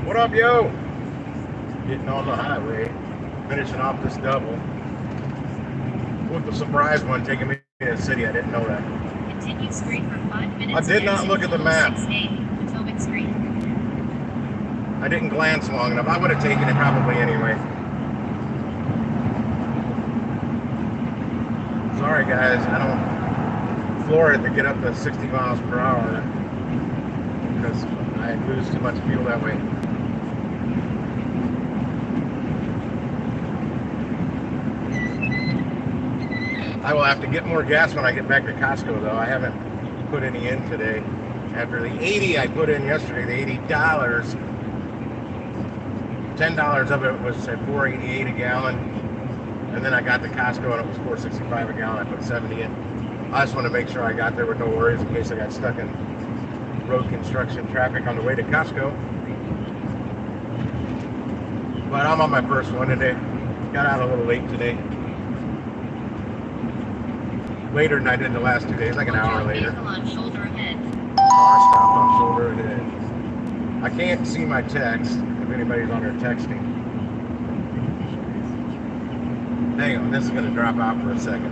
What up, yo? Getting on the highway, finishing off this double with the surprise one taking me to the city. I didn't know that. Continue straight for 5 I minutes. did not look at the map. 206A, Potomac Street. I didn't glance long enough. I would have taken it probably anyway. Sorry, guys. I don't floor it to get up to 60 miles per hour because I lose too much fuel that way. I will have to get more gas when I get back to Costco, though. I haven't put any in today. After the 80 I put in yesterday, the $80, $10 of it was at $4.88 a gallon, and then I got to Costco and it was $4.65 a gallon. I put 70 in. I just want to make sure I got there with no worries in case I got stuck in road construction traffic on the way to Costco. But I'm on my first one today. Got out a little late today. Later than I did the last 2 days, like an hour later. On shoulder ahead. Car stopped on shoulder ahead. I can't see my text if anybody's on there texting. Hang on, this is going to drop out for a second.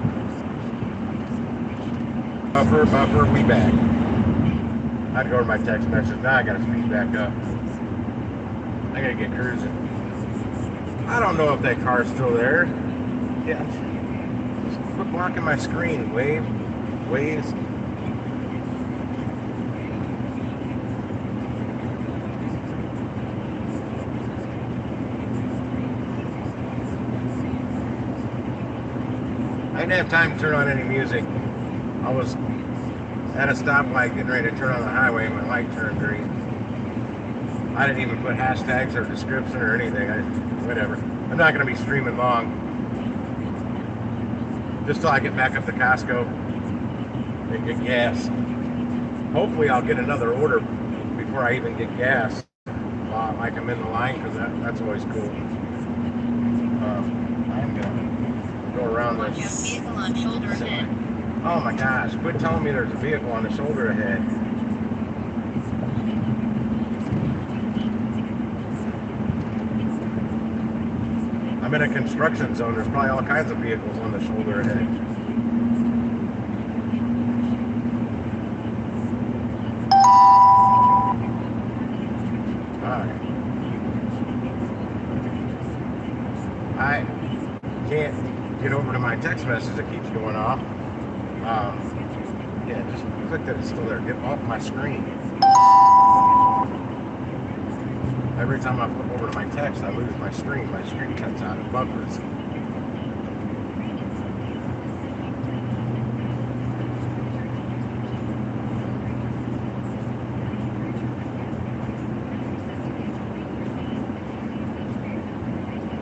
Buffer, we back. I had to go to my text message. Now I got to speed back up. I got to get cruising. I don't know if that car's still there. Yeah. Quit blocking my screen, Waze. I didn't have time to turn on any music. I was at a stoplight getting ready to turn on the highway and my light turned green. I didn't even put hashtags or description or anything. Whatever. I'm not going to be streaming long. Just till I get back up to Costco and get gas. Hopefully I'll get another order before I even get gas. Like I'm in the line, because that's always cool. I'm going to go around this. Vehicle on shoulder ahead. Oh my gosh, quit telling me there's a vehicle on the shoulder ahead. I'm in a construction zone. There's probably all kinds of vehicles on the shoulder ahead. Alright. I can't get over to my text message that keeps going off. Yeah, just click that it's still there. Get off my screen. Every time I flip over to my text, I lose my screen. My screen cuts out and buffers.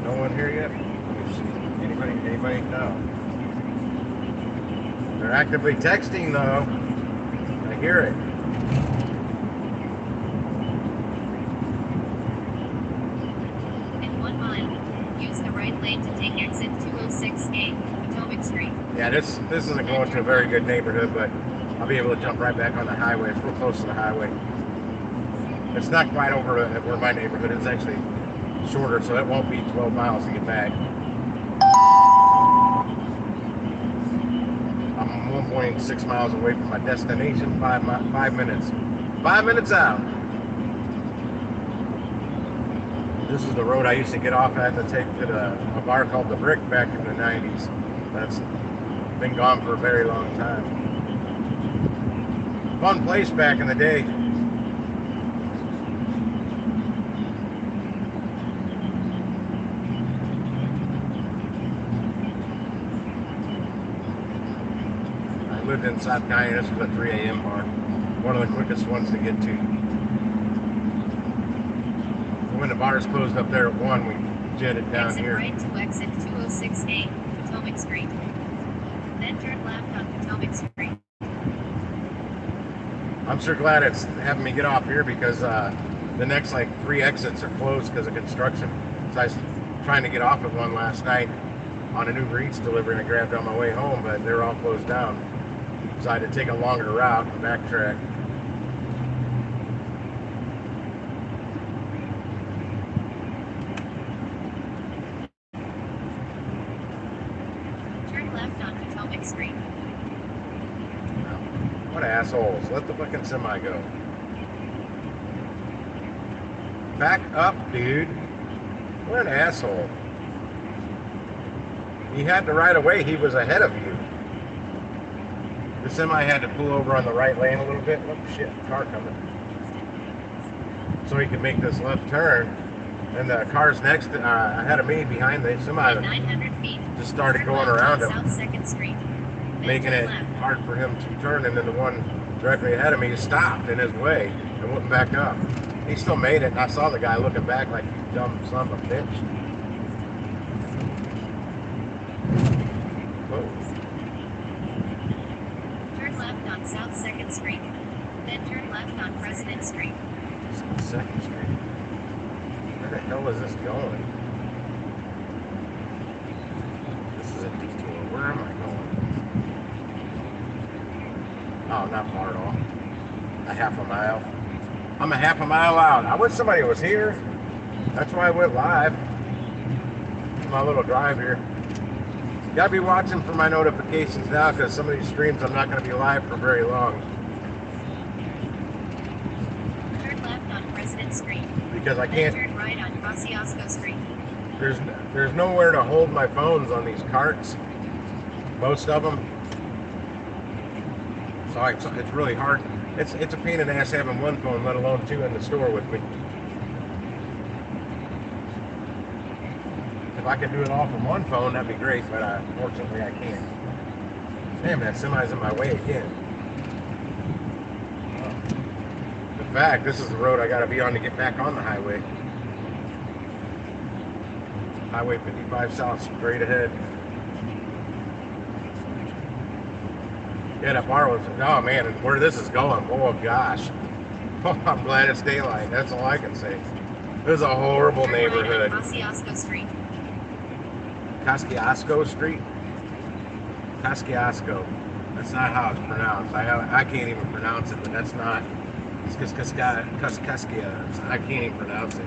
No one here yet? Let me see. Anybody? No. They're actively texting, though. I hear it. Use the right lane to take exit 206A, Potomac Street. Yeah, this isn't going to a very good neighborhood, but I'll be able to jump right back on the highway. It's real close to the highway. It's not quite over where my neighborhood is. Actually shorter, so it won't be 12 miles to get back. I'm 1.6 miles away from my destination. 5 minutes. 5 minutes out. This is the road I used to get off at to take to a bar called The Brick back in the 90s. That's been gone for a very long time. Fun place back in the day. I lived in South County. This was a 3 a.m. bar. One of the quickest ones to get to. When the bars closed up there at 1, we jetted down exit here. Right to exit 206A, Potomac Street. Then turn left on Potomac Street. I'm sure glad it's having me get off here because the next 3 exits are closed because of construction. So I was trying to get off at one last night on an Uber Eats delivery and I grabbed on my way home, but they're all closed down. So I had to take a longer route and backtrack. Street. What assholes. Let the fucking semi go. Back up, dude. What an asshole. He had the right of way. He was ahead of you. The semi had to pull over on the right lane a little bit. Oh, shit. Car coming. So he could make this left turn. And the cars next ahead of me behind the semi 900 feet. just started Turn going left around on him, South 2nd Street. Then making turn it left. hard for him to turn. And then the one directly ahead of me stopped in his way and went back up. He still made it, and I saw the guy looking back like, you dumb son of a bitch. Whoa. Turn left on South 2nd Street. Then turn left on President Street. 2nd Street. Where the hell is this going? This is a detour. Where am I going? Oh, not far at all. A half a mile. I'm a half a mile out. I wish somebody was here. That's why I went live. My little drive here. Gotta be watching for my notifications now, because some of these streams I'm not going to be live for very long. Turn left on President Street. Because I Then can't. turn right on Kosciuszko Street. There's nowhere to hold my phones on these carts. Most of them. So it's really hard. It's a pain in the ass having one phone, let alone two in the store with me. If I could do it all from one phone, that'd be great, but unfortunately I can't. Damn, that semi's in my way again. In fact, this is the road I gotta be on to get back on the highway. Highway 55 South, straight ahead. Yeah, that bar was, oh man, and where this is going, oh gosh. Oh, I'm glad it's daylight, that's all I can say. This is a horrible Turn neighborhood. right on Kosciuszko Street. Kosciuszko Street? Kosciuszko. That's not how it's pronounced. I can't even pronounce it, but that's not. It's just Koskia. I can't even pronounce it.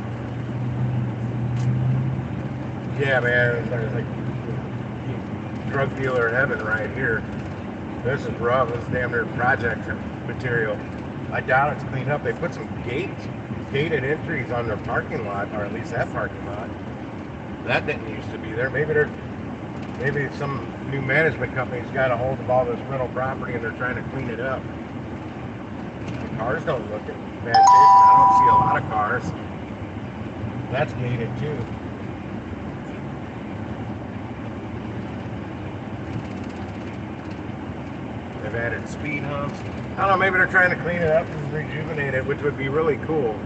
Yeah, man, there's like drug dealer heaven right here. This is rough. This is damn near project material. I doubt it's cleaned up. They put some gated entries on their parking lot, or at least that parking lot. That didn't used to be there. Maybe some new management company's got a hold of all this rental property and they're trying to clean it up. The cars don't look in bad shape. I don't see a lot of cars. That's gated too. They've added speed humps. I don't know, maybe they're trying to clean it up and rejuvenate it, which would be really cool.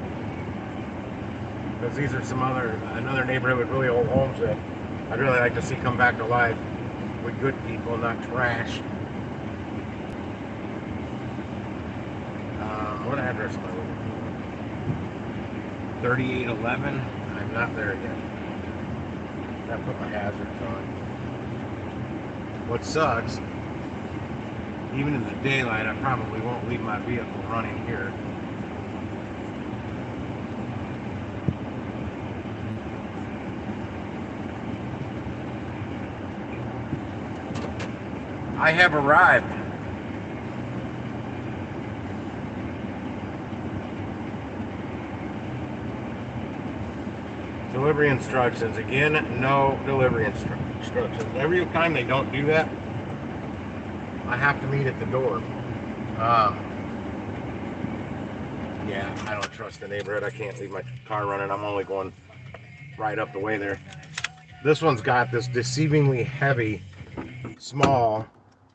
Because these are another neighborhood with really old homes that I'd really like to see come back to life with good people, not trash. What address am I looking for? 3811? I'm not there yet. I put my hazards on. What sucks, even in the daylight, I probably won't leave my vehicle running here. I have arrived. Delivery instructions. Again, no delivery instructions. Every time they don't do that, I have to meet at the door. Yeah, I don't trust the neighborhood. I can't leave my car running. I'm only going right up the way there. This one's got this deceivingly heavy, small,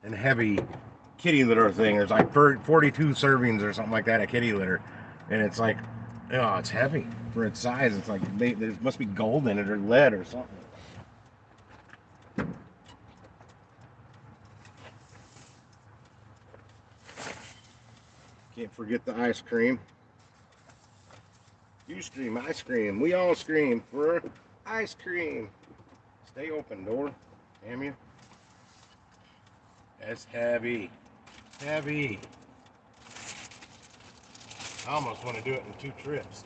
and heavy kitty litter thing. There's like 42 servings or something like that of kitty litter, and it's like, oh, it's heavy for its size. It's like there must be gold in it or lead or something. Can't forget the ice cream. You scream, I scream. We all scream for ice cream. Stay open, door. Damn you. That's heavy. Heavy. I almost want to do it in 2 trips.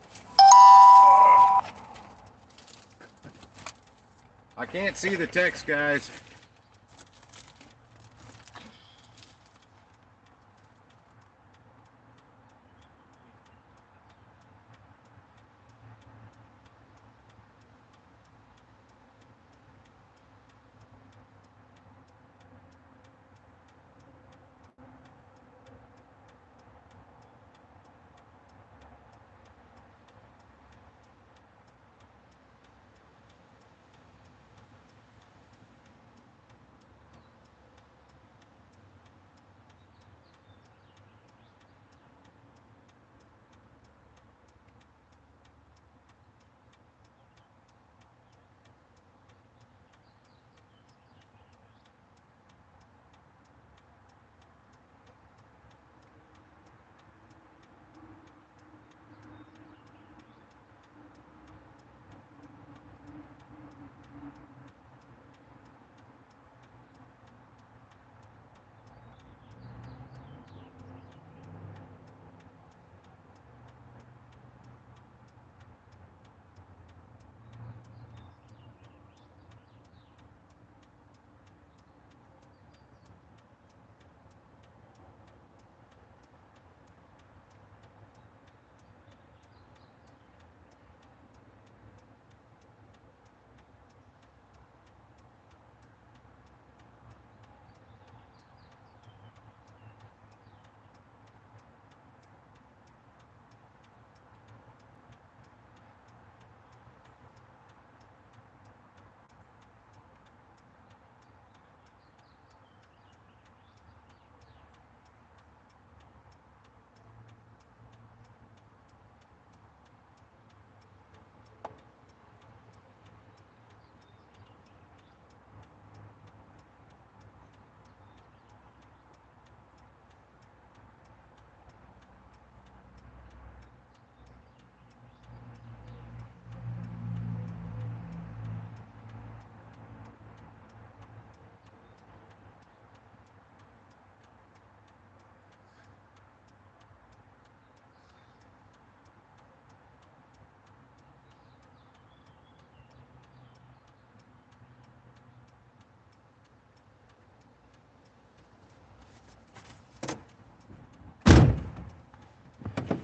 I can't see the text, guys.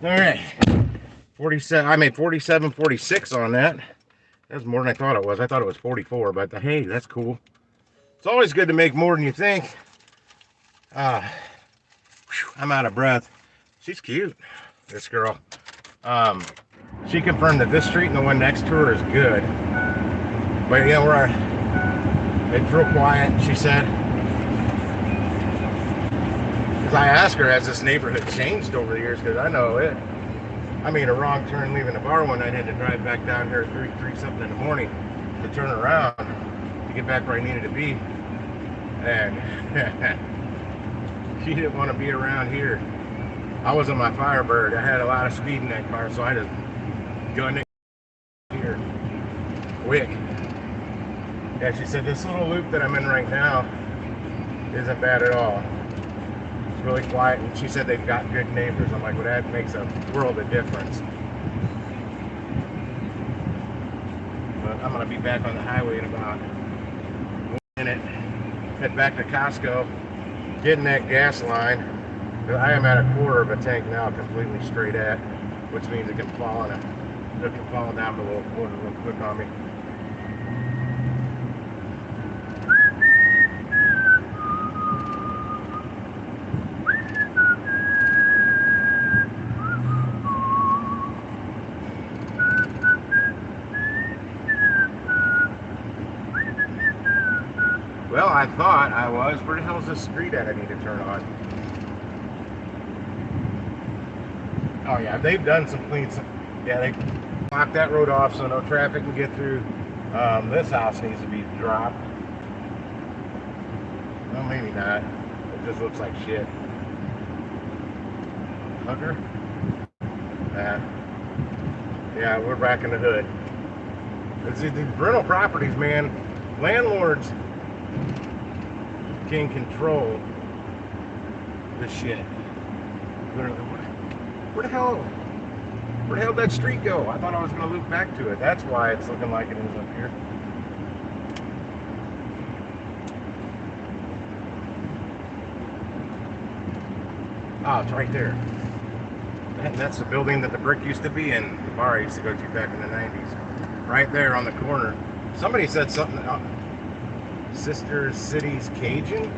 All right, 47. I made 47.46 on that. That's more than I thought it was. I thought it was 44, but hey, that's cool. It's always good to make more than you think. I'm out of breath. She's cute, this girl. She confirmed that this street and the one next to her is good. But yeah, it's real quiet, she said. Because I asked her, has this neighborhood changed over the years? Because I know it. I made a wrong turn leaving the bar one night. I had to drive back down here at 3 something in the morning to turn around to get back where I needed to be. And she didn't want to be around here. I was on my Firebird. I had a lot of speed in that car, so I just gunned it here quick. Yeah, she said this little loop that I'm in right now isn't bad at all. It's really quiet, and she said they've got good neighbors. I'm like, well, that makes a world of difference. But I'm gonna be back on the highway in about 1 minute. Head back to Costco, getting that gas line. I am at a quarter of a tank now, completely straight at, which means it can fall down below a quarter real quick on me. Well, I thought I was. Where the hell is this street at I need to turn on? Oh yeah, they've done some clean stuff. Yeah, they blocked that road off so no traffic can get through. This house needs to be dropped. Well, maybe not. It just looks like shit. Hooker? Yeah, we're back in the hood. It's the rental properties, man. Landlords can control the shit. Where the hell did that street go? I thought I was going to loop back to it. That's why it's looking like it is up here. Oh, it's right there. That's the building that the brick used to be in. The bar I used to go to back in the 90s. Right there on the corner. Somebody said something. Sister Cities Cajun?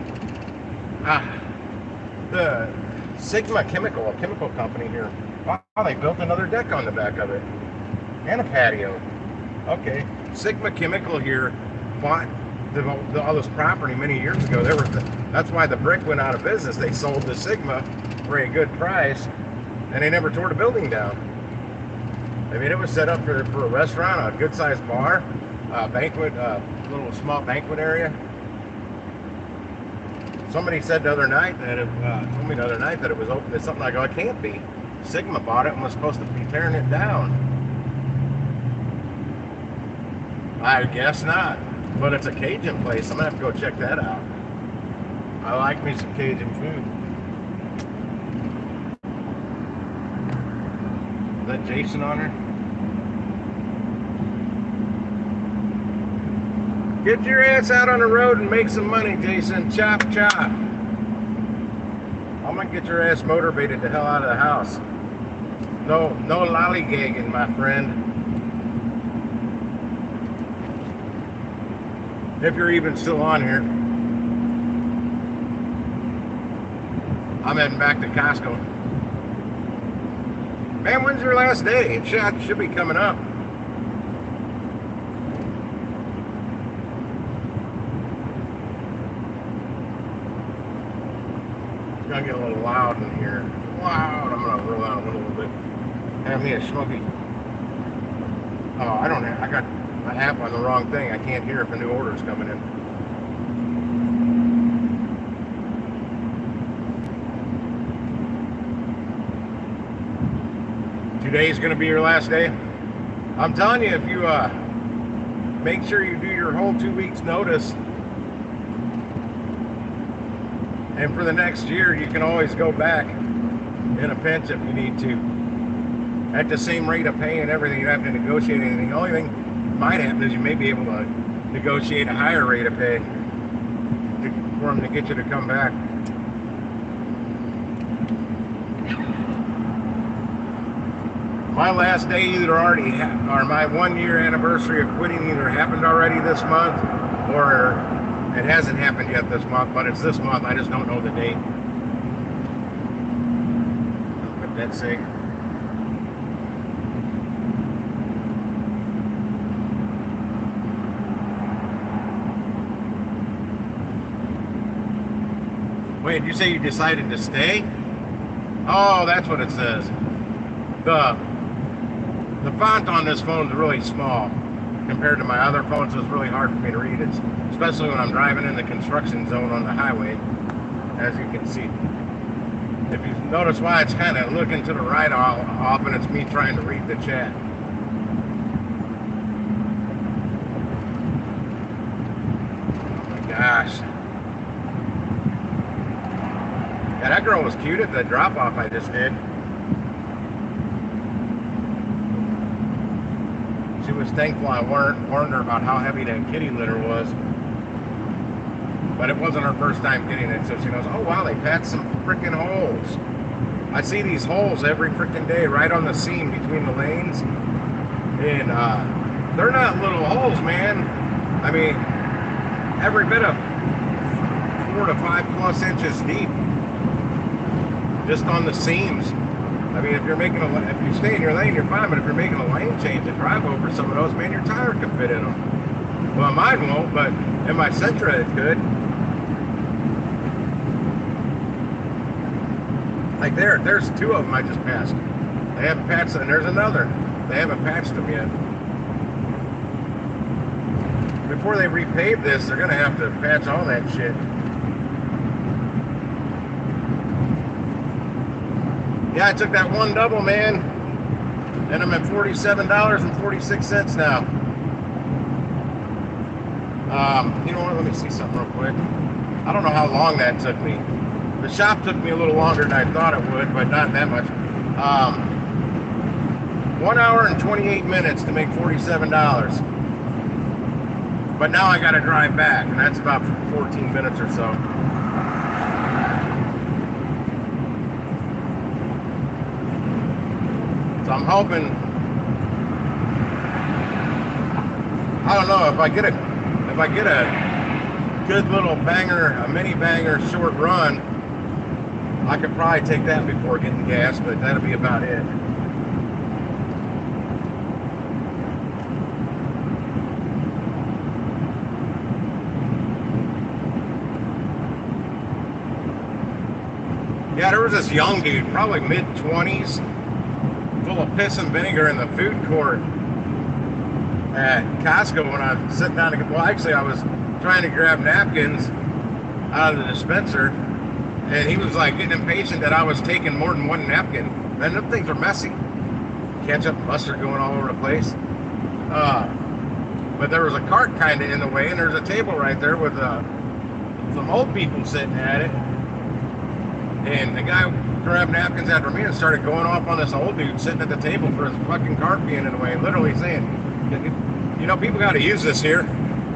The Sigma Chemical, a chemical company here. Wow, they built another deck on the back of it. And a patio. Okay. Sigma Chemical here bought all this property many years ago. That's why the brick went out of business. They sold the Sigma for a good price, and they never tore the building down. I mean, it was set up for a restaurant, a good-sized bar, banquet, little small banquet area. Somebody said the other night that told me the other night that it was open to something. I go, it can't be. Sigma bought it and was supposed to be tearing it down. I guess not. But it's a Cajun place. I'm gonna have to go check that out. I like me some Cajun food. Is that Jason on her? Get your ass out on the road and make some money, Jason. Chop, chop. I'm gonna get your ass motivated the hell out of the house. No lollygagging, my friend. If you're even still on here. I'm heading back to Costco. Man, when's your last day? It should be coming up. It's gonna get a little loud in here. Loud. I'm gonna roll out a little bit. Have me a smoky. Oh, I don't have. I got my app on the wrong thing. I can't hear if a new order is coming in. Today's gonna be your last day. I'm telling you, if you make sure you do your whole 2 weeks notice, and for the next year, you can always go back in a pinch if you need to. At the same rate of pay and everything, you don't have to negotiate anything. The only thing that might happen is you may be able to negotiate a higher rate of pay for them to get you to come back. My last day either already or my 1 year anniversary of quitting either happened already this month, or it hasn't happened yet this month, but it's this month. I just don't know the date. But that's it. Wait, did you say you decided to stay? Oh, that's what it says. The font on this phone is really small compared to my other phones, so it's really hard for me to read. It's especially when I'm driving in the construction zone on the highway, as you can see. If you notice why it's kind of looking to the right often, it's me trying to read the chat. Oh my gosh. Yeah, that girl was cute at the drop-off I just did. She was thankful I warned her about how heavy that kitty litter was. But it wasn't her first time getting it, so she goes, oh wow, they patched some freaking holes. I see these holes every freaking day right on the seam between the lanes. And they're not little holes, man. I mean, every bit of 4 to 5+ inches deep. Just on the seams. I mean, if you stay in your lane, you're fine, but if you're making a lane change and drive over some of those, man, your tire could fit in them. Well, mine won't, but in my Sentra it could. Like there's 2 of them I just passed. They haven't patched, and there's another. They haven't patched them yet. Before they repave this, they're gonna have to patch all that shit. Yeah, I took that one double, man, and I'm at $47.46 now. You know what? Let me see something real quick. I don't know how long that took me. The shop took me a little longer than I thought it would, but not that much. 1 hour and 28 minutes to make $47. But now I got to drive back, and that's about 14 minutes or so. So I'm hoping, I don't know, if I get a good little banger, a mini banger short run, I could probably take that before getting gas, but that'll be about it. Yeah, there was this young dude, probably mid-20s, full of piss and vinegar in the food court at Costco when I was sitting down to, well, actually I was trying to grab napkins out of the dispenser, and he was like getting impatient that I was taking more than one napkin. Man, them things are messy. Ketchup and mustard going all over the place. But there was a cart kind of in the way, and there's a table right there with some old people sitting at it. And the guy grabbed napkins after me and started going off on this old dude sitting at the table for his fucking cart being in the way, literally saying, you know, people got to use this here.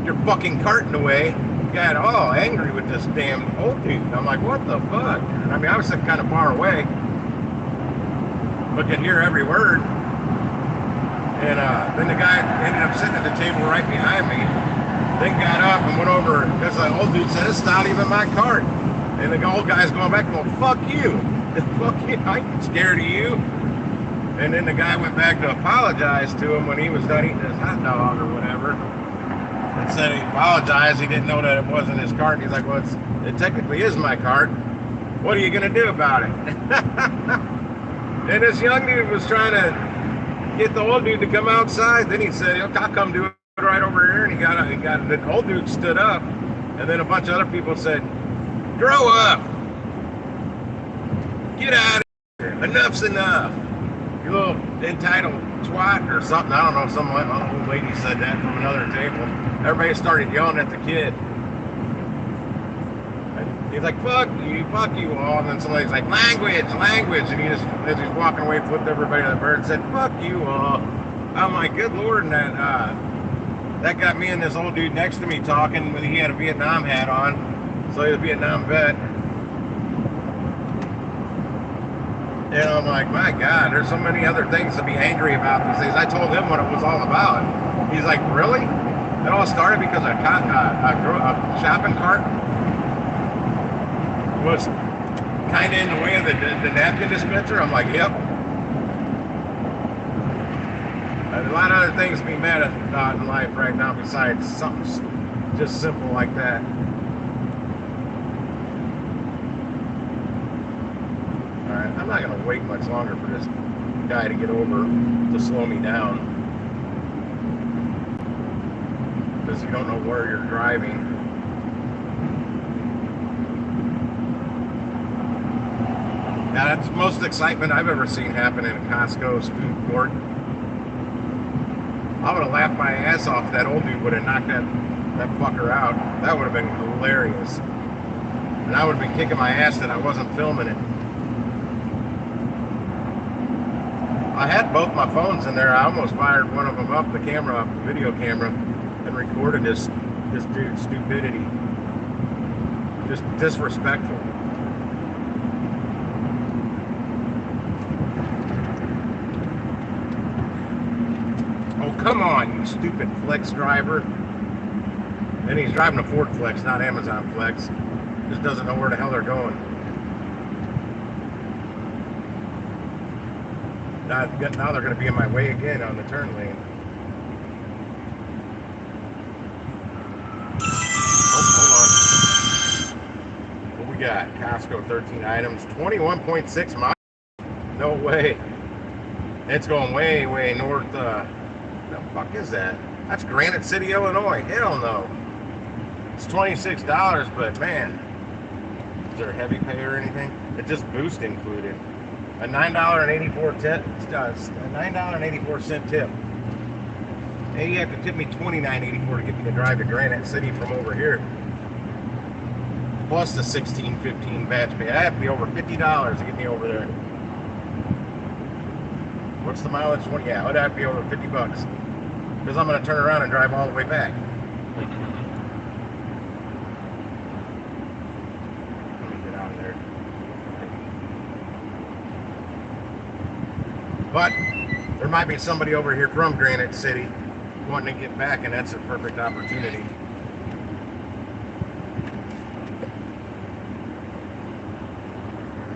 Your fucking cart in the way. Got all angry with this damn old dude. I'm like, what the fuck? And I mean, I was sitting kind of far away, but could hear every word. And then the guy ended up sitting at the table right behind me. Then got up and went over, because the old dude said, it's not even my cart. And the old guy's going back, well, fuck you. Fuck you. I ain't scared of you. And then the guy went back to apologize to him when he was done eating his hot dog or whatever. And said he apologized. He didn't know that it wasn't his cart. And he's like, well, it technically is my cart. What are you going to do about it? And this young dude was trying to get the old dude to come outside. Then he said, okay, I'll come do it right over here. And the old dude stood up. And then a bunch of other people said, grow up. Get out of here. Enough's enough. You little entitled twat or something. I don't know. Some old lady said that from another table. Everybody started yelling at the kid. And he's like, fuck you all. And then somebody's like, language. And he just, as he's walking away, flipped everybody to the bird and said, fuck you all. I'm like, good Lord. And that got me and this old dude next to me talking. He had a Vietnam hat on. So he's a Vietnam vet. I'm like, my God, there's so many other things to be angry about these days. I told him what it was all about. He's like, really? It all started because a shopping cart was kind of in the way of the napkin dispenser. I'm like, yep. A lot of other things to be mad about in life right now besides something just simple like that. Alright, I'm not going to wait much longer for this guy to get over to slow me down. Because you don't know where you're driving. Now that's the most excitement I've ever seen happen in a Costco's food court. I would have laughed my ass off if that old dude would have knocked that fucker out. That would have been hilarious. And I would have been kicking my ass that I wasn't filming it. I had both my phones in there. I almost fired one of them up, the video camera, and recorded this dude's stupidity. Just disrespectful. Come on, you stupid Flex driver. And he's driving a Ford Flex, not Amazon Flex. Just doesn't know where the hell they're going. Now they're going to be in my way again on the turn lane. Oh, hold on. What we got? Costco 13 items, 21.6 miles. No way. It's going way, way north. The fuck is that? That's Granite City, Illinois. Hell no. It's $26, but man, is there a heavy pay or anything? It's just boost included. A $9.84 tip. A $9.84 tip. Hey, you have to tip me $29.84 to get me to drive to Granite City from over here. Plus the $16.15 batch pay. I have to be over $50 to get me over there. What's the mileage? Yeah, it'd have to be over 50 bucks. Because I'm going to turn around and drive all the way back. Let me get out of there. But there might be somebody over here from Granite City wanting to get back, and that's a perfect opportunity.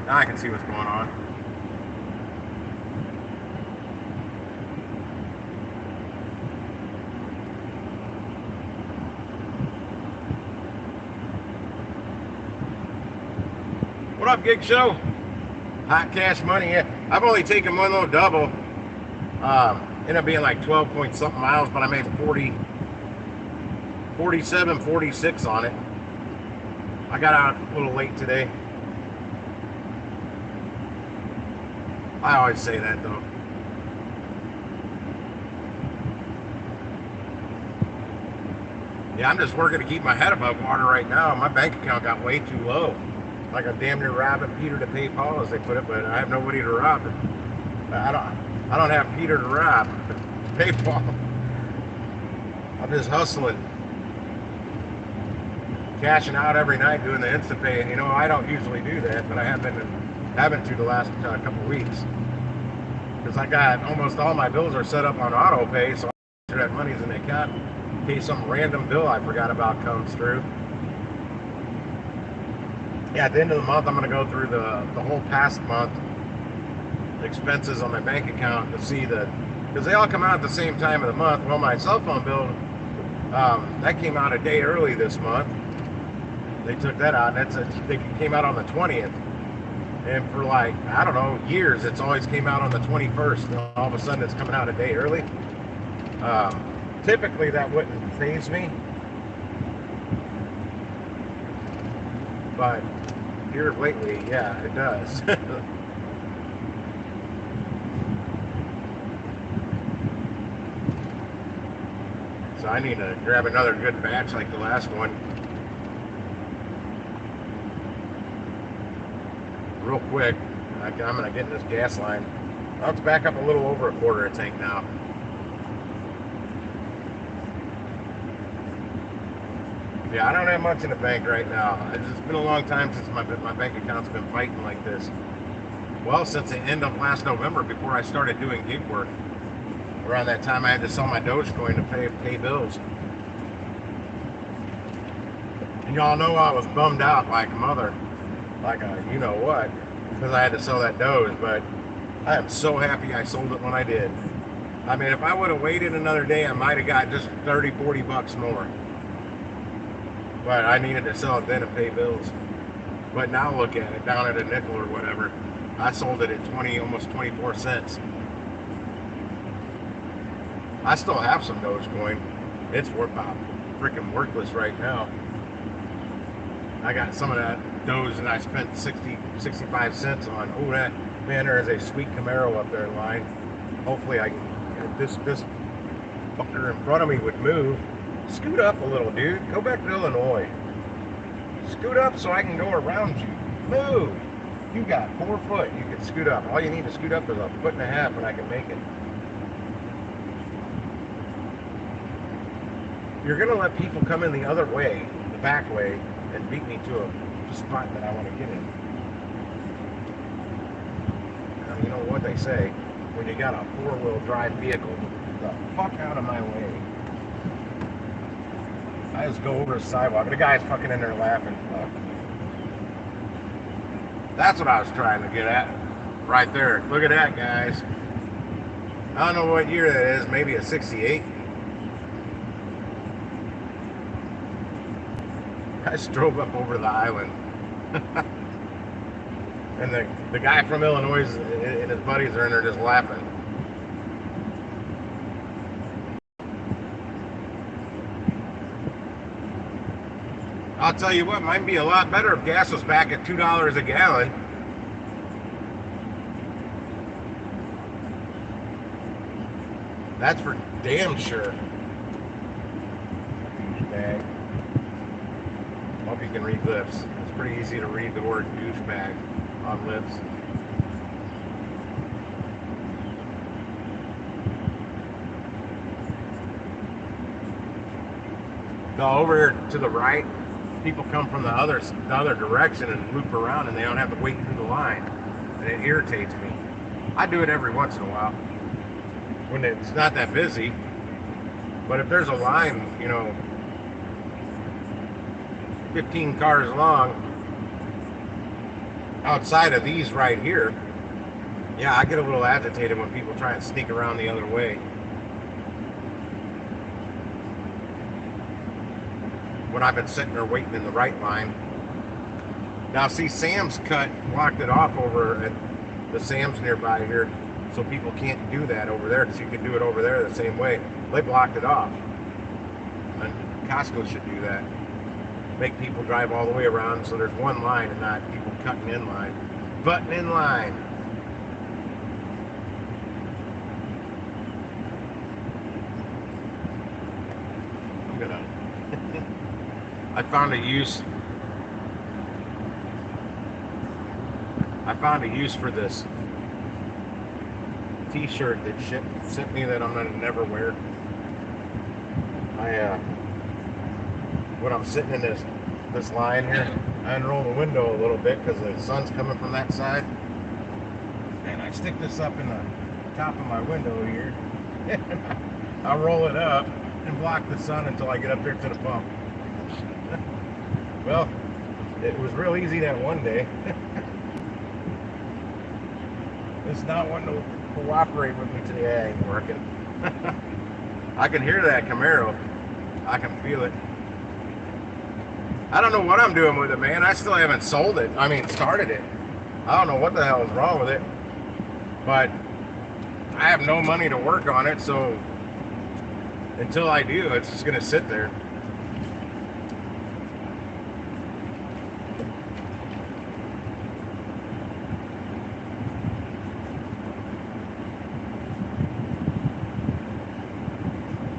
Now I can see what's going on. What up, Gig Show? Hot Cash Money. Yeah, I've only taken one little double. Ended up being like 12 point something miles, but I made 47, 46 on it. I got out a little late today. I always say that though. Yeah, I'm just working to keep my head above water right now. My bank account got way too low. Like a damn near robbing Peter to pay Paul, as they put it, but I have nobody to rob. I don't have Peter to rob. Pay Paul. I'm just hustling, cashing out every night, doing the instant pay. You know, I don't usually do that, but I have been having to the last couple weeks because I got almost all my bills are set up on auto pay, so I that money's in the account in case some random bill I forgot about comes through. Yeah, at the end of the month, I'm going to go through the whole past month expenses on my bank account to see because they all come out at the same time of the month. Well, my cell phone bill, that came out a day early this month. They took that out, and they came out on the 20th. And for like, I don't know, years, it's always came out on the 21st. And all of a sudden, it's coming out a day early. Typically, that wouldn't faze me. But here lately, yeah, it does. So I need to grab another good batch like the last one. Real quick. I'm going to get in this gas line. Well, it's back up a little over a quarter a tank now. Yeah, I don't have much in the bank right now. It's been a long time since my bank account's been fighting like this. Well, since the end of last November, before I started doing gig work. Around that time, I had to sell my Dogecoin to pay bills. And y'all know I was bummed out like a mother, like a you know what, because I had to sell that Doge. But I am so happy I sold it when I did. I mean, if I would have waited another day, I might have got just 30, 40 bucks more. But I needed to sell it then to pay bills. But now look at it, down at a nickel or whatever. I sold it at 20, almost 24 cents. I still have some Dogecoin. It's about freaking worthless right now. I got some of that Doge that I spent 60, 65 cents on. Oh, that man, there is a sweet Camaro up there in line. Hopefully, if this fucker in front of me would move. Scoot up a little, dude. Go back to Illinois. Scoot up so I can go around you. Move. You got 4 foot. You can scoot up. All you need to scoot up is a foot and a half, and I can make it. You're going to let people come in the other way, the back way, and beat me to a spot that I want to get in. Now, you know what they say, when you got a 4-wheel drive vehicle, the fuck out of my way. I just go over the sidewalk, and the guy's fucking in there laughing. That's what I was trying to get at. Right there. Look at that, guys. I don't know what year that is, maybe a 68. I just drove up over the island. And the guy from Illinois and his buddies are in there just laughing. I'll tell you what, might be a lot better if gas was back at $2 a gallon. That's for damn sure. Douchebag. Hope you can read lips. It's pretty easy to read the word douchebag on lips. Now over here to the right, people come from the other direction and loop around, and they don't have to wait through the line, and it irritates me. I do it every once in a while when it's not that busy, but if there's a line, 15 cars long outside of these right here, yeah, I get a little agitated when people try and sneak around the other way. When I've been sitting there waiting in the right line. Now see, Sam's blocked it off over at the Sam's nearby here, so people can't do that over there, because you can do it over there the same way. They blocked it off. And Costco should do that. Make people drive all the way around so there's one line and not people cutting in line. Butting in line. I'm gonna I found a use for this t-shirt that sent me that I'm gonna never wear. When I'm sitting in this line here, I unroll the window a little bit because the sun's coming from that side, and I stick this up in the top of my window here. I roll it up and block the sun until I get up there to the pump. Well, it was real easy that one day. It's not wanting to cooperate with me today. I ain't working. I can hear that Camaro. I can feel it. I don't know what I'm doing with it, man. I still haven't sold it. I mean, started it. I don't know what the hell is wrong with it. But I have no money to work on it, so until I do, it's just going to sit there.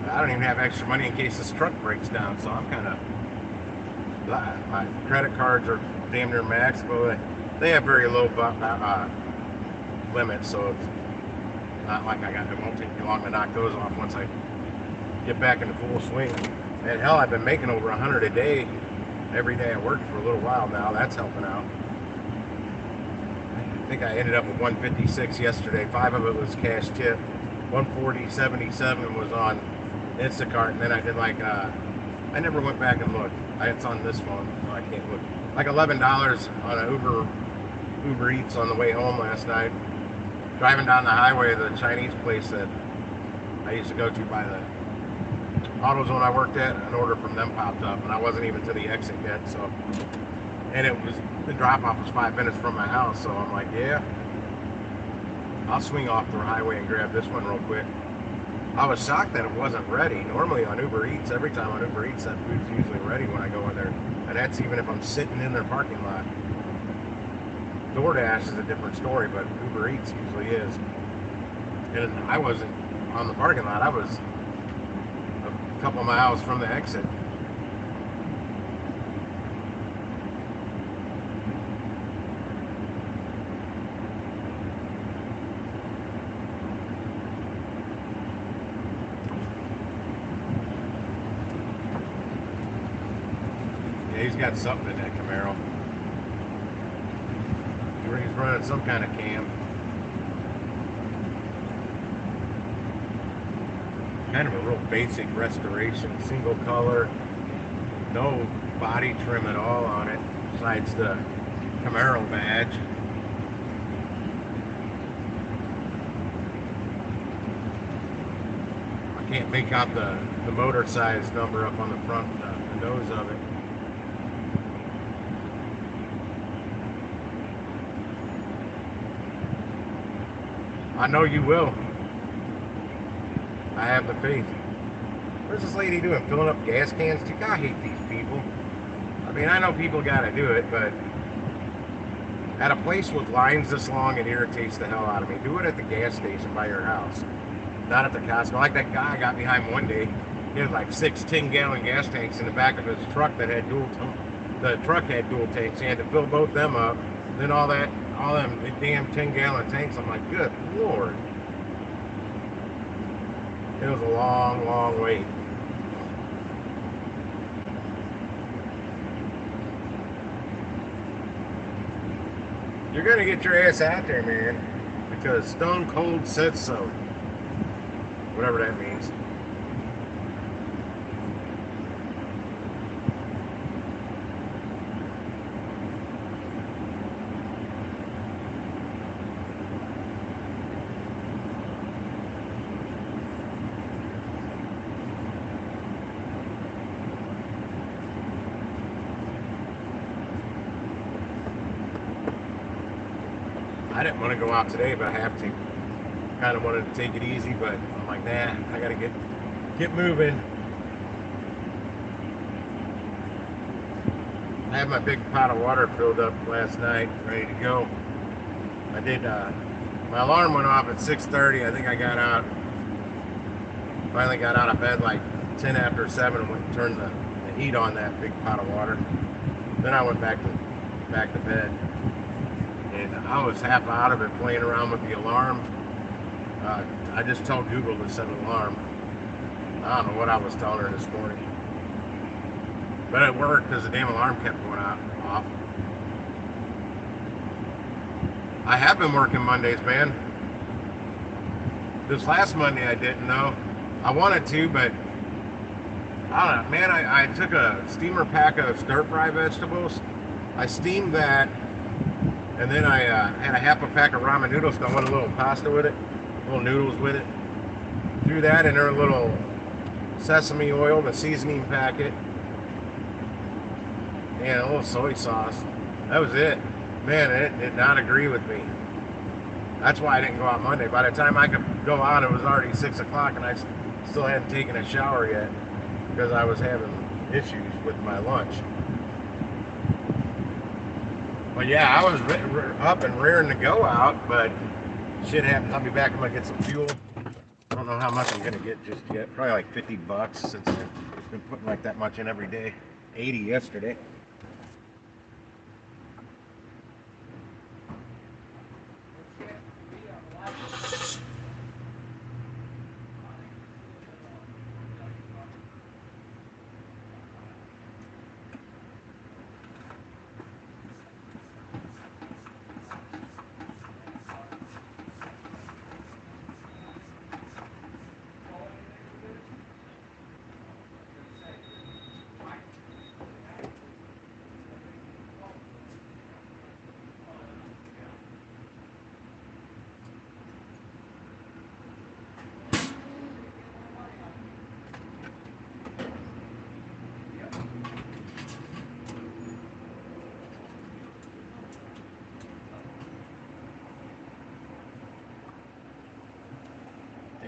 I don't even have extra money in case this truck breaks down, so I'm kind of... My credit cards are damn near max, but they have very low limits, so it's not like it won't take me long to knock those off once I get back into full swing. And hell, I've been making over 100 a day every day I work for a little while now. That's helping out. think I ended up with 156 yesterday. 5 of it was cash tip. 140.77 was on Instacart, and then I did like I never went back and looked. It's on this phone, so I can't look. Like $11 on an Uber Eats on the way home last night. Driving down the highway, the Chinese place that I used to go to by the AutoZone I worked at, an order from them popped up, and I wasn't even to the exit yet. So, and the drop off was 5 minutes from my house. So I'm like, yeah, I'll swing off the highway and grab this one real quick. I was shocked that it wasn't ready. Normally on Uber Eats, every time on Uber Eats, that food's usually ready when I go in there. And that's even if I'm sitting in their parking lot. DoorDash is a different story, but Uber Eats usually is. And I wasn't on the parking lot. I was a couple miles from the exit. Yeah, he's got something in that Camaro. He's running some kind of cam. Kind of a real basic restoration, single color, no body trim at all on it, besides the Camaro badge. I can't make out the motor size number up on the front, the nose of it. I know you will. I have the faith. What's this lady doing? Filling up gas cans? I hate these people. I mean, I know people gotta do it, but at a place with lines this long, it irritates the hell out of me. Do it at the gas station by your house, not at the Costco. Like that guy I got behind one day. He had like 6 10-gallon gas tanks in the back of his truck that had the truck had dual tanks. He had to fill both them up. Then all them damn 10-gallon tanks. I'm like, good Lord. It was a long, long wait. You're gonna get your ass out there, man, because Stone Cold said so. Whatever that means. I didn't want to go out today, but I have to. Kind of wanted to take it easy, but I'm like, nah, I gotta get moving. I had my big pot of water filled up last night, ready to go. I did. My alarm went off at 6:30. I think I finally got out of bed like 10 after 7 and went and turned the heat on that big pot of water. Then I went back to bed. And I was half out of it playing around with the alarm. I just told Google to set an alarm. I don't know what I was telling her this morning. But it worked because the damn alarm kept going off. I have been working Mondays, man. This last Monday I didn't know. I wanted to, but I don't know, man. I took a steamer pack of stir-fry vegetables. I steamed that. And then I had a half a pack of ramen noodles. So I wanted a little pasta with it, little noodles with it. Threw that in a little sesame oil, the seasoning packet, and a little soy sauce. That was it. Man, it did not agree with me. That's why I didn't go out Monday. By the time I could go out, it was already 6 o'clock, and I still hadn't taken a shower yet because I was having issues with my lunch. But yeah, I was up and rearing to go out, but shit happens. I'll be back. I'm gonna get some fuel. I don't know how much I'm gonna get just yet. Probably like $50 since I've been putting like that much in every day. 80 yesterday.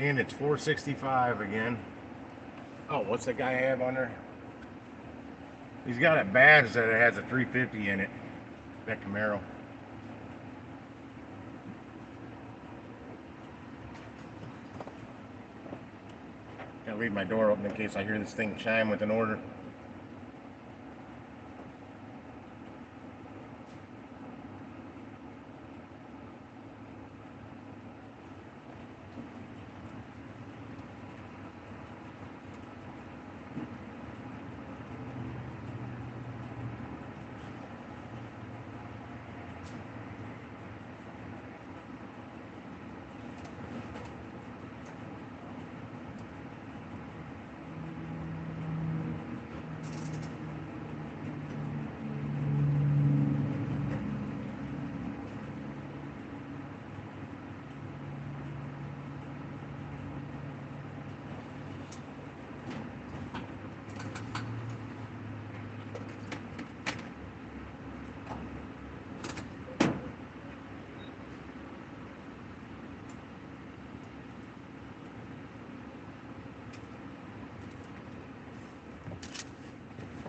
And it's 465 again. Oh, what's that guy have on there? He's got a badge that it has a 350 in it. That Camaro. Gotta leave my door open in case I hear this thing chime with an order.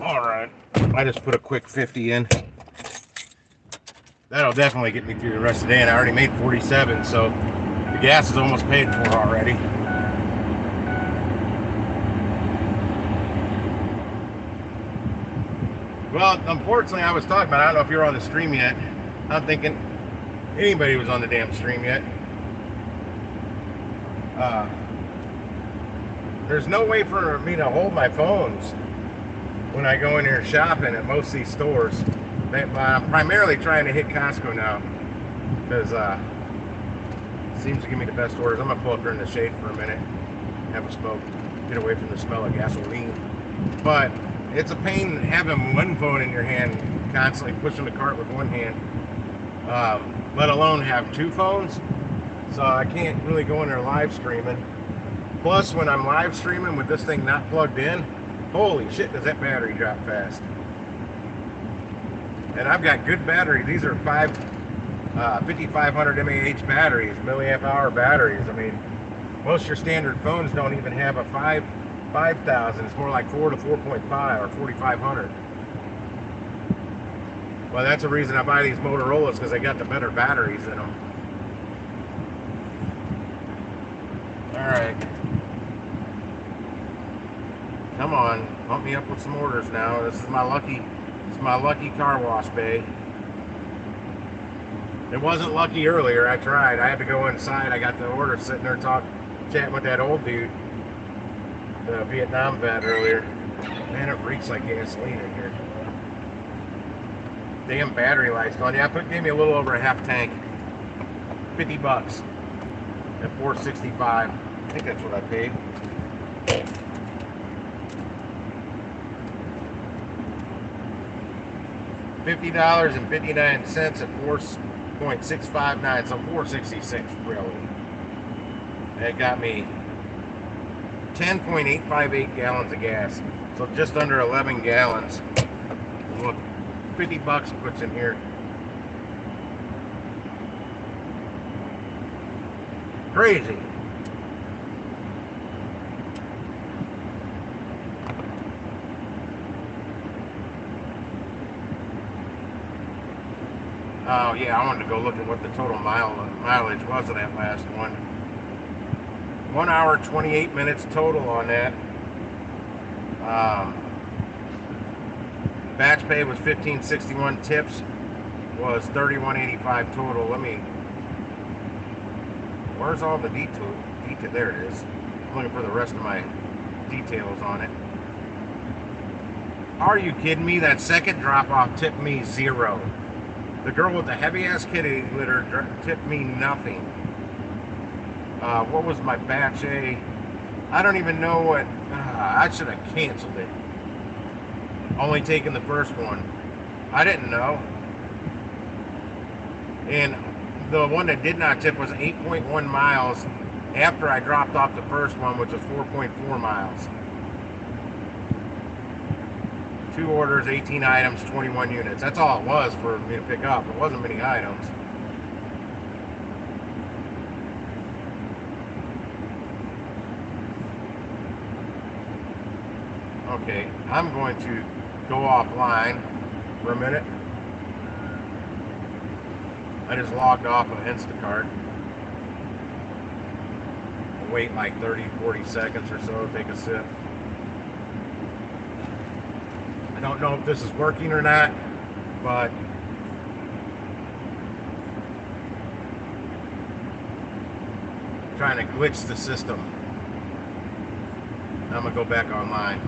Alright, I just put a quick 50 in. That'll definitely get me through the rest of the day, and I already made 47, so the gas is almost paid for already. Well, unfortunately, I was talking about, I don't know if you're on the stream yet. I'm thinking anybody was on the damn stream yet. There's no way for me to hold my phones when I go in here shopping at most of these stores. I'm primarily trying to hit Costco now because it seems to give me the best orders. I'm gonna pull up here in the shade for a minute, have a smoke, get away from the smell of gasoline. But it's a pain having one phone in your hand, constantly pushing the cart with one hand, let alone have two phones. So I can't really go in there live streaming. Plus, when I'm live streaming with this thing not plugged in, holy shit, does that battery drop fast. And I've got good battery. These are 5500 mAh batteries, milliamp hour batteries. I mean, most of your standard phones don't even have a 5000. It's more like 4 to 4.5 or 4500. Well, that's the reason I buy these Motorola's, because they got the better batteries in them. All right. Come on, pump me up with some orders now. This is my lucky car wash bay. It wasn't lucky earlier. I tried. I had to go inside. I got the order sitting there chatting with that old dude, the Vietnam vet earlier. Man, it reeks like gasoline in here. Damn battery light's gone. Yeah, gave me a little over a half tank. $50 at 465. I think that's what I paid. $50.59 at 4.659, so 466 really. That got me 10.858 gallons of gas, so just under 11 gallons. Look, $50 puts in here. Crazy. Oh yeah, I wanted to go look at what the total mileage was of that last one. 1 hour 28 minutes total on that. Batch pay was $15.61. Tips was $31.85 total. Where's all the detail? There it is. I'm looking for the rest of my details on it. Are you kidding me? That second drop off tipped me $0. The girl with the heavy-ass kitty litter tipped me nothing. What was my batch A? I don't even know what... I should have canceled it. Only taking the first one. I didn't know. And the one that did not tip was 8.1 miles after I dropped off the first one, which was 4.4 miles. 2 orders, 18 items, 21 units. That's all it was for me to pick up. It wasn't many items. Okay, I'm going to go offline for a minute. I just logged off of Instacart. I'll wait like 30, 40 seconds or so, take a sip. I don't know if this is working or not, but I'm trying to glitch the system. I'm gonna go back online.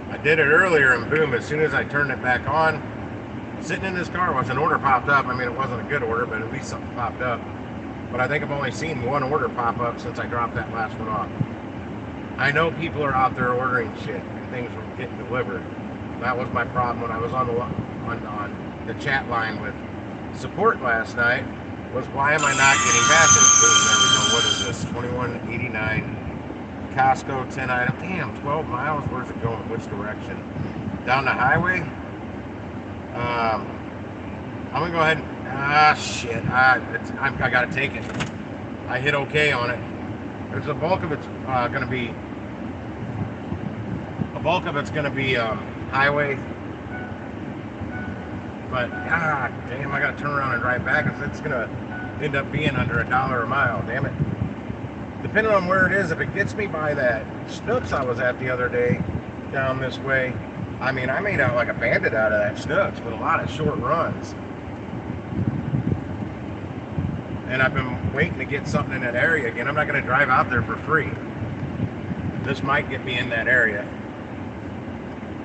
I did it earlier and boom, as soon as I turned it back on, sitting in this car wash, an order popped up. I mean, it wasn't a good order, but at least something popped up. But I think I've only seen one order pop up since I dropped that last one off. I know people are out there ordering shit and things are getting delivered. That was my problem when I was on the chat line with support last night. Was why am I not getting batches? Boom, there we go. What is this? 21.89. Costco 10 item. Damn, 12 miles. Where's it going? Which direction? Down the highway. I'm gonna go ahead and shit. I gotta take it. I hit OK on it. There's a bulk of it's gonna be highway. But god damn, I gotta turn around and drive back. It's gonna end up being under $1 a mile. Damn it. Depending on where it is, if it gets me by that Snooks I was at the other day down this way, I mean, I made out like a bandit out of that Snooks with a lot of short runs. And I've been waiting to get something in that area again. I'm not going to drive out there for free. This might get me in that area.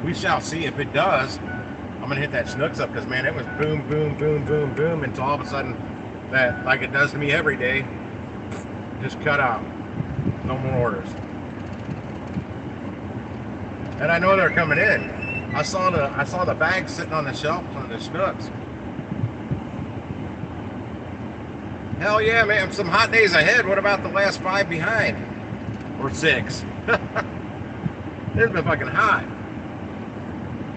We shall see. If it does, I'm going to hit that Snooks up because, man, it was boom, boom, boom, boom, boom until all of a sudden that, like it does to me every day, just cut out. No more orders. And I know they're coming in. I saw the bags sitting on the shelf on the Snooks. Hell yeah, man! Some hot days ahead. What about the last 5 behind, or 6? It's been fucking hot.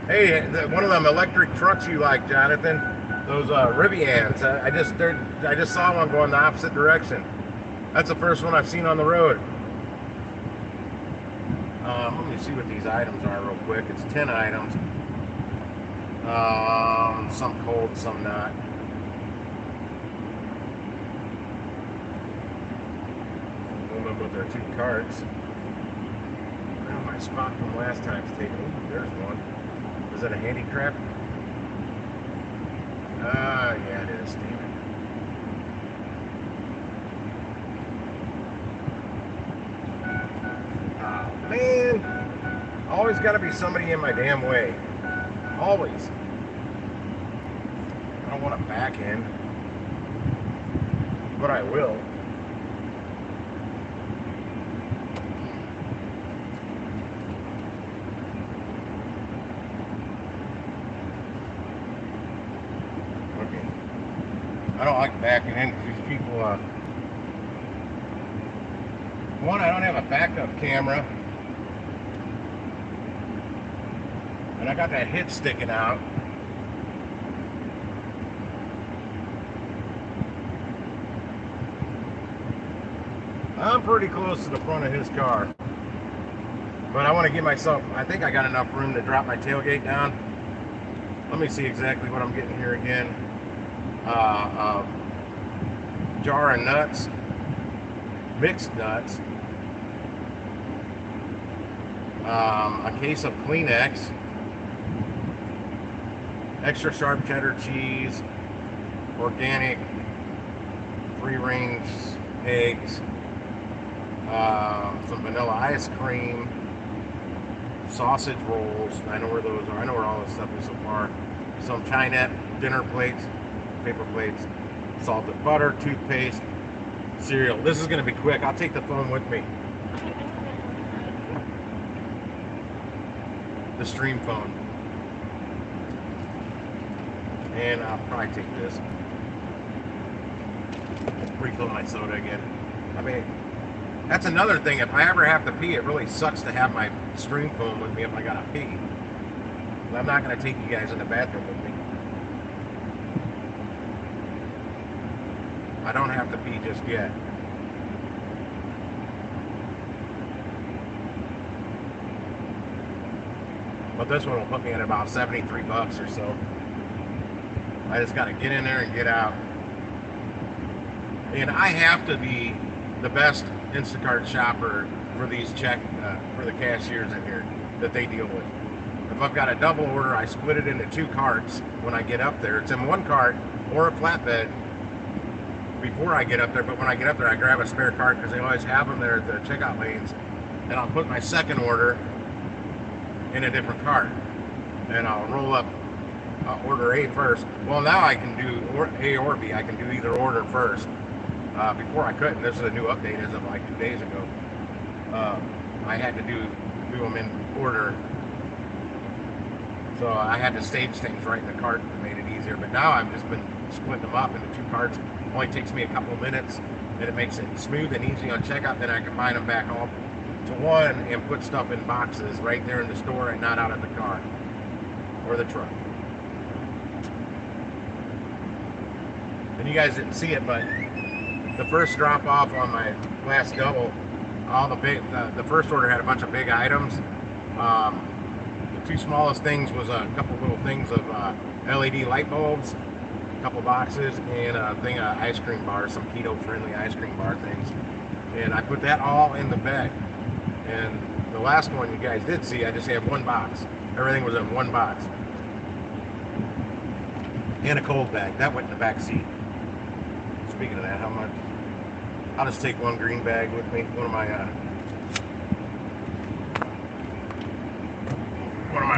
Hey, one of them electric trucks you like, Jonathan? Those Rivians. I just saw one going the opposite direction. That's the first one I've seen on the road. Let me see what these items are real quick. It's 10 items. Some cold, some not. Woman with their 2 carts. Oh, my spot from last time's taken. Ooh, there's one. Is that a handicap? Yeah, it is. Damn it. Man, always got to be somebody in my damn way. Always. I don't want to back in, but I will. Okay. I don't like backing in because these people, one, I don't have a backup camera. And I got that hit sticking out. I'm pretty close to the front of his car. But I want to give myself, I think I got enough room to drop my tailgate down. Let me see exactly what I'm getting here again. Jar of nuts. Mixed nuts. A case of Kleenex. Extra sharp cheddar cheese, organic, free-range eggs, some vanilla ice cream, sausage rolls. I know where those are. I know where all this stuff is so far. Some Chinette dinner plates, paper plates, salted butter, toothpaste, cereal. This is going to be quick. I'll take the phone with me. The stream phone. And I'll probably take this. Refill my soda again. I mean, that's another thing. If I ever have to pee, it really sucks to have my stream phone with me if I gotta pee. But I'm not gonna take you guys in the bathroom with me. I don't have to pee just yet. but this one will put me at about 73 bucks or so. I just got to get in there and get out. And I have to be the best Instacart shopper for these for the cashiers in here that they deal with. If I've got a double order, I split it into 2 carts when I get up there. It's in 1 cart or a flatbed before I get up there, but when I get up there, I grab a spare cart because they always have them there at the checkout lanes, and I'll put my second order in a different cart, and I'll roll up order A first. Well, now I can do A or B. I can do either order first. Before I couldn't. This is a new update as of like 2 days ago. I had to do them in order, so I had to stage things right in the cart that made it easier. But now I've just been splitting them up into 2 carts. It only takes me a couple minutes, and it makes it smooth and easy on checkout. Then I combine them back all to one and put stuff in boxes right there in the store and not out of the car or the truck. And you guys didn't see it, but the first drop off on my last double, the first order had a bunch of big items. The 2 smallest things was a couple little things of LED light bulbs, a couple boxes, and a thing of ice cream bars, some keto-friendly ice cream bar things. And I put that all in the bag. And the last one you guys did see, I just had 1 box. Everything was in 1 box. And a cold bag. That went in the back seat. Speaking of that, how much? I'll just take 1 green bag with me. One of my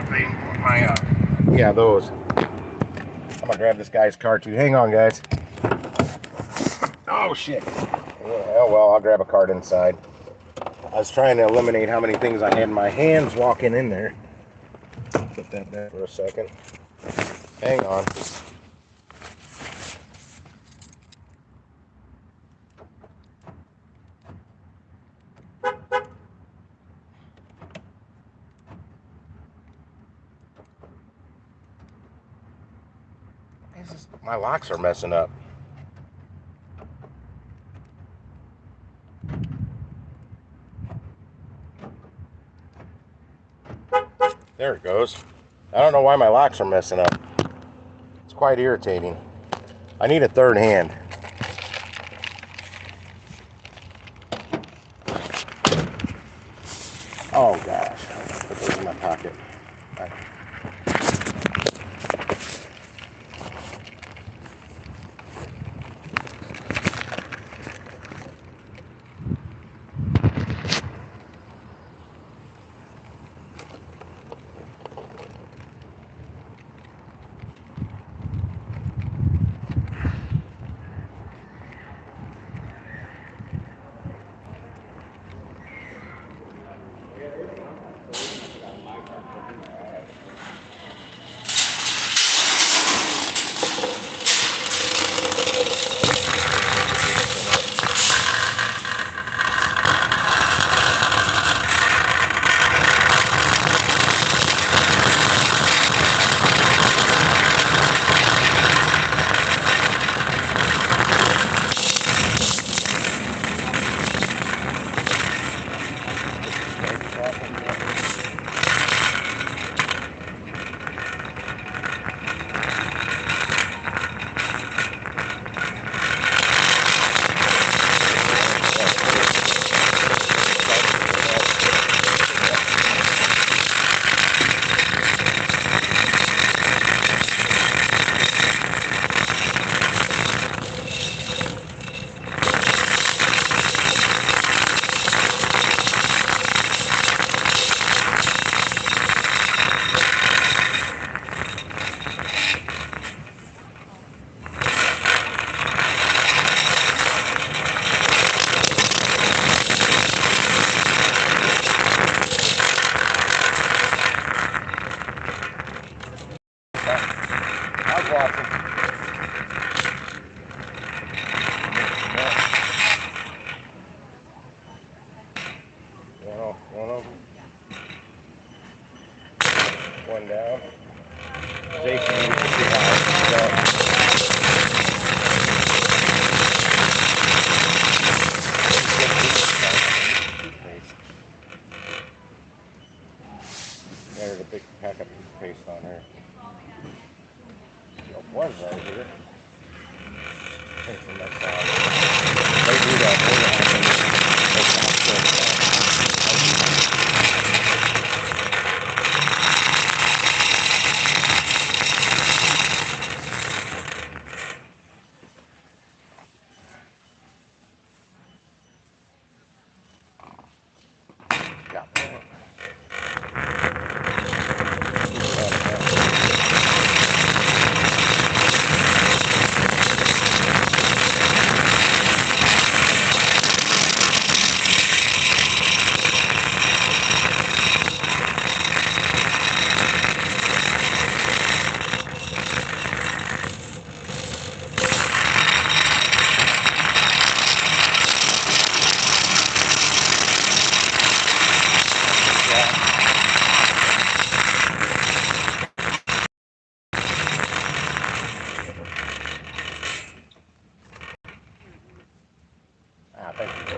things. Yeah, those. I'm gonna grab this guy's car too. Hang on, guys. Oh shit. Oh well, I'll grab a cart inside. I was trying to eliminate how many things I had in my hands walking in there. Put that there for a second. Hang on. My locks are messing up. There it goes. I don't know why my locks are messing up. It's quite irritating. I need a third hand. Oh gosh, I'll put those in my pocket. One down. Jason needs to see how it's done. There, the big pack of toothpaste on her. It was right here. They do that. Thank you.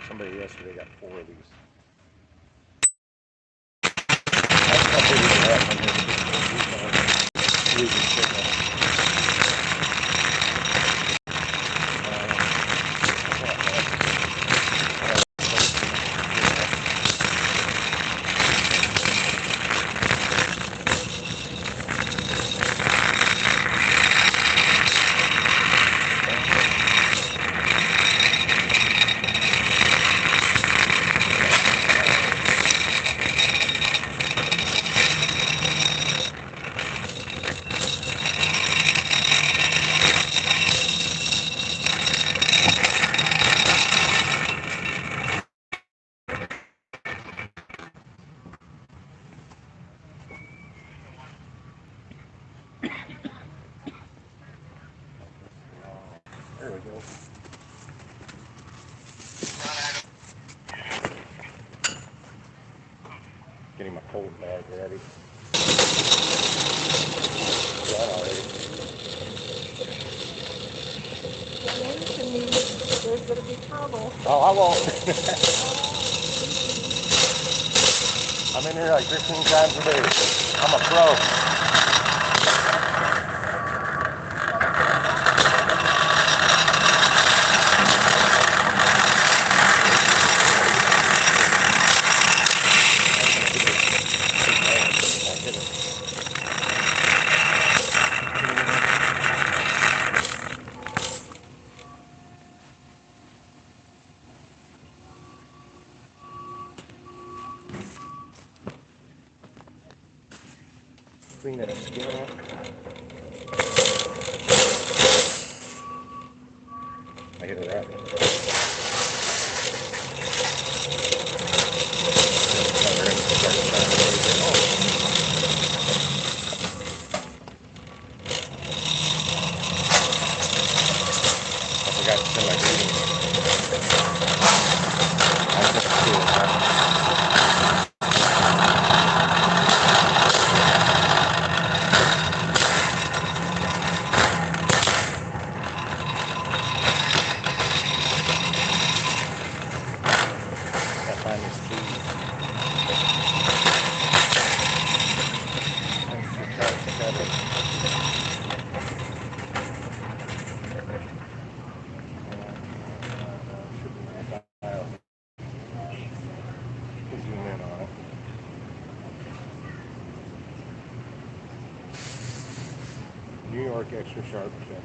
Somebody yesterday got 4 of these. There we go. Getting my cold bag ready. There's going to be trouble. Oh, I won't. I'm in here like 15 times a day. I'm a pro. Clean that skin off. I hit it right. I forgot to send my greeting. I just do it. New York extra sharp check.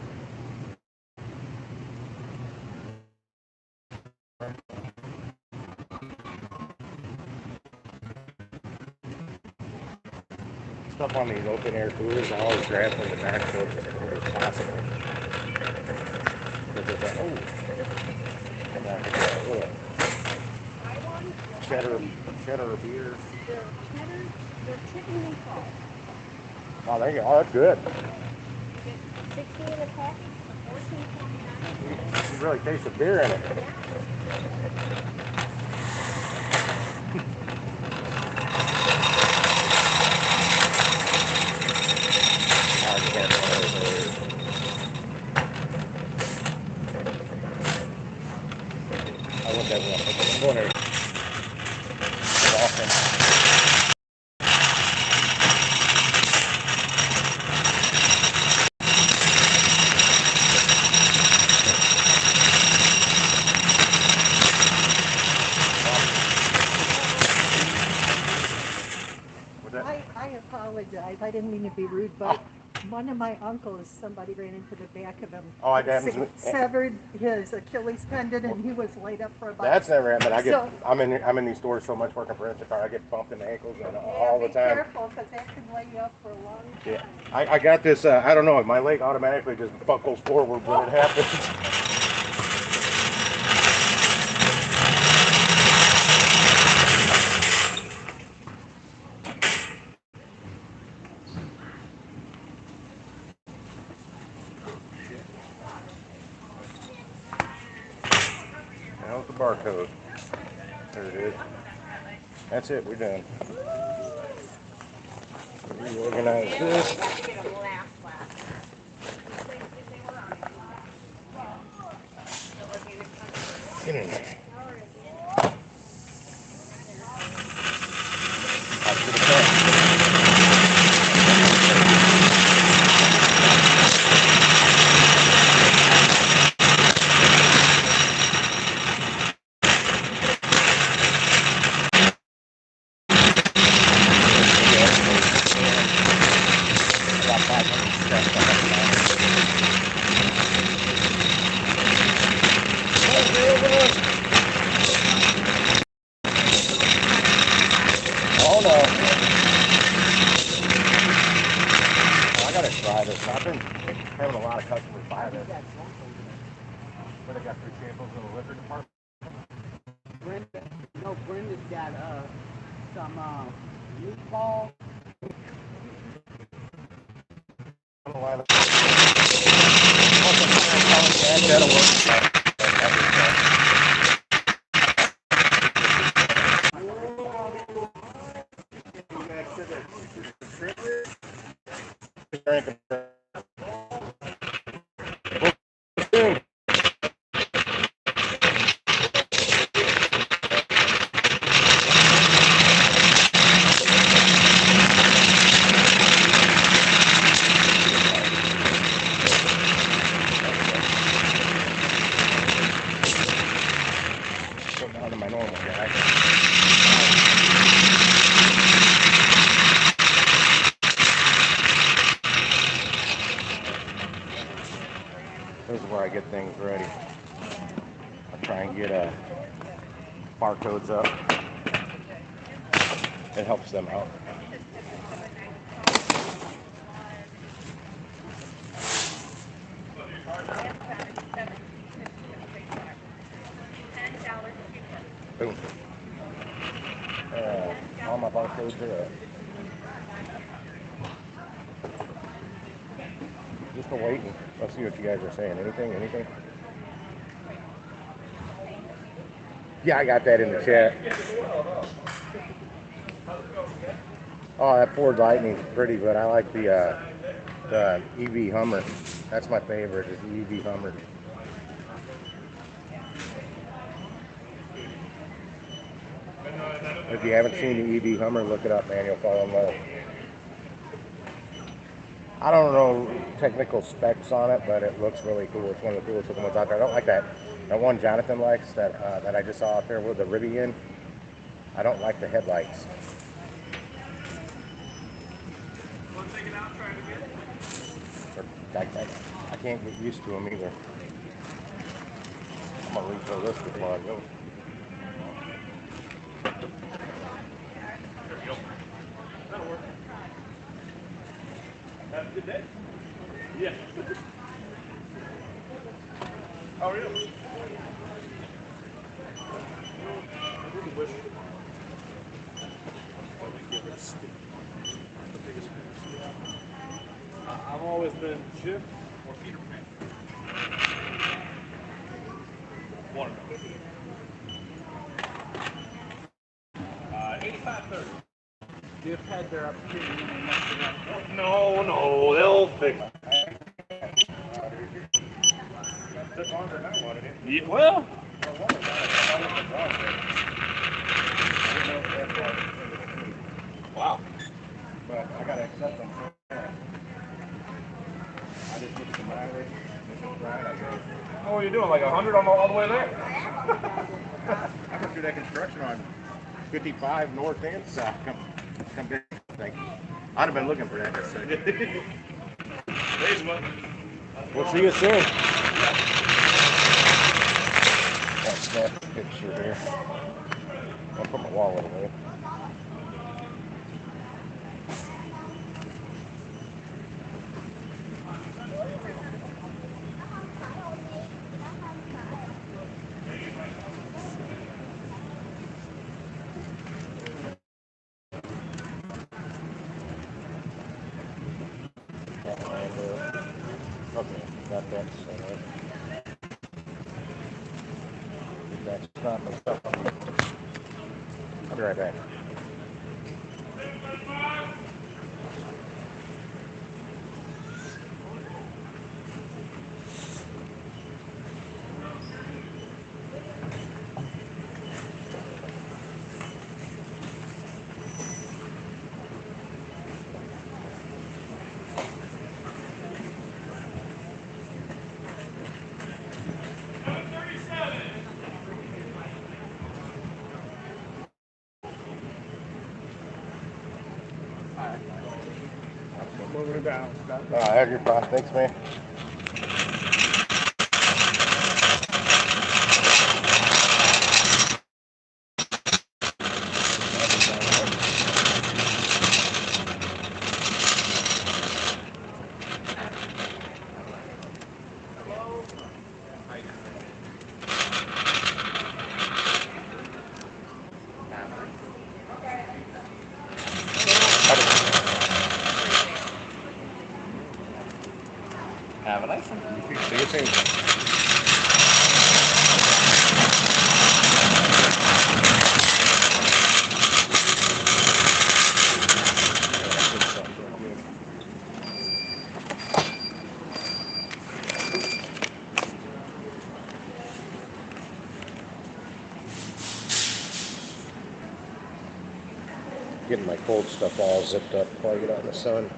on these open air coolers, I always grab from the back so it's possible. Oh, cheddar beer. They're chicken meatballs. Oh, there you go. Oh, that's good. You get 16 in a package for $14.29. You really taste the beer in it. I want that one. I'm going there. I apologize. I didn't mean to be rude, but one of my uncles, somebody ran into the back of him. Oh, I damaged severed his Achilles tendon, and he was laid up for about. That's never happened. I'm in these stores so much working for Instacart. I get bumped in the ankles and all the time. Be careful, because that can lay you up for a long time. Yeah, I got this. I don't know. My leg automatically just buckles forward when it happens. How's the barcode? There it is. That's it. We're done. Reorganize this. Get in there. Out to the front. Oh no. I gotta try this. I've been having a lot of customers buy this. But they got free samples in the liquor department. Brenda's got some meatballs. That'll work. Down to my normal guy. This is where I get things ready. I try and get barcodes up. It helps them out. Boom. All my barcodes are up. Just for waiting. Let's see what you guys are saying. Anything? Yeah, I got that in the chat. Oh, that Ford Lightning's pretty, but I like the EV Hummer. That's my favorite, is the EV Hummer. If you haven't seen the EV Hummer, look it up, man. You'll fall in love. I don't know technical specs on it, but it looks really cool. It's one of the coolest looking ones out there. I don't like that one Jonathan likes that I just saw out there with the Rivian. I don't like the headlights. I can't get used to them either. I'm gonna refill this before I go. Did that? Yeah. Oh, really? I really wish that we give it stick. The biggest fan. I've always been Chip or Peter Pan. One of them. 85-30. They've had their opportunity and they messed it up. No, they'll fix it. Took longer than I wanted it. Yeah, well. Wow. But I gotta accept them. I just looked at the mileage. This is right. I go. Oh, what are you doing? Like 100 all the way there? I went through that construction on 55 north and south. Come back. I'd have been looking for that. Thanks, bud. We'll see you soon. I'll snap a picture here. I'll put my wallet away. Okay, got that set up. That's not my stuff. I'll be right back. Moving it down. Have your fun. Thanks, man. Have a nice one. See you soon. Getting my cold stuff all zipped up before I get out in the sun.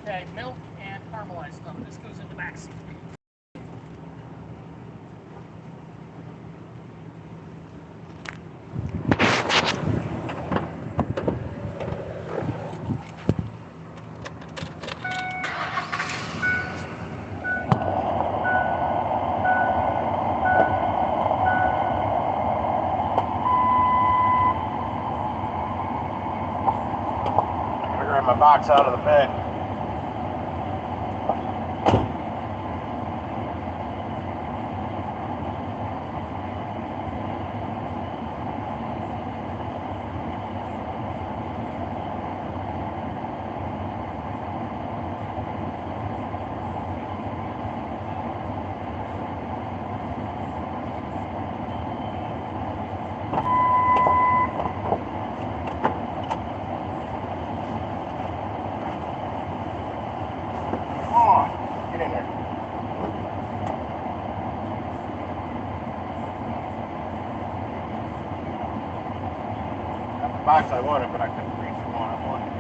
Okay, milk and caramelized stuff. This goes in the back seat. I grab my box out of the bed. box I wanted, but I couldn't reach the one I wanted.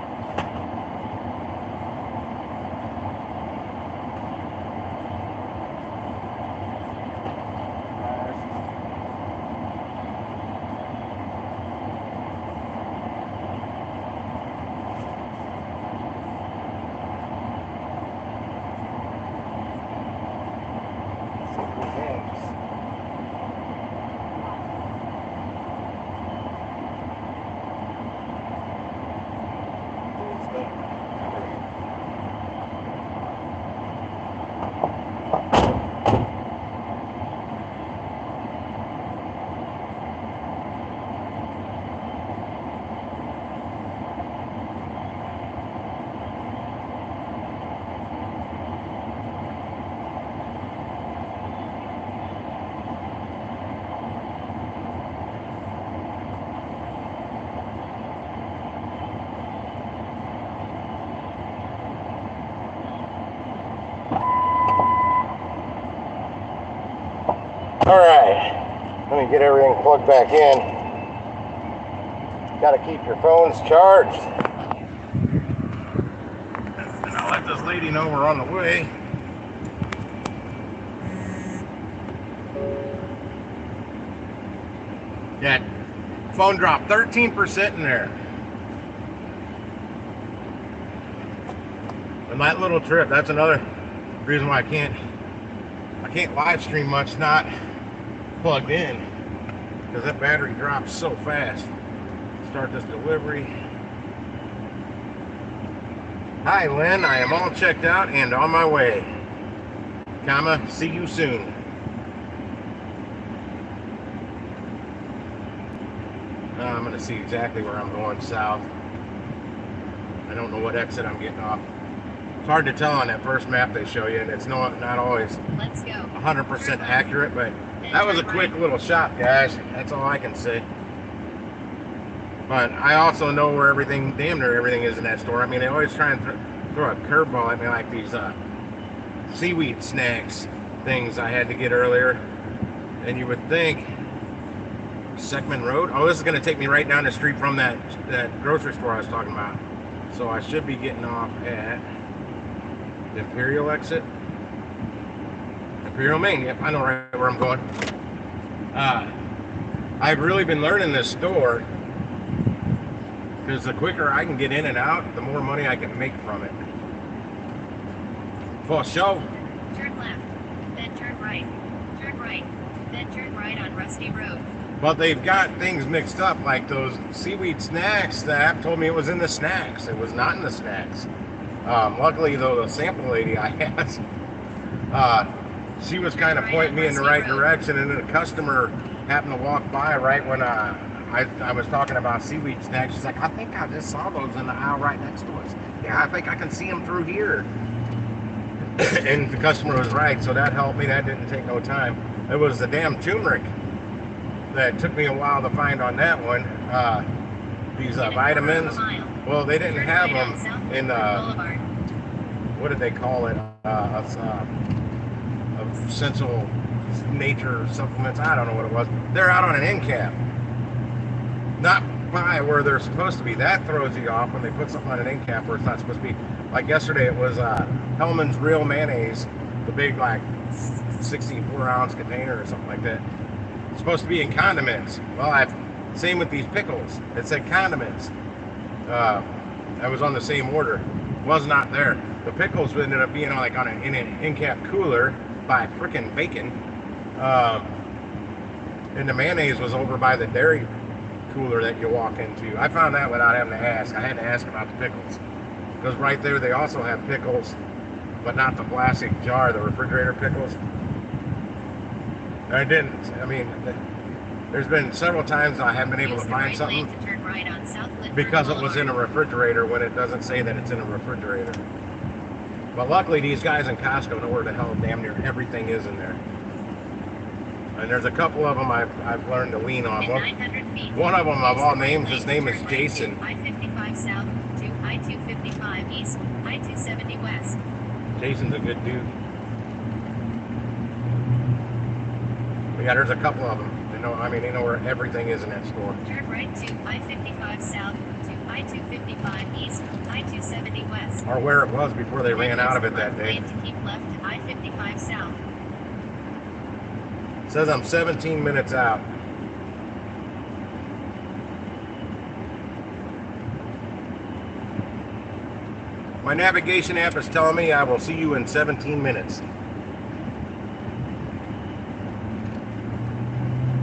All right, let me get everything plugged back in. Got to keep your phones charged. And I'll let this lady know we're on the way. Yeah, phone dropped 13% in there. And that little trip, that's another reason why I can't live stream much not plugged in, because that battery drops so fast. Start this delivery. Hi Lynn, I am all checked out and on my way. Comma, see you soon. I'm going to see exactly where I'm going south. I don't know what exit I'm getting off. It's hard to tell on that first map they show you, and it's not always 100% accurate, but that was a quick little shop, guys. That's all I can say. But I also know where everything, damn near everything is in that store. I mean, they always try and throw a curveball at me, like these seaweed snacks things I had to get earlier. And you would think, Seckman Road? Oh, this is going to take me right down the street from that grocery store I was talking about. So I should be getting off at the Imperial exit. Imperial Main, yep, I know right where I'm going. I've really been learning this store, because the quicker I can get in and out, the more money I can make from it. For show. Turn left, then turn right. Turn right, then turn right on Rusty Road. But they've got things mixed up, like those seaweed snacks. The app told me it was in the snacks. It was not in the snacks. Luckily, though, the sample lady I had, she was kind of pointing me in the right direction, and then a customer happened to walk by right when I was talking about seaweed snacks. She's like, I think I just saw those in the aisle right next to us. Yeah, I think I can see them through here. And the customer was right, so that helped me. That didn't take no time. It was the damn turmeric that took me a while to find on that one. These vitamins, well, they didn't have them in what did they call it? Essential nature supplements. I don't know what it was. They're out on an end cap, not by where they're supposed to be. That throws you off when they put something on an end cap where it's not supposed to be. Like yesterday, it was Hellman's Real Mayonnaise, the big like 64-ounce container or something like that. It's supposed to be in condiments. Well, same with these pickles. It said condiments. I was on the same order. Was not there. The pickles ended up being like on an end cap cooler by frickin' bacon. And the mayonnaise was over by the dairy cooler that you walk into. I found that without having to ask. I had to ask about the pickles, because right there they also have pickles, but not the plastic jar, the refrigerator pickles. I didn't. I mean, there's been several times I haven't been able to find something because it was in a refrigerator when it doesn't say that it's in a refrigerator. But luckily, these guys in Costco know where the hell damn near everything is in there. And there's a couple of them I've learned to lean on. One of them, of all names, his name is Jason. I-55 south to I-255 east, I-270 west. Jason's a good dude. But yeah, there's a couple of them. They know where everything is in that store. Turn right to I-55 South to I-255 East, I-270 West. Or where it was before they ran out of it that day. Lane to keep left to I-55 South. It says I'm 17 minutes out. My navigation app is telling me I will see you in 17 minutes.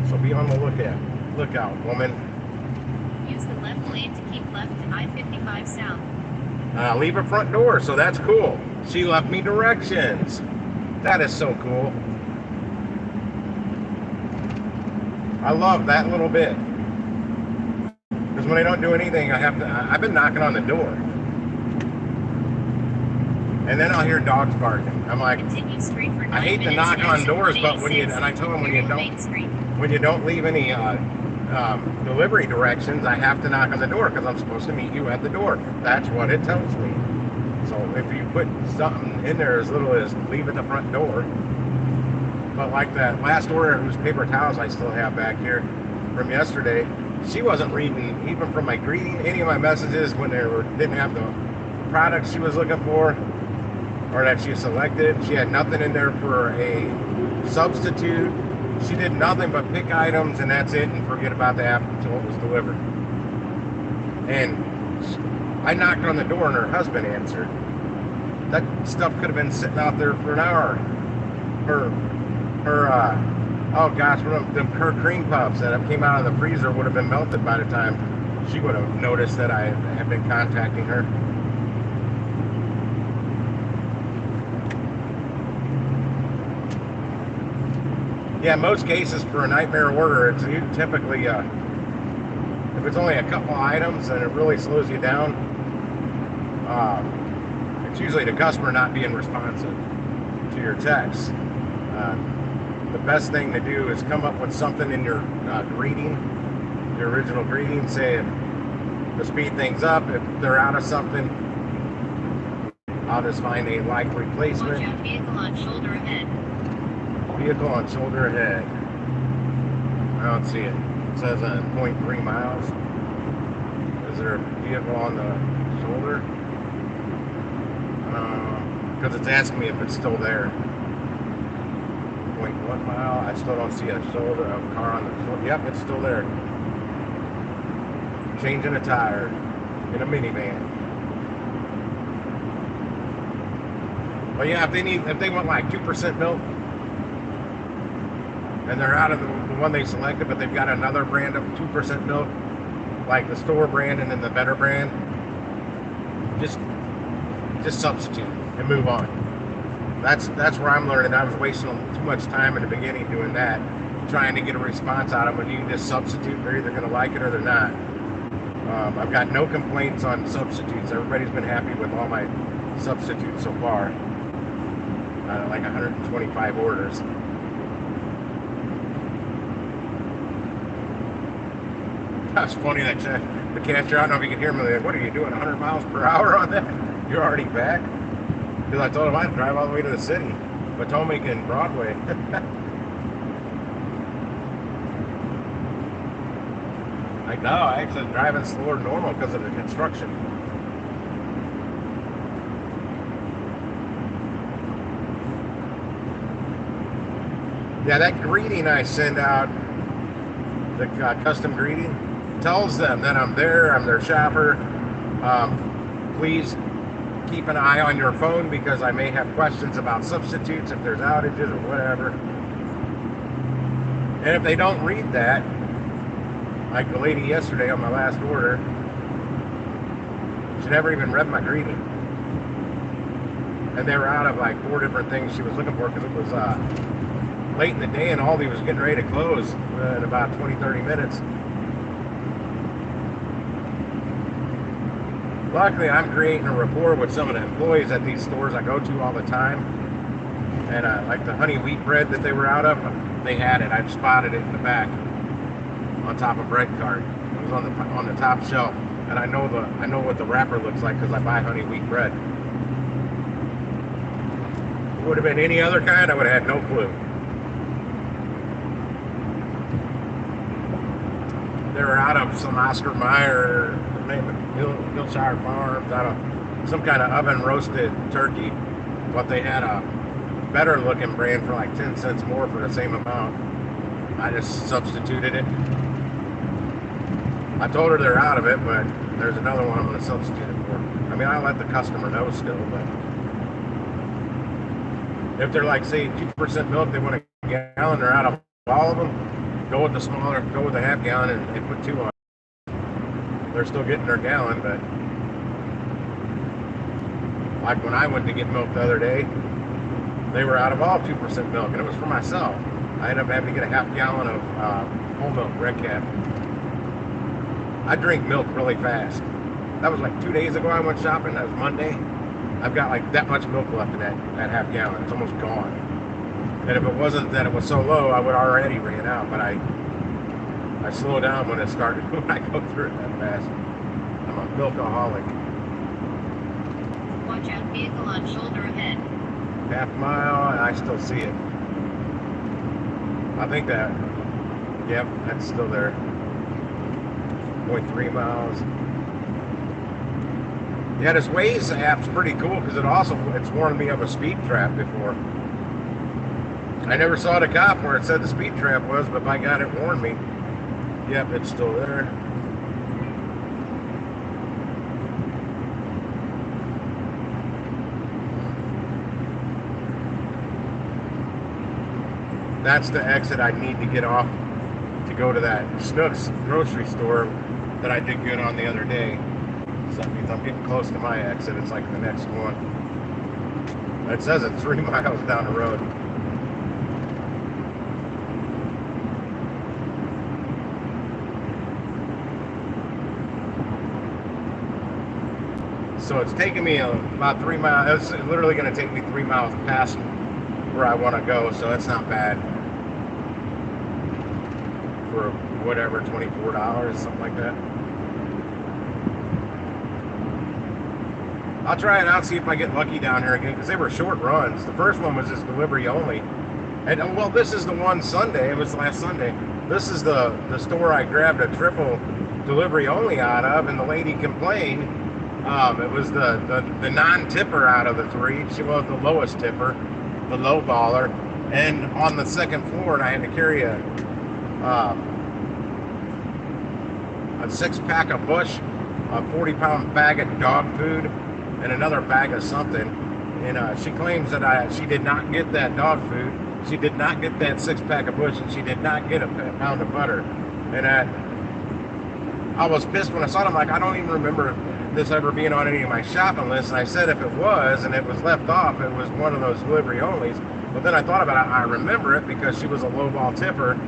So be on the lookout, woman. Use the left lane to keep left to I-55 South. Leave a front door, so that's cool. She left me directions. That is so cool. I love that little bit. Because when I don't do anything, I've been knocking on the door. And then I'll hear dogs barking. I'm like, Continue straight for 9 I hate to minutes knock to on exit doors, but 186. I tell them when Main you don't leave any delivery directions, I have to knock on the door because I'm supposed to meet you at the door. That's what it tells me. So if you put something in there as little as leave at the front door, but like that last order whose paper towels I still have back here from yesterday, she wasn't reading even from my greeting any of my messages when didn't have the products she was looking for or that she selected. She had nothing in there for a substitute. She did nothing but pick items and that's it, and forget about the app until it was delivered. And I knocked on the door and her husband answered. That stuff could have been sitting out there for an hour. Her cream puffs that came out of the freezer would have been melted by the time she would have noticed that I had been contacting her. Yeah, in most cases for a nightmare order, it's typically, if it's only a couple items and it really slows you down, it's usually the customer not being responsive to your texts. The best thing to do is come up with something in your greeting, your original greeting, saying to speed things up. If they're out of something, I'll just find a like replacement. Watch out, vehicle on shoulder ahead. Vehicle on shoulder ahead. I don't see it. It says 0.3 miles. Is there a vehicle on the shoulder? Because it's asking me if it's still there. 0.1 mile. I still don't see a car on the shoulder. Yep, it's still there. Changing a tire in a minivan. But yeah, if they want like 2% milk, and they're out of the one they selected, but they've got another brand of 2% milk, like the store brand and then the better brand, just substitute and move on. That's where I'm learning. I was wasting too much time in the beginning doing that, trying to get a response out of them. When you can just substitute, they're either going to like it or they're not. I've got no complaints on substitutes. Everybody's been happy with all my substitutes so far. Like 125 orders. That's funny that the cashier, I don't know if you can hear me, like, what are you doing, 100 miles per hour on that? You're already back? Because I told him I'd drive all the way to the city, Potomac and Broadway. Like, no, I actually driving slower than normal because of the construction. Yeah, that greeting I send out, the custom greeting, tells them that I'm there, I'm their shopper. Please keep an eye on your phone because I may have questions about substitutes if there's outages or whatever. And if they don't read that, like the lady yesterday on my last order, she never even read my greeting. And they were out of like 4 different things she was looking for because it was late in the day and Aldi was getting ready to close in about 20-30 minutes. Luckily, I'm creating a rapport with some of the employees at these stores I go to all the time. And like the honey wheat bread that they were out of, they had it. I've spotted it in the back on top of bread cart. It was on the top shelf. And I know what the wrapper looks like because I buy honey wheat bread. If it would have been any other kind, I would have had no clue. They were out of some Oscar Mayer, Hillshire Farms, out of some kind of oven roasted turkey, but they had a better looking brand for like 10 cents more for the same amount. I just substituted it. I told her they're out of it, but there's another one I'm going to substitute it for. I mean, I let the customer know still, but if they're like, say, 2% milk, they want a gallon, they're out of all of them, go with the smaller, go with the half gallon and put 2 on. They're still getting their gallon, but like when I went to get milk the other day, they were out of all 2% milk, and it was for myself. I ended up having to get a half gallon of whole milk, red cap. I drink milk really fast. That was like 2 days ago I went shopping. That was Monday. I've got like that much milk left in that half gallon. It's almost gone. And if it wasn't that it was so low, I would already ran out. But I slow down when it started, when I go through it that fast. I'm a milkaholic. Watch out, vehicle on shoulder ahead. Half mile, and I still see it. I think that, yep, that's still there. 0.3 miles. Yeah, this Waze app's pretty cool because it's warned me of a speed trap before. I never saw the cop where it said the speed trap was, but by God, it warned me. Yep, it's still there. That's the exit I need to get off to go to that Schnucks grocery store that I did good on the other day. So that means I'm getting close to my exit. It's like the next one. It says it's 3 miles down the road. So it's taking me about 3 miles. It's literally going to take me 3 miles past where I want to go, so that's not bad. For whatever, $24, something like that. I'll try it out, see if I get lucky down here again, because they were short runs. The first one was just delivery only. And well, this is the one Sunday, it was last Sunday. This is the store I grabbed a triple delivery only out of, and the lady complained. It was the non-tipper out of the 3. She was the lowest tipper, the low baller. And on the second floor, and I had to carry a 6-pack of Bush, a 40-pound bag of dog food, and another bag of something. And she claims that she did not get that dog food, she did not get that 6-pack of Bush, and she did not get a pound of butter. And I was pissed when I saw it. I'm like, I don't even remember this ever being on any of my shopping lists. And I said if it was, and it was left off, it was one of those delivery onlys. But then I thought about it, I remember it because she was a low ball tipper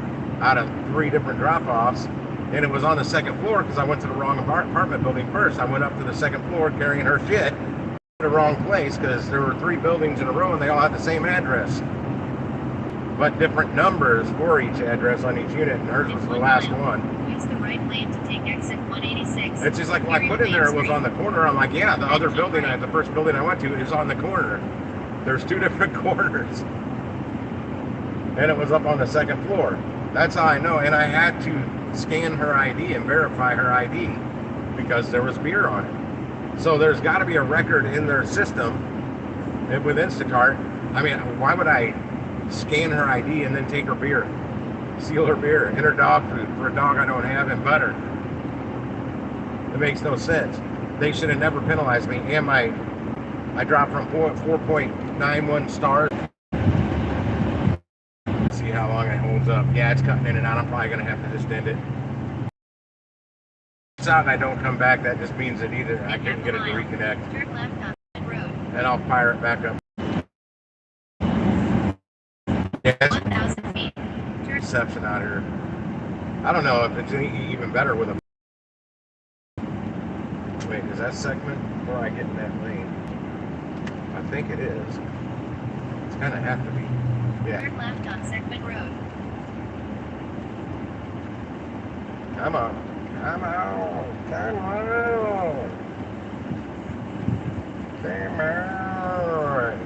out of 3 different drop-offs. And it was on the second floor because I went to the wrong apartment building first. I went up to the second floor carrying her shit to the wrong place because there were 3 buildings in a row and they all had the same address, but different numbers for each address on each unit, and hers was the last one. Use the right lane to take exit 186. And she's like, well, I put in there it was on the corner. I'm like, yeah, the other building, the first building I went to is on the corner. There's 2 different corners. And it was up on the second floor. That's how I know. And I had to scan her ID and verify her ID because there was beer on it. So there's got to be a record in their system with Instacart. I mean, why would I scan her ID and then take her beer, seal her beer, and her dog food for a dog I don't have, and butter? It makes no sense. They should have never penalized me. And I dropped from 4.91 stars. See how long it holds up. Yeah, it's cutting in and out. I'm probably going to have to just end it. If it's out and I don't come back, that just means that either I couldn't get it to reconnect. Turn left on that road. And I'll fire it back up. Yeah, 1,000 feet. Turn reception out here. I don't know if it's even better with a... Wait, is that segment before I get in that lane? I think it is. It's kind of have to be. Yeah. Turn left on Segment Road. Come on. Come on. Come on. Come on.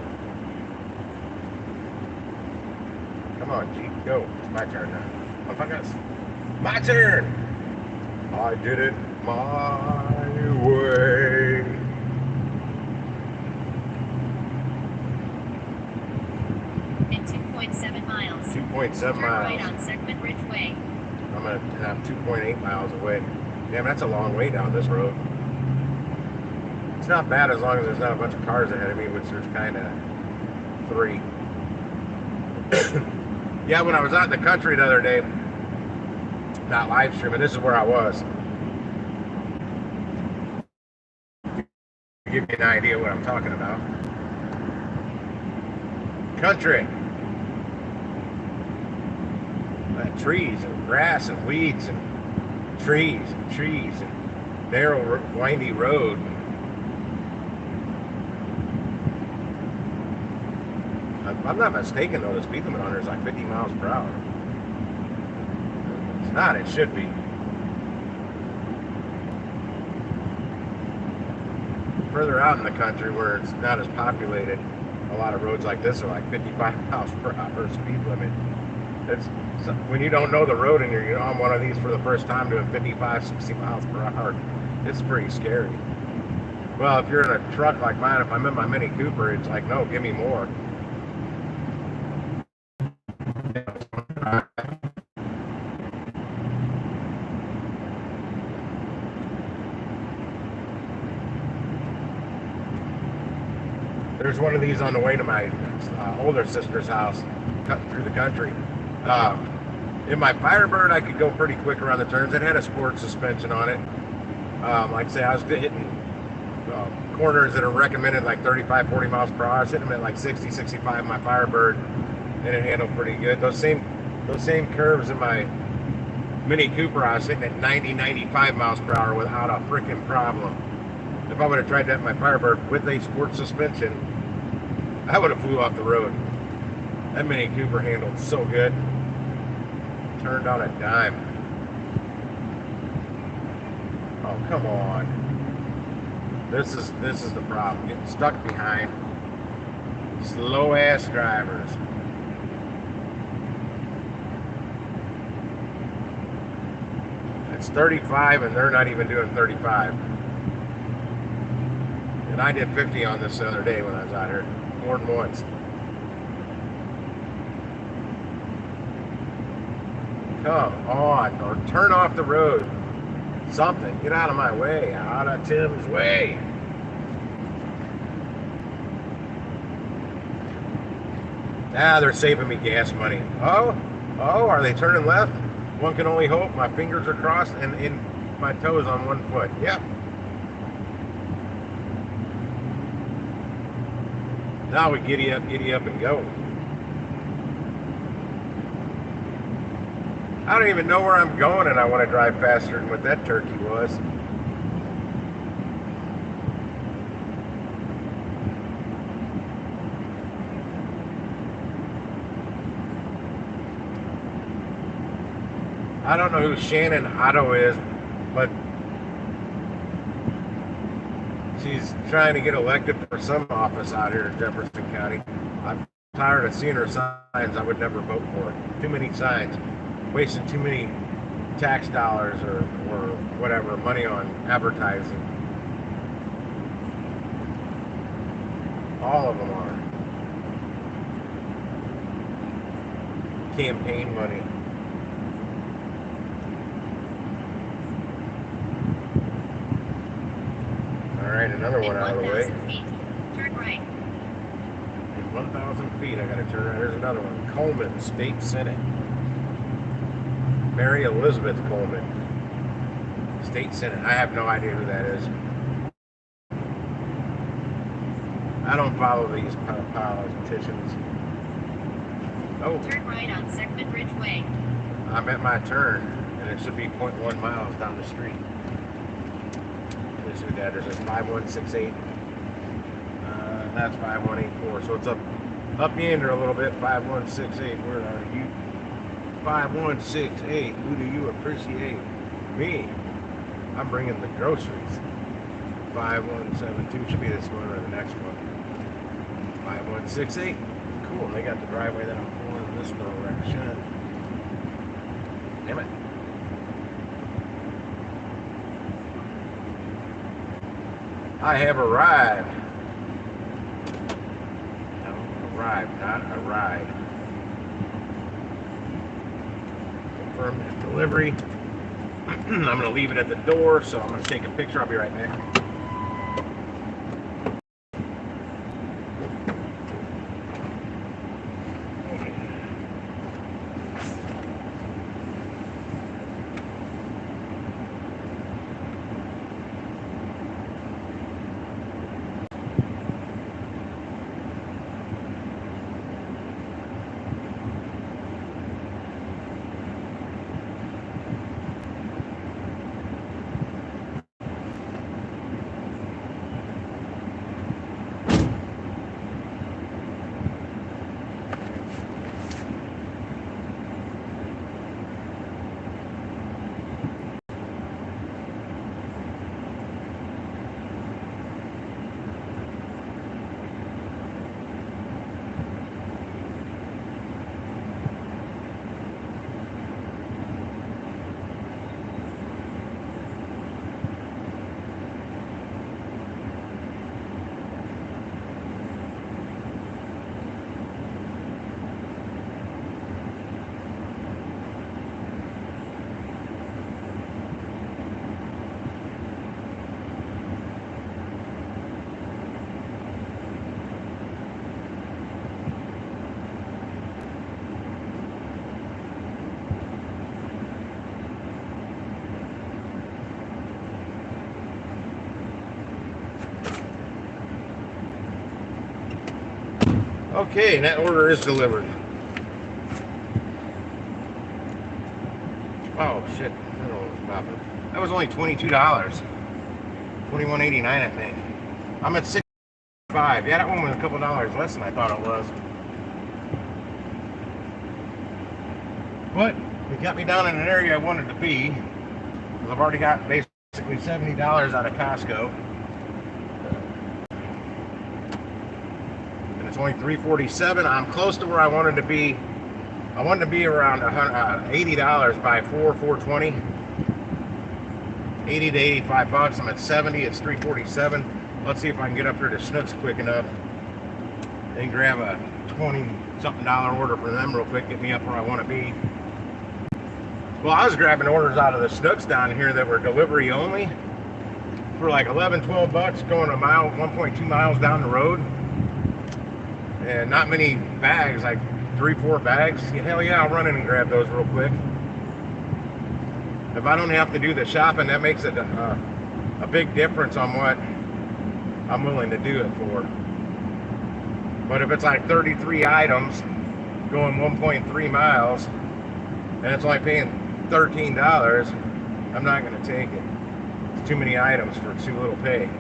Come on, Jeep. Go. It's my turn now. Motherfuckers. My turn. I did it my way. In 2.7 miles. 2.7 Turn right miles. on Segment Ridge Way. I'm 2.8 miles away. Damn, that's a long way down this road. It's not bad as long as there's not a bunch of cars ahead of me, which there's kind of 3. Yeah, when I was out in the country the other day, not live streaming, this is where I was. To give you an idea what I'm talking about. Country. Trees and grass and weeds and trees and narrow, windy road. If I'm not mistaken, though, the speed limit on there is like 50 miles per hour. It's not, it should be. Further out in the country where it's not as populated, a lot of roads like this are like 55 miles per hour speed limit. It's when you don't know the road and you're on one of these for the first time doing 55, 60 miles per hour, it's pretty scary. Well, if you're in a truck like mine, if I'm in my Mini Cooper, it's like, no, give me more. There's one of these on the way to my older sister's house, cutting through the country. In my Firebird, I could go pretty quick around the turns. It had a sport suspension on it. Like I say, I was hitting corners that are recommended like 35, 40 miles per hour. I was hitting them at like 60, 65 in my Firebird, and it handled pretty good. Those same curves in my Mini Cooper, I was hitting at 90, 95 miles per hour without a freaking problem. If I would have tried that in my Firebird with a sport suspension, I would have flew off the road. That Mini Cooper handled so good. Turned on a dime. Oh, come on. This is the problem. Getting stuck behind slow ass drivers. It's 35 and they're not even doing 35. And I did 50 on this the other day when I was out here, more than once. Come on, or turn off the road. Something. Get out of my way. Out of Tim's way. Ah, they're saving me gas money. Oh, are they turning left? One can only hope. My fingers are crossed and my toes on one foot. Yep. Now we giddy up and go. I don't even know where I'm going and I want to drive faster than what that turkey was. I don't know who Shannon Otto is, but she's trying to get elected for some office out here in Jefferson County. I'm tired of seeing her signs I would never vote for. Too many signs. Wasting too many tax dollars or whatever, money on advertising. All of them are. Campaign money. Alright, another one out of the way. Feet. Turn right. In 1,000 feet, I gotta turn right. There's another one. Coleman State Senate. Mary Elizabeth Coleman, State Senate. I have no idea who that is. I don't follow these politicians. Oh. Turn right on Segment Ridge Way. I'm at my turn, and it should be 0.1 miles down the street. Let's see what that is. It's 5168. That's 5184. So it's up yonder a little bit. 5168. Where are you? 5168. Who do you appreciate? Me. I'm bringing the groceries. 5172 should be this one or the next one. 5168. Cool. They got the driveway that I'm pulling in this direction. Damn it. I have arrived. No, arrived, not arrived. Confirm the delivery. I'm going to leave it at the door, so I'm going to take a picture. I'll be right back. Okay, and that order is delivered. Oh shit, I don't know what was popping. That was only $22. $21.89 I think. I'm at $6.5. Yeah, that one was a couple dollars less than I thought it was. But it got me down in an area I wanted to be. Because I've already got basically $70 out of Costco. It's only $3.47. I'm close to where I wanted to be. I wanted to be around $80 by $4.20. 80 to 85 bucks. I'm at 70. It's $3.47. Let's see if I can get up here to Snooks quick enough and grab a $20-something order for them real quick. Get me up where I want to be. Well, I was grabbing orders out of the Snooks down here that were delivery only for like 11, 12 bucks, going a mile, 1.2 miles down the road. And not many bags, like 3-4 bags. Hell yeah, I'll run in and grab those real quick. If I don't have to do the shopping, that makes it a big difference on what I'm willing to do it for. But if it's like 33 items going 1.3 miles and it's only paying $13, I'm not going to take it. It's too many items for too little pay.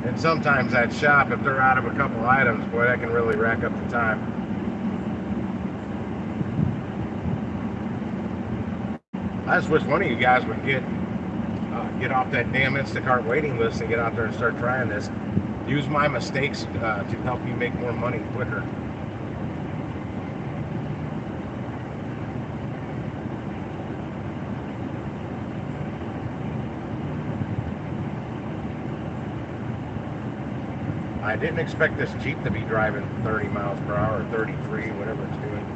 And sometimes that shop, if they're out of a couple items, boy, that can really rack up the time. I just wish one of you guys would get off that damn Instacart waiting list and get out there and start trying this. Use my mistakes to help you make more money quicker. I didn't expect this Jeep to be driving 30 miles per hour, or 33, whatever it's doing.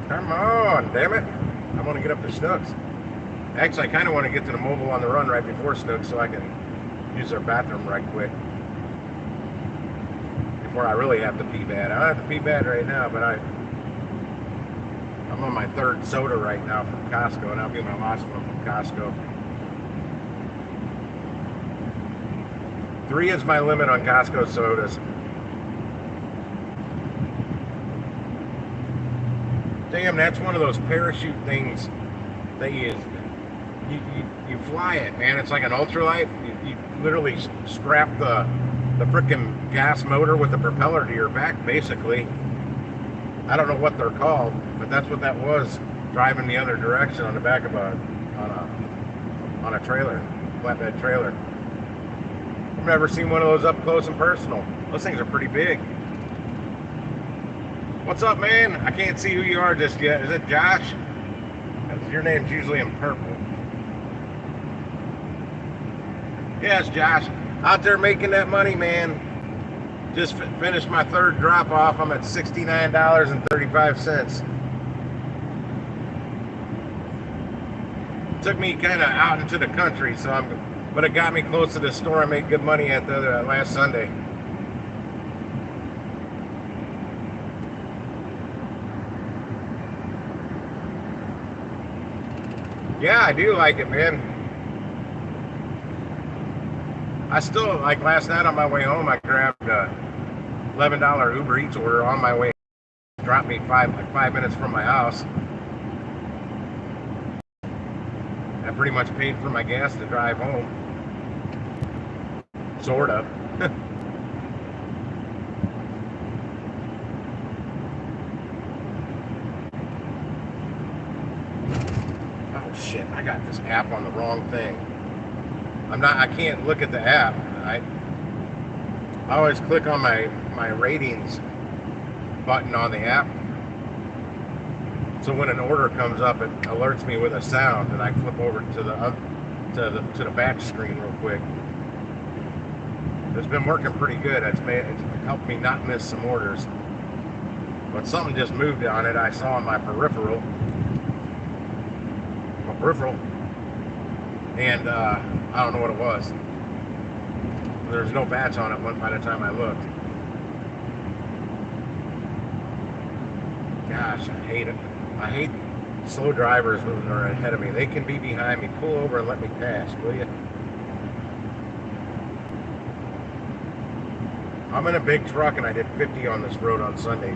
Come on, damn it. I want to get up to Snooks. Actually, I kind of want to get to the Mobile on the Run right before Snooks so I can use their bathroom right quick. Before I really have to pee bad. I don't have to pee bad right now, but I'm on my third soda right now from Costco, and I'll be my last one from Costco. 3 is my limit on Costco sodas. Damn, that's one of those parachute things that you fly it, man. It's like an ultralight. You literally strap the frickin' gas motor with the propeller to your back, basically. I don't know what they're called, but that's what that was, driving the other direction on the back of on a trailer, flatbed trailer. I've never seen one of those up close and personal. Those things are pretty big. What's up, man? I can't see who you are just yet. Is it Josh? 'Cause your name's usually in purple. Yes, Josh. Out there making that money, man. Just finished my third drop off. I'm at $69.35. Took me kind of out into the country, but it got me close to the store I made good money at the last Sunday. Yeah, I do like it, man. I still, like last night on my way home, I grabbed a $11 Uber Eats order on my way. It dropped me 5 minutes from my house. I pretty much paid for my gas to drive home. Sort of. Oh shit, I got this app on the wrong thing. I can't look at the app. I always click on my ratings button on the app. So when an order comes up, it alerts me with a sound, and I flip over to the back screen real quick. It's been working pretty good. It's helped me not miss some orders. But something just moved on it. I saw on my peripheral, and I don't know what it was. There's no batch on it by the time I looked. Gosh, I hate it. I hate slow drivers who are ahead of me. They can be behind me. Pull over and let me pass, will you? I'm in a big truck and I did 50 on this road on Sunday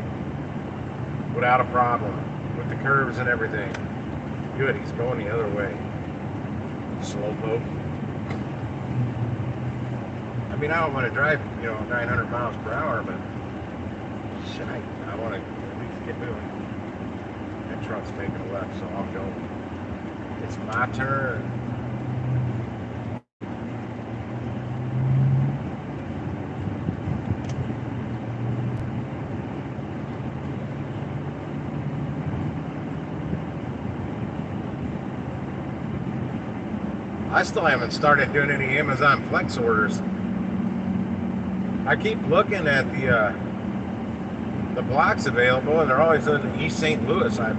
without a problem, with the curves and everything. Good, he's going the other way. Slowpoke. I mean, I don't want to drive, 900 miles per hour, but shit, I want to at least get moving. That truck's taking a left, so I'll go. It's my turn. I still haven't started doing any Amazon Flex orders. I keep looking at the blocks available, and they're always in East St. Louis. The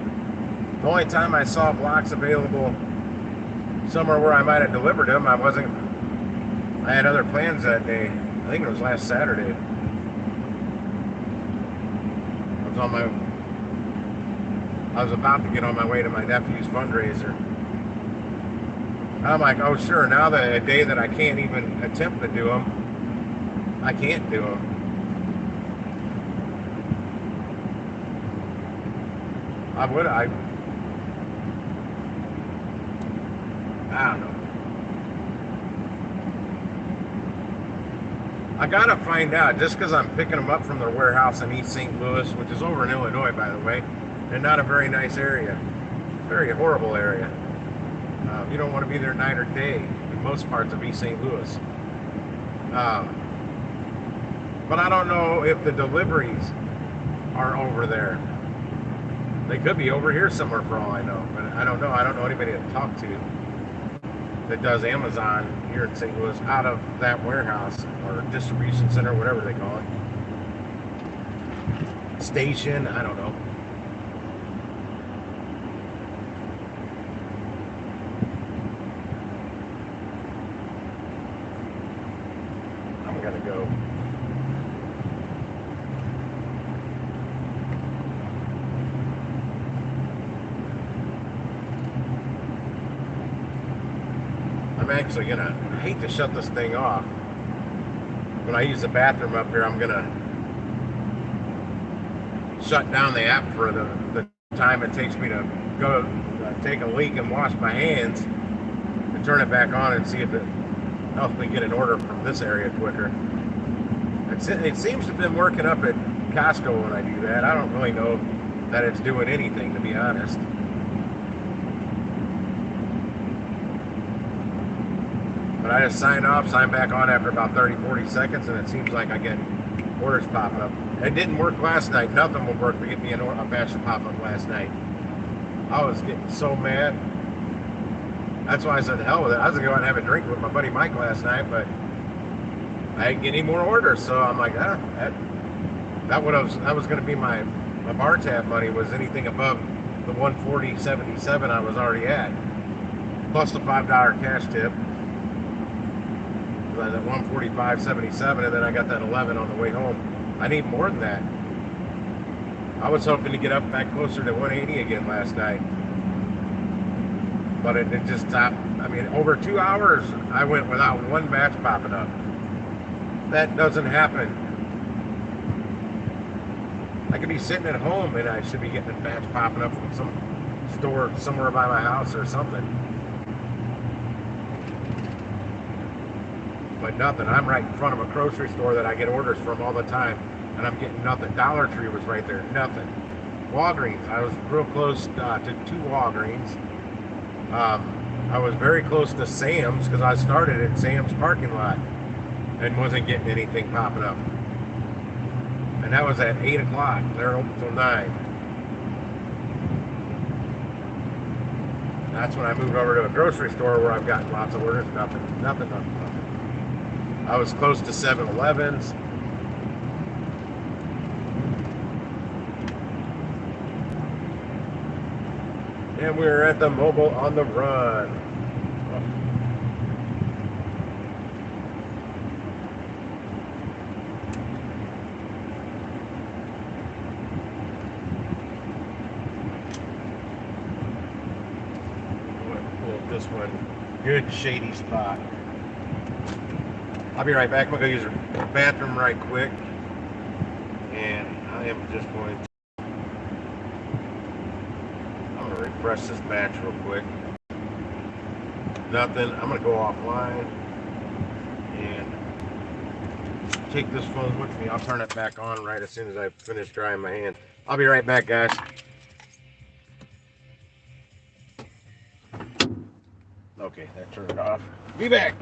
only time I saw blocks available somewhere where I might have delivered them, I had other plans that day. I think it was last Saturday. I was about to get on my way to my nephew's fundraiser. I'm like, oh sure, now the day that I can't even attempt to do them, I can't do them. I don't know. I gotta find out, just because I'm picking them up from their warehouse in East St. Louis, which is over in Illinois, by the way, and not a very nice area. Very horrible area. You don't want to be there night or day in most parts of East St. Louis. But I don't know if the deliveries are over there. They could be over here somewhere for all I know, but I don't know. I don't know anybody to talk to that does Amazon here in St. Louis out of that warehouse or distribution center, whatever they call it. Station, I don't know. I'm gonna go. I'm actually I hate to shut this thing off. When I use the bathroom up here, I'm gonna shut down the app for the time it takes me to go take a leak and wash my hands, and turn it back on and see if it helps me get an order from this area quicker. It seems to have been working up at Costco when I do that. I don't really know that it's doing anything, to be honest. But I just sign back on after about 30-40 seconds, and it seems like I get orders popping up. It didn't work last night. Nothing would work to get me a batch to pop up last night. I was getting so mad. That's why I said, hell with it. I was going to go out and have a drink with my buddy Mike last night, but I didn't get any more orders. So I'm like, that was going to be my bar tab money, was anything above the 140.77 I was already at, plus the $5 cash tip. I was at 145.77, and then I got that 11 on the way home. I need more than that. I was hoping to get up back closer to 180 again last night, but it just stopped. I mean, over 2 hours, I went without one batch popping up. That doesn't happen. I could be sitting at home and I should be getting a batch popping up from some store somewhere by my house or something. But nothing. I'm right in front of a grocery store that I get orders from all the time, and I'm getting nothing. Dollar Tree was right there, nothing. Walgreens, I was real close to 2 Walgreens. I was very close to Sam's because I started in Sam's parking lot and wasn't getting anything popping up. And that was at 8 o'clock. They're open till 9. That's when I moved over to a grocery store where I've gotten lots of orders. Nothing. I was close to 7-Elevens. And we're at the Mobile on the Run. This one, good shady spot. I'll be right back. I'm gonna go use the bathroom right quick, and I am just going to, I'm gonna refresh this batch real quick. Nothing. I'm gonna go offline and take this phone with me. I'll turn it back on right as soon as I finish drying my hand. I'll be right back, guys. Okay, that turned it off. Be back.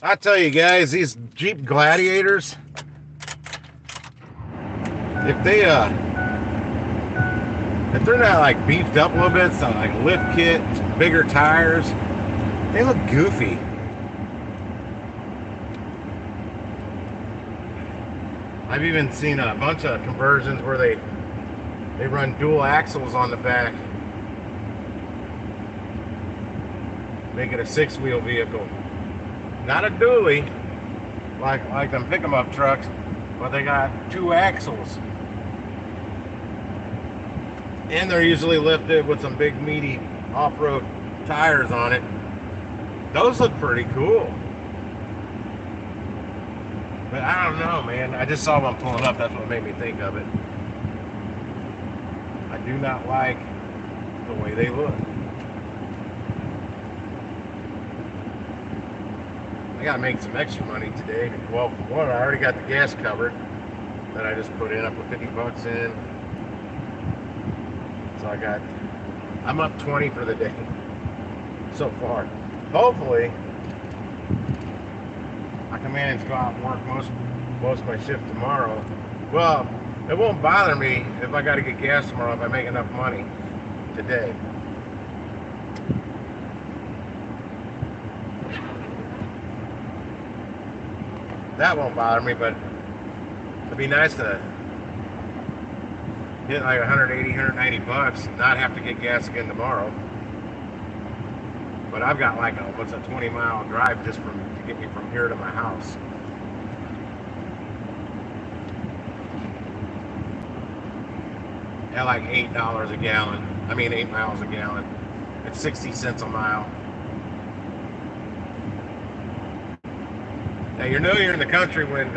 I tell you guys, these Jeep Gladiators, if they if they're not like beefed up a little bit, so like lift kit, bigger tires, they look goofy. I've even seen a bunch of conversions where they run dual axles on the back, make it a 6-wheel vehicle. Not a dually, like them pick-em-up trucks, but they got 2 axles. And they're usually lifted with some big meaty off-road tires on it. Those look pretty cool. But I don't know, man. I just saw one pulling up. That's what made me think of it. I do not like the way they look. I gotta make some extra money today. Well, for one, I already got the gas covered that I just put in. I put 50 bucks in. So I'm up 20 for the day so far. Hopefully, I can manage to go out and work most of my shift tomorrow. Well, it won't bother me if I got to get gas tomorrow if I make enough money today. That won't bother me, but it'd be nice to hit like 180, 190 bucks, not have to get gas again tomorrow. But I've got like a 20-mile drive just to get me from here to my house. At like $8 a gallon. I mean 8 miles a gallon. It's 60 cents a mile. Now you know you're in the country when,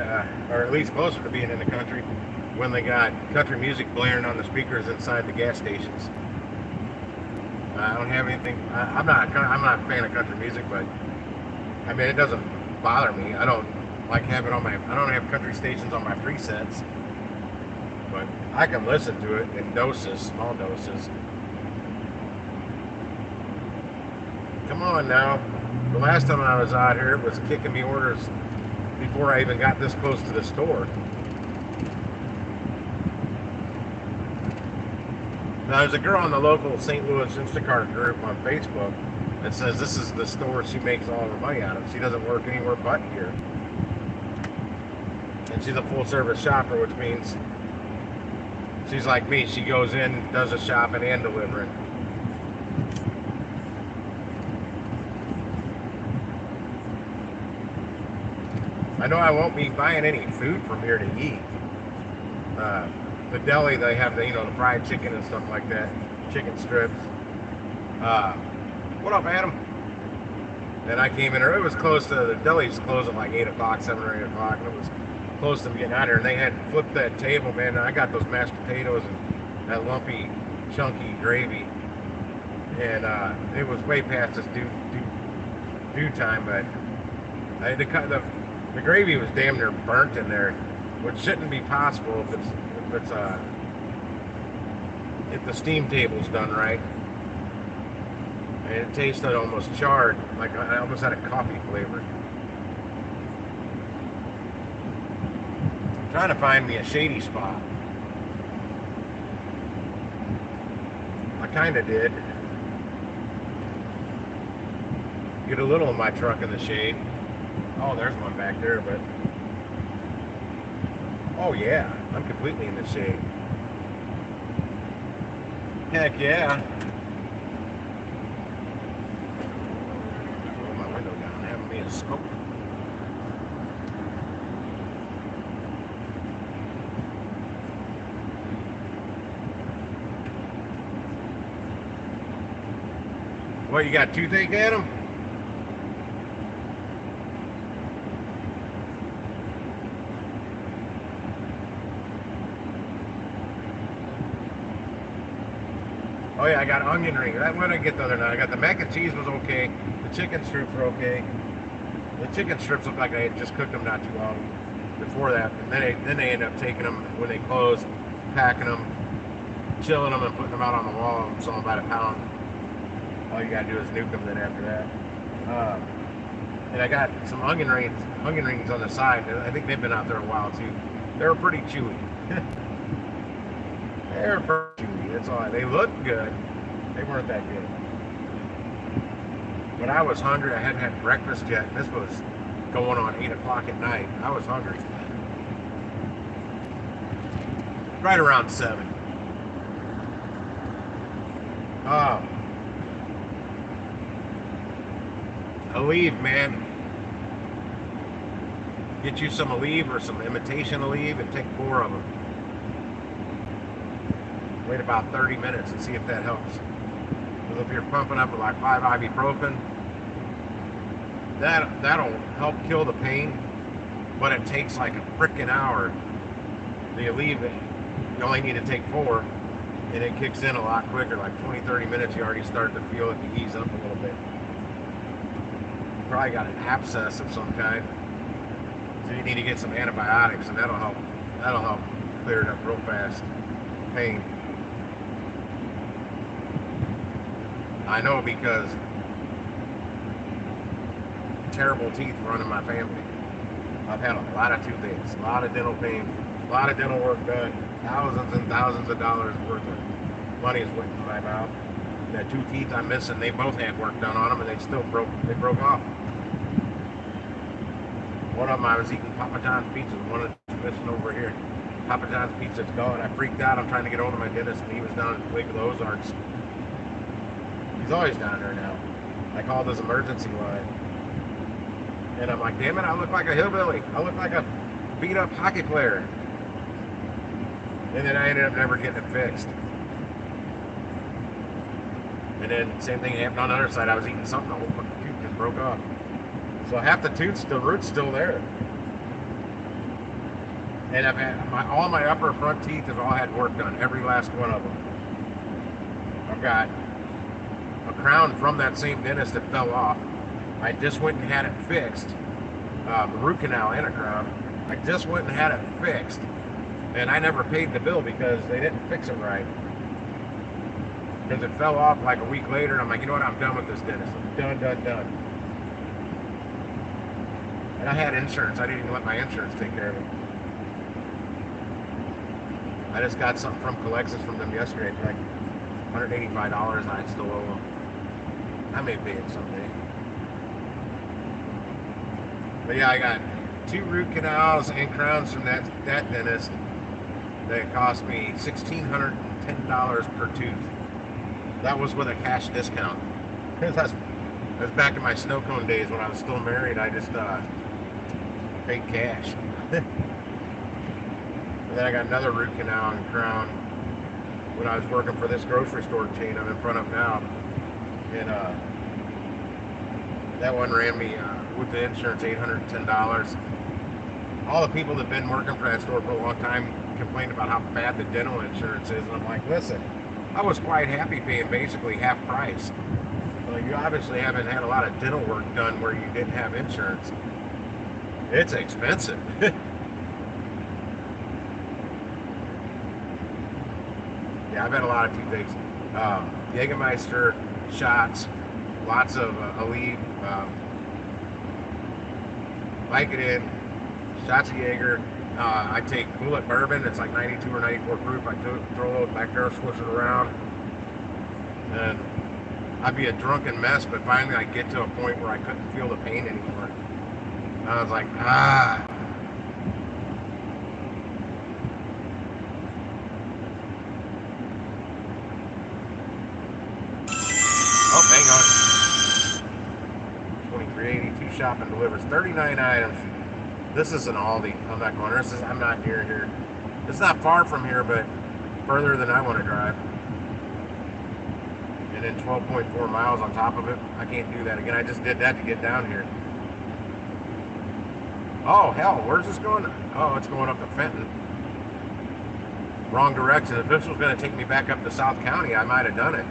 or at least closer to being in the country, when they got country music blaring on the speakers inside the gas stations. I don't have anything. I'm not a fan of country music, but I mean it doesn't bother me. I don't like have it on my. I don't have country stations on my presets, but I can listen to it in doses, small doses. Come on now. The last time I was out here, it was kicking me orders before I even got this close to the store. Now, there's a girl in the local St. Louis Instacart group on Facebook that says this is the store she makes all her money out of. She doesn't work anywhere but here. And she's a full-service shopper, which means she's like me. She goes in, does the shopping and delivering. I know I won't be buying any food from here to eat. The deli, they have the fried chicken and stuff like that, chicken strips. What up, Adam? And I came in there. It was close to the deli's closed at like 8 o'clock, 7 or 8 o'clock, and it was close to me getting out here. And they had flipped that table, man. And I got those mashed potatoes and that lumpy, chunky gravy, and it was way past its due time, but the gravy was damn near burnt in there, which shouldn't be possible if the steam table's done right. And it tasted almost charred, like I almost had a coffee flavor. I'm trying to find me a shady spot. I kind of did. Get a little of my truck in the shade. Oh, there's one back there, but oh yeah, I'm completely in the shade. Heck yeah. Roll my window down, having me a smoke. What, you got toothache, Adam? Oh yeah, I got onion rings. That one I get the other night. I got the mac and cheese was okay. The chicken strips were okay. The chicken strips looked like I had just cooked them not too long before that. And then they end up taking them when they close, packing them, chilling them, and putting them out on the wall and selling them by the pound. All you gotta do is nuke them then after that. And I got some onion rings on the side. I think they've been out there a while too. They were pretty chewy. They were pretty chewy. That's all. They looked good. They weren't that good. But I was hungry. I hadn't had breakfast yet. This was going on 8 o'clock at night. I was hungry. Right around 7. Aleve, man. Get you some Aleve or some imitation Aleve and take 4 of them. Wait about 30 minutes and see if that helps. Because if you're pumping up with like 5 ibuprofen, that'll help kill the pain, but it takes like a freaking hour. The Aleve, you only need to take 4, and it kicks in a lot quicker. Like 20-30 minutes, you already start to feel it to ease up a little bit. You probably got an abscess of some kind, so you need to get some antibiotics, and that'll help clear it up real fast. Pain. I know because terrible teeth run in my family. I've had a lot of toothaches, a lot of dental pain, a lot of dental work done, thousands and thousands of dollars worth of money is went in my mouth. The 2 teeth I'm missing, they both had work done on them, and they broke off. One of them, I was eating Papa John's pizza, one of them missing over here. Papa John's pizza's gone. I freaked out. I'm trying to get hold of my dentist, and he was down at Lake of the Ozarks. He's always down there now. I called his emergency line. And I'm like, damn it, I look like a hillbilly. I look like a beat up hockey player. And then I ended up never getting it fixed. And then same thing happened on the other side. I was eating something, the whole fucking tooth just broke off. So half the root's still there. And I've had all my upper front teeth have all had work done, every last one of them. I've got a crown from that same dentist that fell off. I just went and had it fixed. A root canal and a crown. I just went and had it fixed. And I never paid the bill because they didn't fix it right. Because it fell off like a week later, and I'm like, you know what, I'm done with this dentist. I'm done. And I had insurance. I didn't even let my insurance take care of it. I just got something from Colexis from them yesterday for like $185, and I still owe them. I may pay it someday. But yeah, I got 2 root canals and crowns from that dentist that cost me $1,610 per tooth. That was with a cash discount. That's back in my snow cone days when I was still married. I just paid cash. And then I got another root canal and crown when I was working for this grocery store chain I'm in front of now. And that one ran me with the insurance $810. All the people that have been working for that store for a long time complained about how bad the dental insurance is, and I'm like, listen, I was quite happy paying basically half price. Well, you obviously haven't had a lot of dental work done where you didn't have insurance. It's expensive. Yeah, I've had a lot of toothaches. Jägermeister shots, lots of Aleve, Vicodin, shots of Jaeger. I take bullet bourbon. It's like 92 or 94 proof. I throw a little back there, switch it around, and I'd be a drunken mess. But finally, I get to a point where I couldn't feel the pain anymore. And I was like, ah. Oh, hang on. $23.82 shop and delivers 39 items. This is an Aldi. I'm not going. I'm not near here. It's not far from here, but further than I want to drive. And then 12.4 miles on top of it. I can't do that again. I just did that to get down here. Oh, hell. Where's this going? Oh, it's going up to Fenton. Wrong direction. If this was going to take me back up to South County, I might have done it.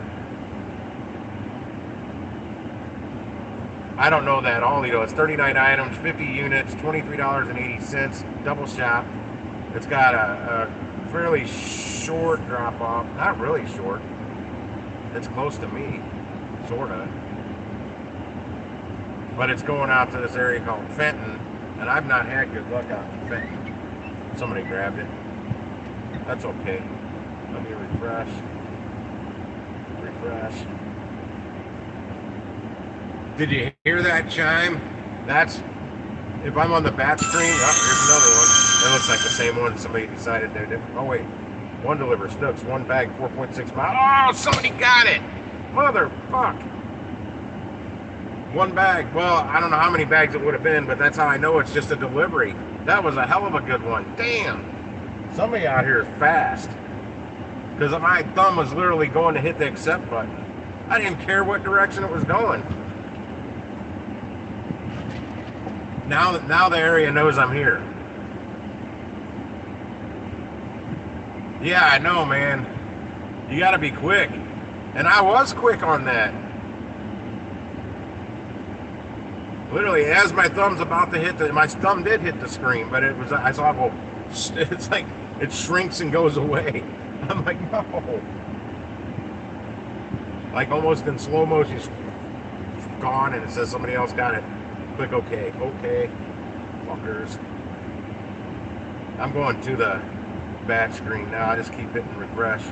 I don't know that Aldi though. It's 39 items, 50 units, $23.80, double shop. It's got a fairly short drop off. Not really short. It's close to me, sorta. but it's going out to this area called Fenton, and I've not had good luck out in Fenton. Somebody grabbed it. That's okay. Let me refresh. Did you hear that chime? That's, if I'm on the bat screen, oh, here's another one. That looks like the same one. Somebody decided they're different. Oh, wait. One delivers Snooks, one bag, 4.6 miles. Oh, somebody got it. Motherfuck. One bag. Well, I don't know how many bags it would have been, but that's how I know it's just a delivery. That was a hell of a good one. Damn. Somebody out here is fast. Because my thumb was literally going to hit the accept button. I didn't care what direction it was going. Now the area knows I'm here. Yeah, I know, man. You got to be quick. And I was quick on that. Literally, as my thumb's about to hit my thumb did hit the screen, but it was, I saw it go, it's like, it shrinks and goes away. I'm like, no. Like almost in slow motion, it's gone, and it says somebody else got it. Click OK. Okay. Fuckers. I'm going to the batch screen now. I just keep hitting refresh.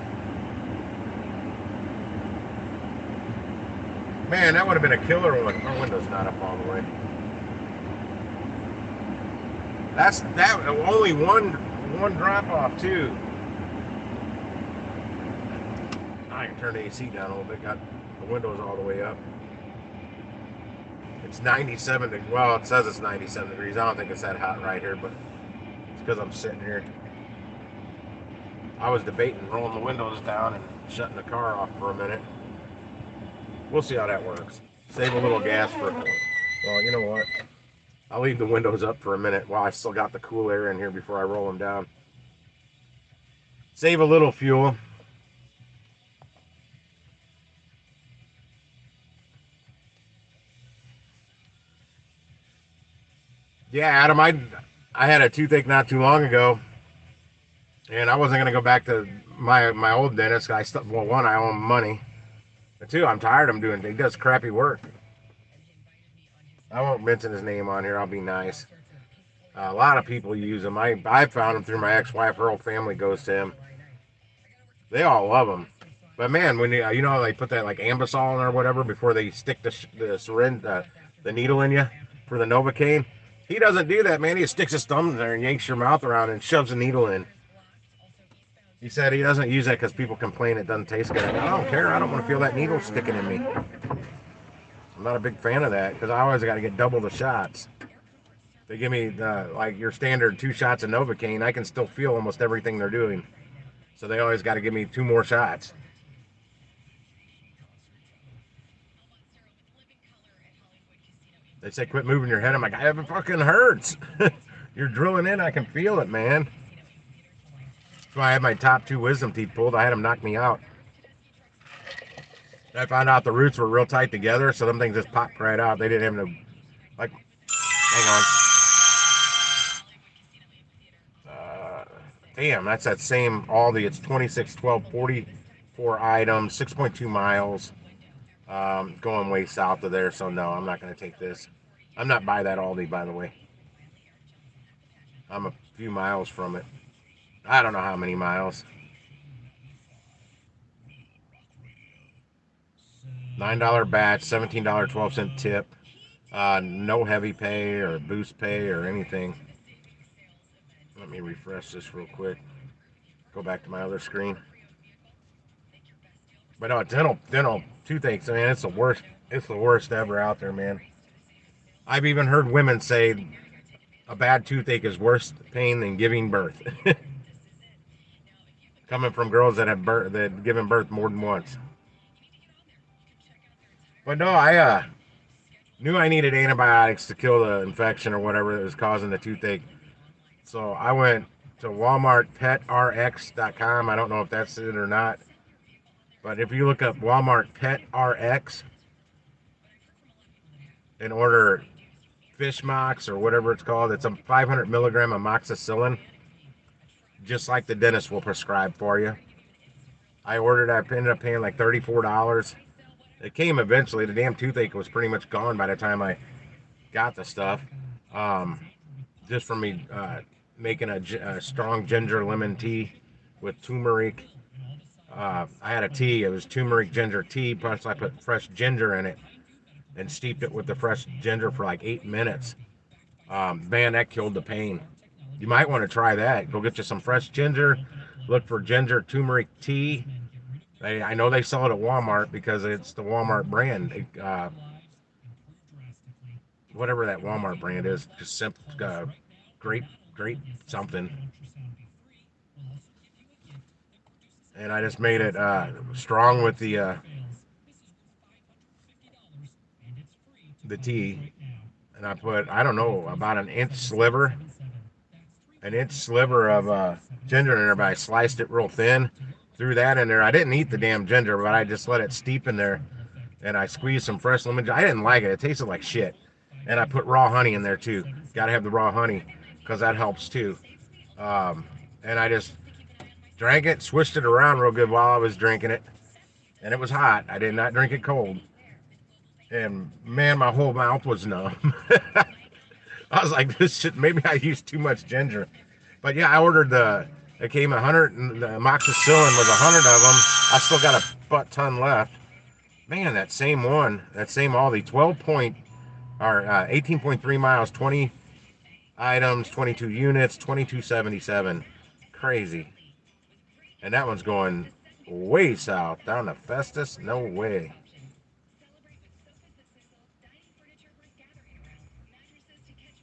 Man, that would have been a killer one. My window's not up all the way. That's that. Only one drop off too. I can turn the AC down a little bit. Got the windows all the way up. It's 97 degrees. Well, it says it's 97 degrees. I don't think it's that hot right here, but it's because I'm sitting here. I was debating rolling the windows down and shutting the car off for a minute. We'll see how that works. Save a little gas for, well, you know what? I'll leave the windows up for a minute while I still got the cool air in here before I roll them down. Save a little fuel. Yeah, Adam, I had a toothache not too long ago, and I wasn't gonna go back to my old dentist. Well, one, I owe him money, but two, I'm tired of him doing. He does crappy work. I won't mention his name on here. I'll be nice. A lot of people use him. I found him through my ex-wife. Her whole family goes to him. They all love him. But man, when you know they put that like Ambisol in or whatever before they stick the syringe, the needle in you for the Novocaine. He doesn't do that, man. He just sticks his thumb in there and yanks your mouth around and shoves a needle in. He said he doesn't use that because people complain it doesn't taste good. I don't care. I don't want to feel that needle sticking in me. I'm not a big fan of that because I always got to get double the shots. They give me like your standard 2 shots of Novocaine. I can still feel almost everything they're doing. So they always got to give me 2 more shots. They say quit moving your head. I'm like, it fucking hurts. You're drilling in. I can feel it, man. That's why I had my top 2 wisdom teeth pulled. I had them knock me out. I found out the roots were real tight together, so them things just popped right out. They didn't have no, like, hang on. Damn, that's that same Aldi. It's 26, 12, 44 items, 6.2 miles. Going way south of there, so no, I'm not going to take this. I'm not by that Aldi, by the way. I'm a few miles from it. I don't know how many miles. $9 batch, $17, 12-cent tip. No heavy pay or boost pay or anything. Let me refresh this real quick. Go back to my other screen. But no, dental toothaches, man, it's the worst. It's the worst ever out there, man. I've even heard women say a bad toothache is worse pain than giving birth. Coming from girls that have given birth more than once. But no, I knew I needed antibiotics to kill the infection or whatever that was causing the toothache. So I went to WalmartPetRx.com. I don't know if that's it or not. But if you look up Walmart Pet RX and order Fish Mox or whatever it's called, it's a 500 milligram amoxicillin, just like the dentist will prescribe for you. I ordered it. I ended up paying like $34. It came eventually. The damn toothache was pretty much gone by the time I got the stuff. Um, just for me making a strong ginger lemon tea with turmeric. I had a tea. It was turmeric ginger tea. Plus, I put fresh ginger in it and steeped it with the fresh ginger for like 8 minutes. Man, that killed the pain. You might want to try that. Go get you some fresh ginger. Look for ginger turmeric tea. I know they sell it at Walmart because it's the Walmart brand. Whatever that Walmart brand is, just simple, grape, grape something. And I just made it strong with the tea. And I put, I don't know, about an inch sliver of ginger in there, but I sliced it real thin. Threw that in there. I didn't eat the damn ginger, but I just let it steep in there. And I squeezed some fresh lemon. I didn't like it. It tasted like shit. And I put raw honey in there too. Got to have the raw honey because that helps too. Um, and I just drank it, swished it around real good while I was drinking it. And it was hot. I did not drink it cold. And man, my whole mouth was numb. I was like, this shit, maybe I used too much ginger. But yeah, I ordered it came 100, and the amoxicillin was 100 of them. I still got a butt ton left. Man, that same Aldi, 18.3 miles, 20 items, 22 units, 2277. Crazy. And that one's going way south, down to Festus. No way.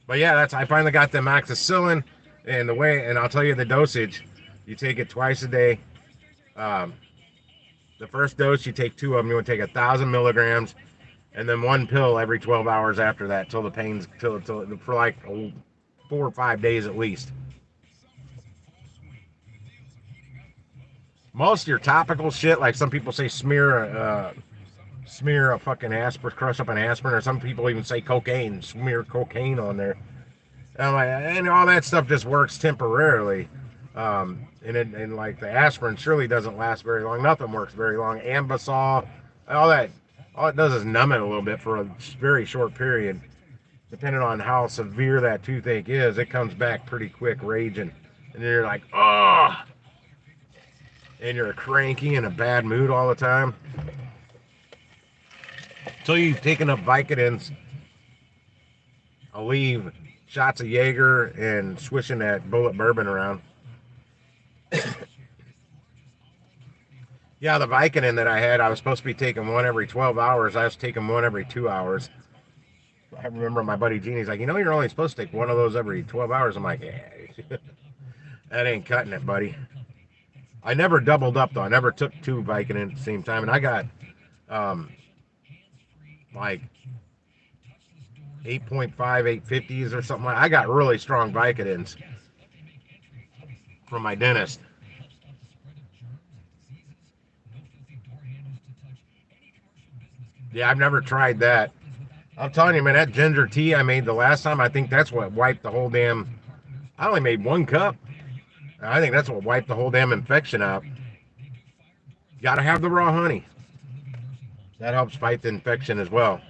But yeah, I finally got the amoxicillin, and I'll tell you the dosage. You take it twice a day. Um, the first dose, you take two of them. You want to take 1,000 milligrams, and then one pill every 12 hours after that, till the pain's till for like 4 or 5 days at least. Most of your topical shit, like some people say, smear a fucking aspirin, crush up an aspirin, or some people even say cocaine, smear cocaine on there. And all that stuff just works temporarily. And like the aspirin surely doesn't last very long. Nothing works very long. Ambisol, all it does is numb it a little bit for a very short period. Depending on how severe that toothache is, it comes back pretty quick, raging, and you're like, oh, and you're cranky in a bad mood all the time. Until you've taken up Vicodins, I'll leave shots of Jaeger and swishing that bullet bourbon around. Yeah, the Vicodin that I had, I was supposed to be taking one every 12 hours. I was taking one every 2 hours. I remember my buddy Genie's like, you're only supposed to take one of those every 12 hours. I'm like, yeah, that ain't cutting it, buddy. I never doubled up, though. I never took two Vicodin at the same time. And I got, like 8.5, 850s or something. I got really strong Vicodins from my dentist. Yeah, I've never tried that. I'm telling you, man, that ginger tea I made the last time, I think that's what wiped the whole damn. I only made 1 cup. I think that's what wiped the whole damn infection out. You gotta have the raw honey. That helps fight the infection as well.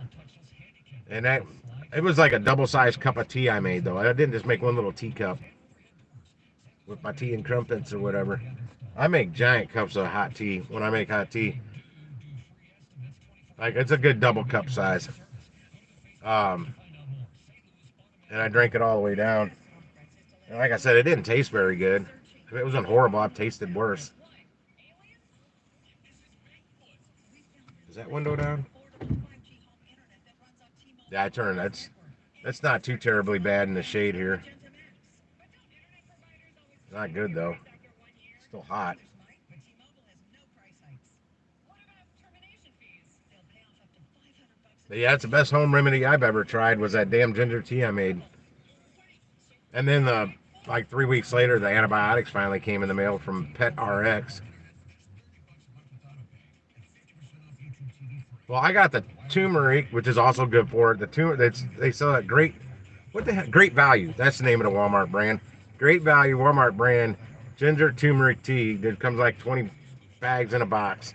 And it was like a double-sized cup of tea I made, though. I didn't just make one little teacup with my tea and crumpets or whatever. I make giant cups of hot tea when I make hot tea. Like, it's a good double cup size. And I drank it all the way down. And like I said, it didn't taste very good. If it wasn't horrible, I've tasted worse. Is that window down? Yeah, I turned. That's not too terribly bad in the shade here. Not good though. Still hot. But yeah, it's the best home remedy I've ever tried was that damn ginger tea I made. And then like 3 weeks later, the antibiotics finally came in the mail from Pet RX. Well, I got the turmeric, which is also good for it. They sell it great. What the heck? Great Value. That's the name of the Walmart brand. Great Value Walmart brand ginger turmeric tea. It comes like 20 bags in a box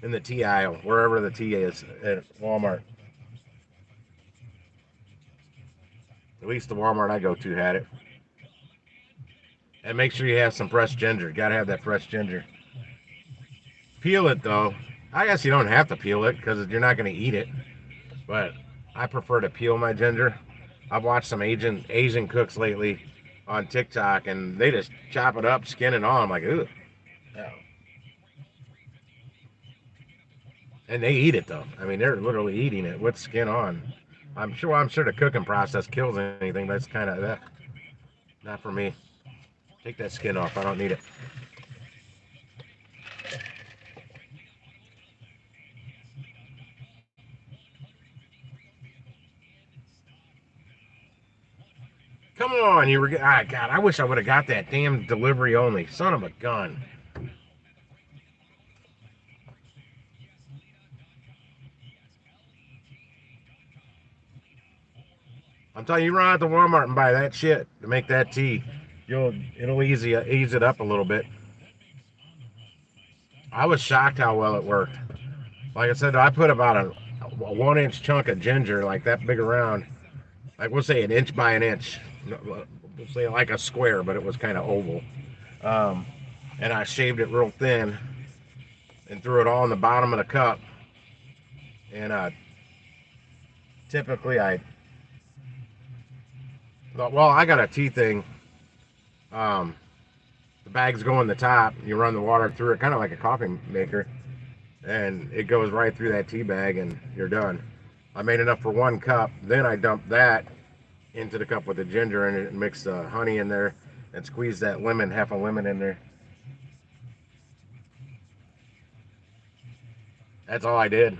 in the tea aisle, wherever the tea is at Walmart. At least the Walmart I go to had it. And make sure you have some fresh ginger. Gotta have that fresh ginger. Peel it though. I guess you don't have to peel it because you're not gonna eat it. But I prefer to peel my ginger. I've watched some Asian cooks lately on TikTok, and they just chop it up, skin and all. I'm like, ugh. No. And they eat it though. I mean, they're literally eating it with skin on. I'm sure the cooking process kills anything, but it's kind of that. Not for me. Take that skin off. I don't need it. Come on, you were. God, I wish I would have got that damn delivery only. Son of a gun. I'm telling you, you run out to Walmart and buy that shit to make that tea. It'll ease it up a little bit. I was shocked how well it worked. Like I said, I put about a 1 inch chunk of ginger, like that big around, like we'll say an inch by an inch. We'll say like a square, but it was kind of oval. And I shaved it real thin and threw it all in the bottom of the cup. And typically I got a tea thing. The bags go in the top. You run the water through it, kind of like a coffee maker, and it goes right through that tea bag, and you're done. I made enough for 1 cup. Then I dumped that into the cup with the ginger in it and mixed the honey in there and squeezed that half a lemon in there. That's all I did.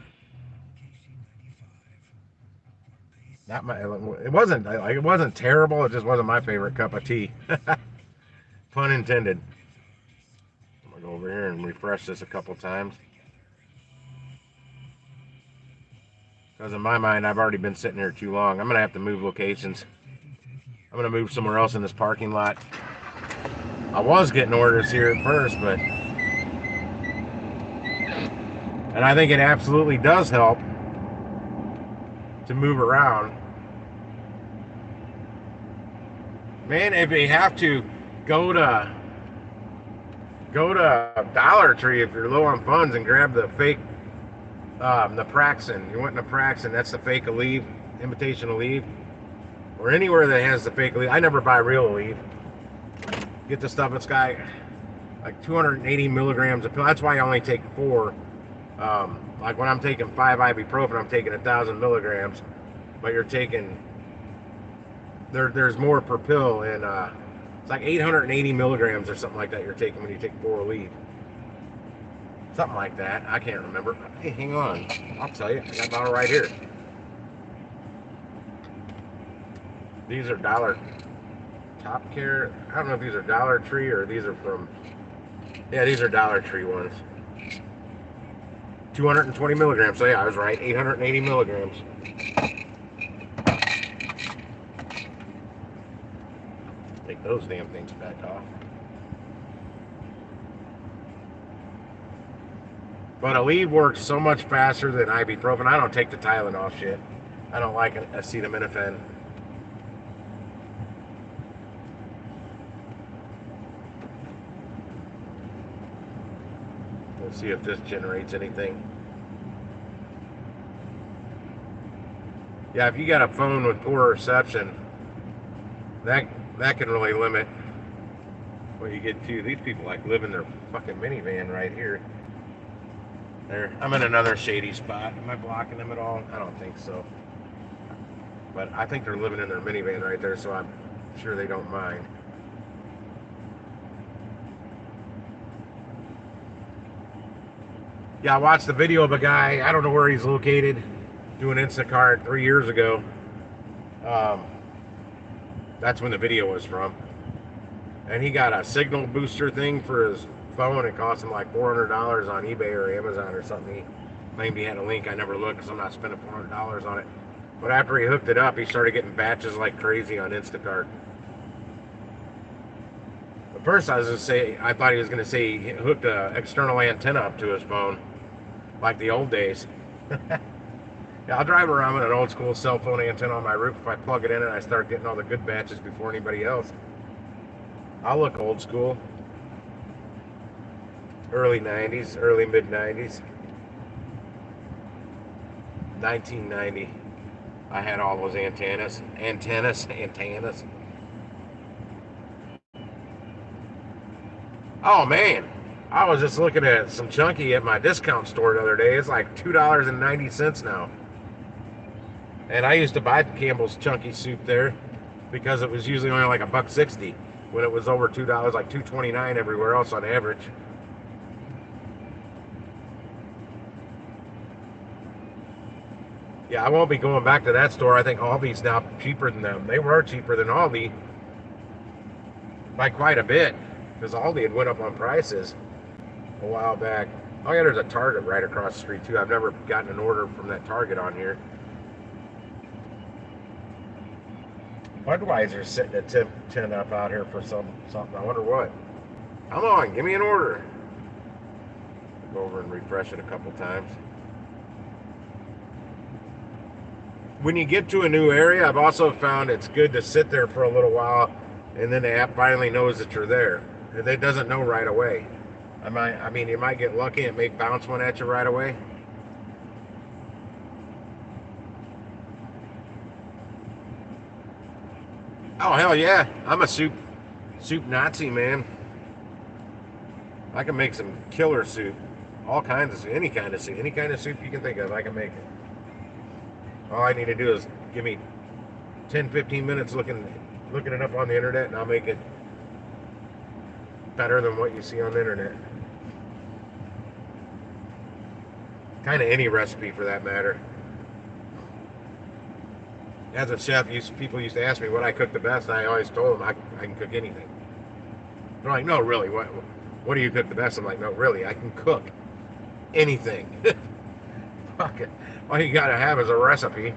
It wasn't terrible. It just wasn't my favorite cup of tea. Pun intended. I'm gonna go over here and refresh this a couple times. Because in my mind, I've already been sitting here too long. I'm gonna have to move locations. I'm gonna move somewhere else in this parking lot. I was getting orders here at first, and I think it absolutely does help to move around. Man, if you have to go to Dollar Tree if you're low on funds and grab the fake naproxen. You want naproxen? That's the fake Aleve, imitation Aleve, or anywhere that has the fake Aleve. I never buy real Aleve. Get the stuff that's got like 280 milligrams of pill. That's why I only take 4. Like when I'm taking 5 ibuprofen, I'm taking 1,000 milligrams, but you're taking there's more per pill, and it's like 880 milligrams or something like that you're taking when you take 4 Aleve. Something like that. I can't remember. Hey, hang on. I'll tell you. I got a bottle right here. These are Dollar Top Care. I don't know if these are Dollar Tree or these are from. Yeah, these are Dollar Tree ones. 220 milligrams. So yeah, I was right. 880 milligrams. Take those damn things back off. But Aleve works so much faster than ibuprofen. I don't take the Tylenol shit. I don't like acetaminophen. Let's see if this generates anything. Yeah, if you got a phone with poor reception, that can really limit what you get to. These people like live in their fucking minivan right here. There, I'm in another shady spot. Am I blocking them at all? I don't think so. But I think they're living in their minivan right there, so I'm sure they don't mind. Yeah, I watched the video of a guy, I don't know where he's located, doing Instacart 3 years ago. That's when the video was from. And he got a signal booster thing for his phone. It cost him like $400 on eBay or Amazon or something. He claimed he had a link. I never looked because I'm not spending $400 on it. But after he hooked it up, he started getting batches like crazy on Instacart. At first, I thought he was going to say he hooked an external antenna up to his phone, like the old days. Yeah, I'll drive around with an old school cell phone antenna on my roof. If I plug it in and I start getting all the good batches before anybody else, I'll look old school. Early 90s, early mid 90s. 1990. I had all those antennas. Oh man, I was just looking at some chunky at my discount store the other day. It's like $2.90 now. And I used to buy Campbell's chunky soup there because it was usually only like $1.60 when it was over $2, like $2.29 everywhere else on average. Yeah, I won't be going back to that store. I think Aldi's now cheaper than them. They were cheaper than Aldi by quite a bit because Aldi had went up on prices a while back. Oh yeah, there's a Target right across the street too. I've never gotten an order from that Target on here. Budweiser's sitting at 10 up out here for something. I wonder what. Come on, give me an order. Go over and refresh it a couple times. When you get to a new area, I've also found it's good to sit there for a little while, and then the app finally knows that you're there. It doesn't know right away. I mean, you might get lucky and it may bounce one at you right away. Oh hell yeah, I'm a soup Nazi, man. I can make some killer soup, all kinds of soup, any kind of soup you can think of, I can make it. All I need to do is give me 10-15 minutes looking it up on the internet, and I'll make it better than what you see on the internet. Kind of any recipe for that matter. As a chef, people used to ask me what I cook the best, and I always told them I can cook anything. They're like, no, really, what do you cook the best? I'm like, no, really, I can cook anything. Fuck it. All you gotta have is a recipe.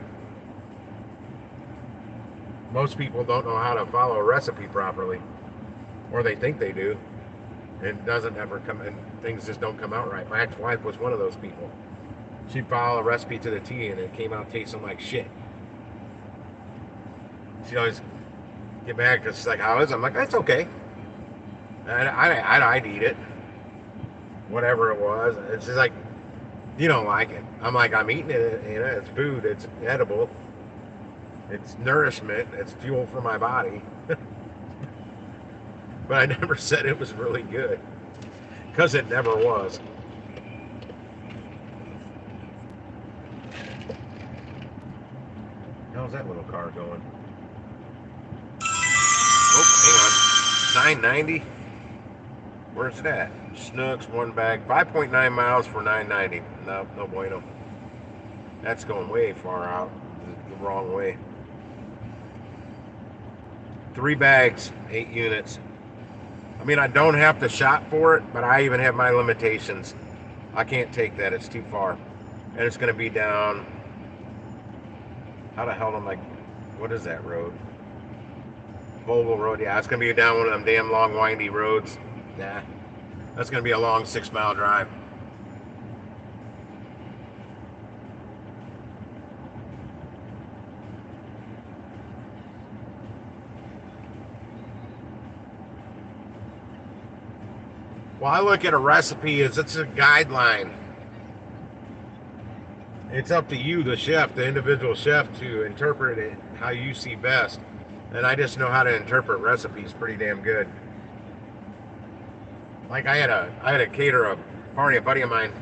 Most people don't know how to follow a recipe properly, or they think they do. It doesn't ever come, and things just don't come out right. My ex-wife was one of those people. She'd follow a recipe to the T, and it came out tasting like shit. She'd always get mad because she's like, "How is it?" I'm like, "That's okay." And I'd eat it, whatever it was. And she's like, "You don't like it." I'm like, "I'm eating it. You know, it's food. It's edible. It's nourishment. It's fuel for my body." But I never said it was really good, because it never was. How's that little car going? Oh, hang on. 990. Where's it at? Snooks, one bag, 5.9 miles for 990. No bueno. That's going way far out, the wrong way. 3 bags, 8 units. I mean, I don't have to shop for it, but I even have my limitations. I can't take that, it's too far. And it's going to be down, how the hell am I, what is that road? Vogel Road, yeah, it's going to be down one of them damn long windy roads. Nah, that's going to be a long 6-mile drive. Well, I look at a recipe as it's a guideline. It's up to you, the chef, the individual chef, to interpret it how you see best. And I just know how to interpret recipes pretty damn good. Like I had a cater a party. A buddy of mine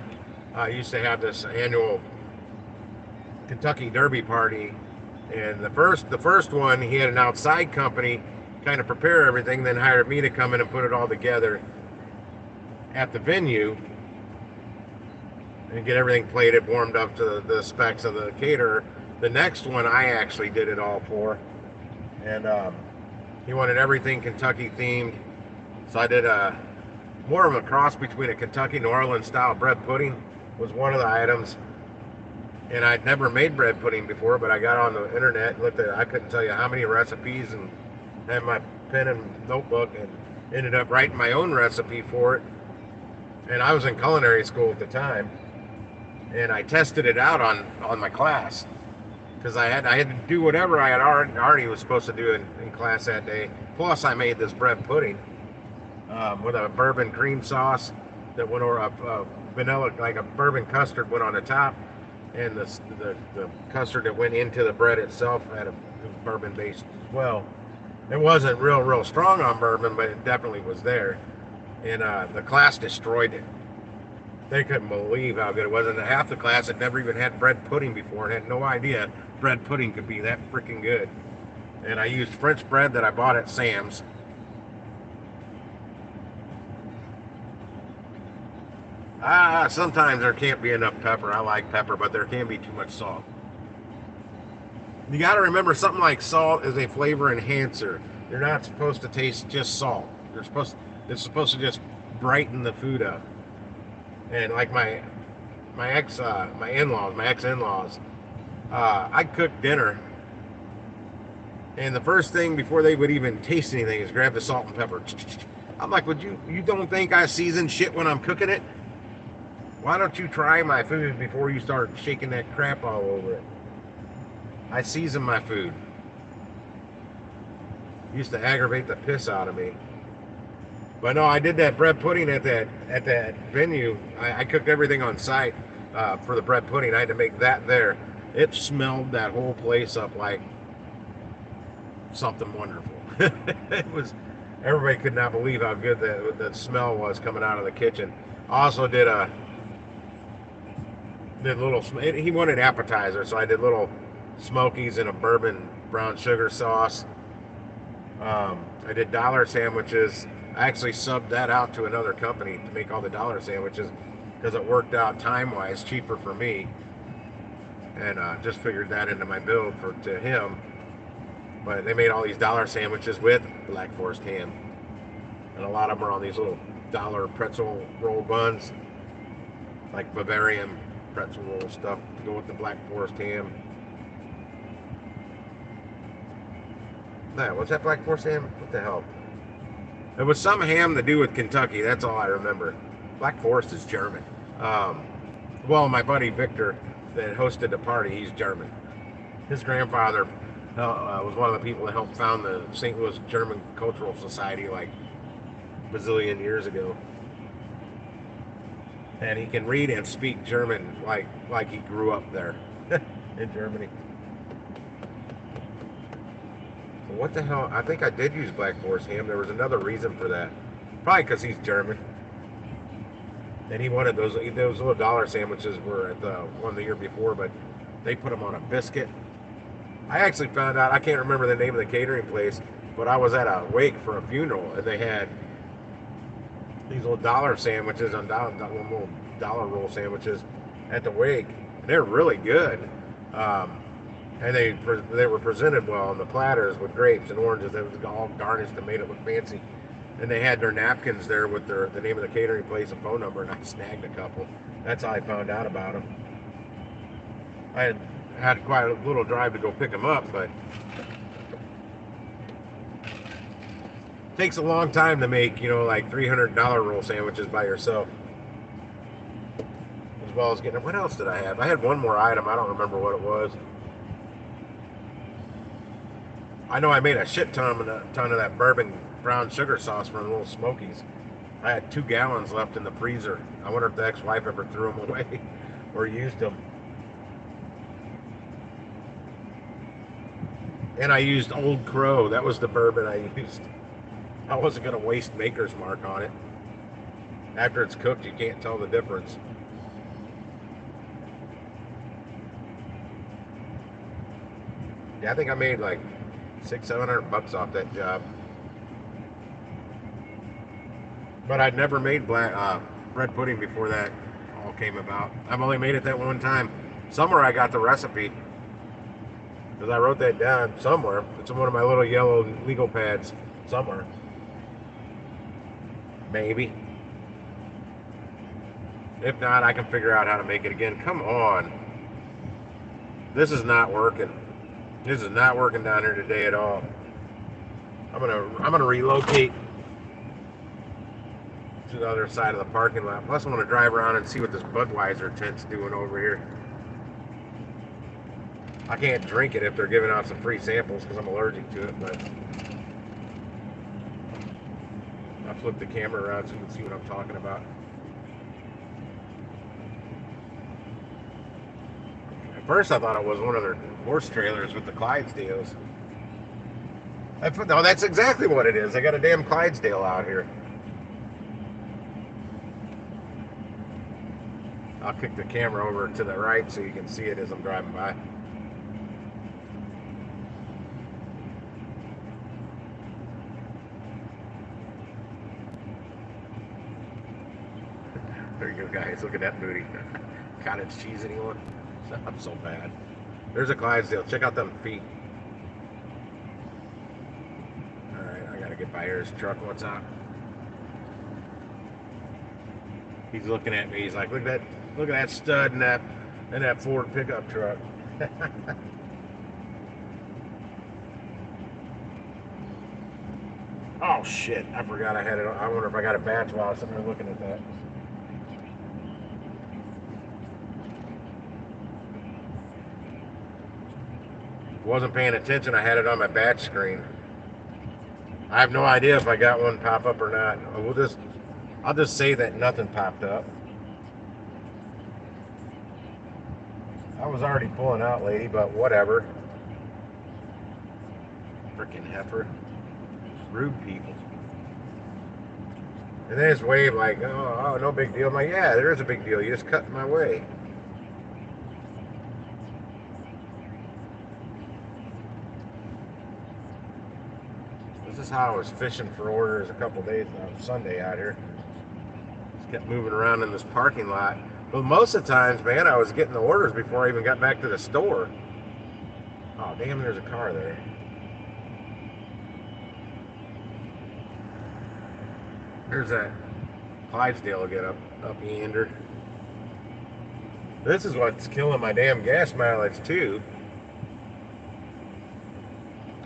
used to have this annual Kentucky Derby party, and the first one he had an outside company kind of prepare everything, then hired me to come in and put it all together at the venue and get everything plated, warmed up to the specs of the caterer. The next one I actually did it all for, and he wanted everything Kentucky themed, so I did more of a cross between a Kentucky New Orleans style bread pudding was one of the items. And I'd never made bread pudding before, but I got on the internet and looked at it. I couldn't tell you how many recipes, and had my pen and notebook and ended up writing my own recipe for it. And I was in culinary school at the time, and I tested it out on my class because I had to do whatever I had already was supposed to do in class that day. Plus, I made this bread pudding with a bourbon cream sauce that went over a vanilla, like a bourbon custard went on the top, and the custard that went into the bread itself had a bourbon base as well. It wasn't real strong on bourbon, but it definitely was there. And the class destroyed it. They couldn't believe how good it was. And half the class had never even had bread pudding before and had no idea bread pudding could be that freaking good. And I used French bread that I bought at Sam's. Sometimes there can't be enough pepper. I like pepper, but there can be too much salt. You got to remember, something like salt is a flavor enhancer. You're not supposed to taste just salt. It's supposed to just brighten the food up. And like my ex-in-laws, I'd cook dinner, and the first thing before they would even taste anything is grab the salt and pepper. I'm like, you don't think I season shit when I'm cooking it? Why don't you try my food before you start shaking that crap all over it? I season my food. Used to aggravate the piss out of me. But no, I did that bread pudding at that venue. I cooked everything on site for the bread pudding. I had to make that there. It smelled that whole place up like something wonderful. It was. Everybody could not believe how good that smell was coming out of the kitchen. I also did little. He wanted appetizer, so I did little smokies in a bourbon brown sugar sauce. I did dollar sandwiches. I actually subbed that out to another company to make all the dollar sandwiches because it worked out time-wise cheaper for me, and just figured that into my bill to him. But they made all these dollar sandwiches with Black Forest ham, and a lot of them are on these little dollar pretzel roll buns, like Bavarian pretzel roll stuff to go with the Black Forest ham. Was that Black Forest ham? What the hell? It was some ham to do with Kentucky. That's all I remember. Black Forest is German. Well, my buddy Victor that hosted the party, he's German. His grandfather was one of the people that helped found the St. Louis German Cultural Society like a bazillion years ago. And he can read and speak German like he grew up there in Germany. What the hell? I think I did use Black Forest ham. There was another reason for that. Probably because he's German. And he wanted those little dollar sandwiches were at the one the year before, but they put them on a biscuit. I actually found out, I can't remember the name of the catering place, but I was at a wake for a funeral, and they had these little dollar sandwiches on little dollar roll sandwiches at the wake. And they're really good. And they were presented well on the platters with grapes and oranges. It was all garnished and made it look fancy. And they had their napkins there with the name of the catering place and phone number, and I snagged a couple. That's how I found out about them. I had quite a little drive to go pick them up, but it takes a long time to make, like $300 roll sandwiches by yourself. As well as getting them. What else did I have? I had one more item. I don't remember what it was. I know I made a shit ton of that bourbon brown sugar sauce from the little Smokies. I had 2 gallons left in the freezer. I wonder if the ex-wife ever threw them away or used them. And I used Old Crow. That was the bourbon I used. I wasn't going to waste Maker's Mark on it. After it's cooked, you can't tell the difference. Yeah, I think I made like $600-700 off that job. But I'd never made bread pudding before that all came about. I've only made it that one time. Somewhere I got the recipe, because I wrote that down somewhere. It's in one of my little yellow legal pads somewhere. Maybe. If not, I can figure out how to make it again. Come on. This is not working. This is not working down here today at all. I'm gonna relocate to the other side of the parking lot. Plus, I want to drive around and see what this Budweiser tent's doing over here. I can't drink it if they're giving out some free samples because I'm allergic to it, but I'll flip the camera around so you can see what I'm talking about. At first, I thought it was one of their horse trailers with the Clydesdales. No, that's exactly what it is. I got a damn Clydesdale out here. I'll kick the camera over to the right so you can see it as I'm driving by. There you go, guys. Look at that booty. Cottage cheese, anyone? I'm so bad. There's a Clydesdale. Check out them feet. Alright, I gotta get by here. His truck, what's up? He's looking at me. He's like, look at that stud and that Ford pickup truck. Oh shit, I forgot I had it on. I wonder if I got a batch while I was sitting there looking at that. Wasn't paying attention. I had it on my batch screen. I have no idea if I got one pop up or not. I'll just say that nothing popped up. I was already pulling out, lady, but whatever. Freaking heifer. Rude people. And they just wave like, oh, no big deal. I'm like, yeah, there is a big deal. You just cut in my way. This is how I was fishing for orders a couple days on Sunday out here. Just kept moving around in this parking lot. But most of the times, man, I was getting the orders before I even got back to the store. Oh, damn, there's a car there. There's that Clydesdale get up yonder. This is what's killing my damn gas mileage, too.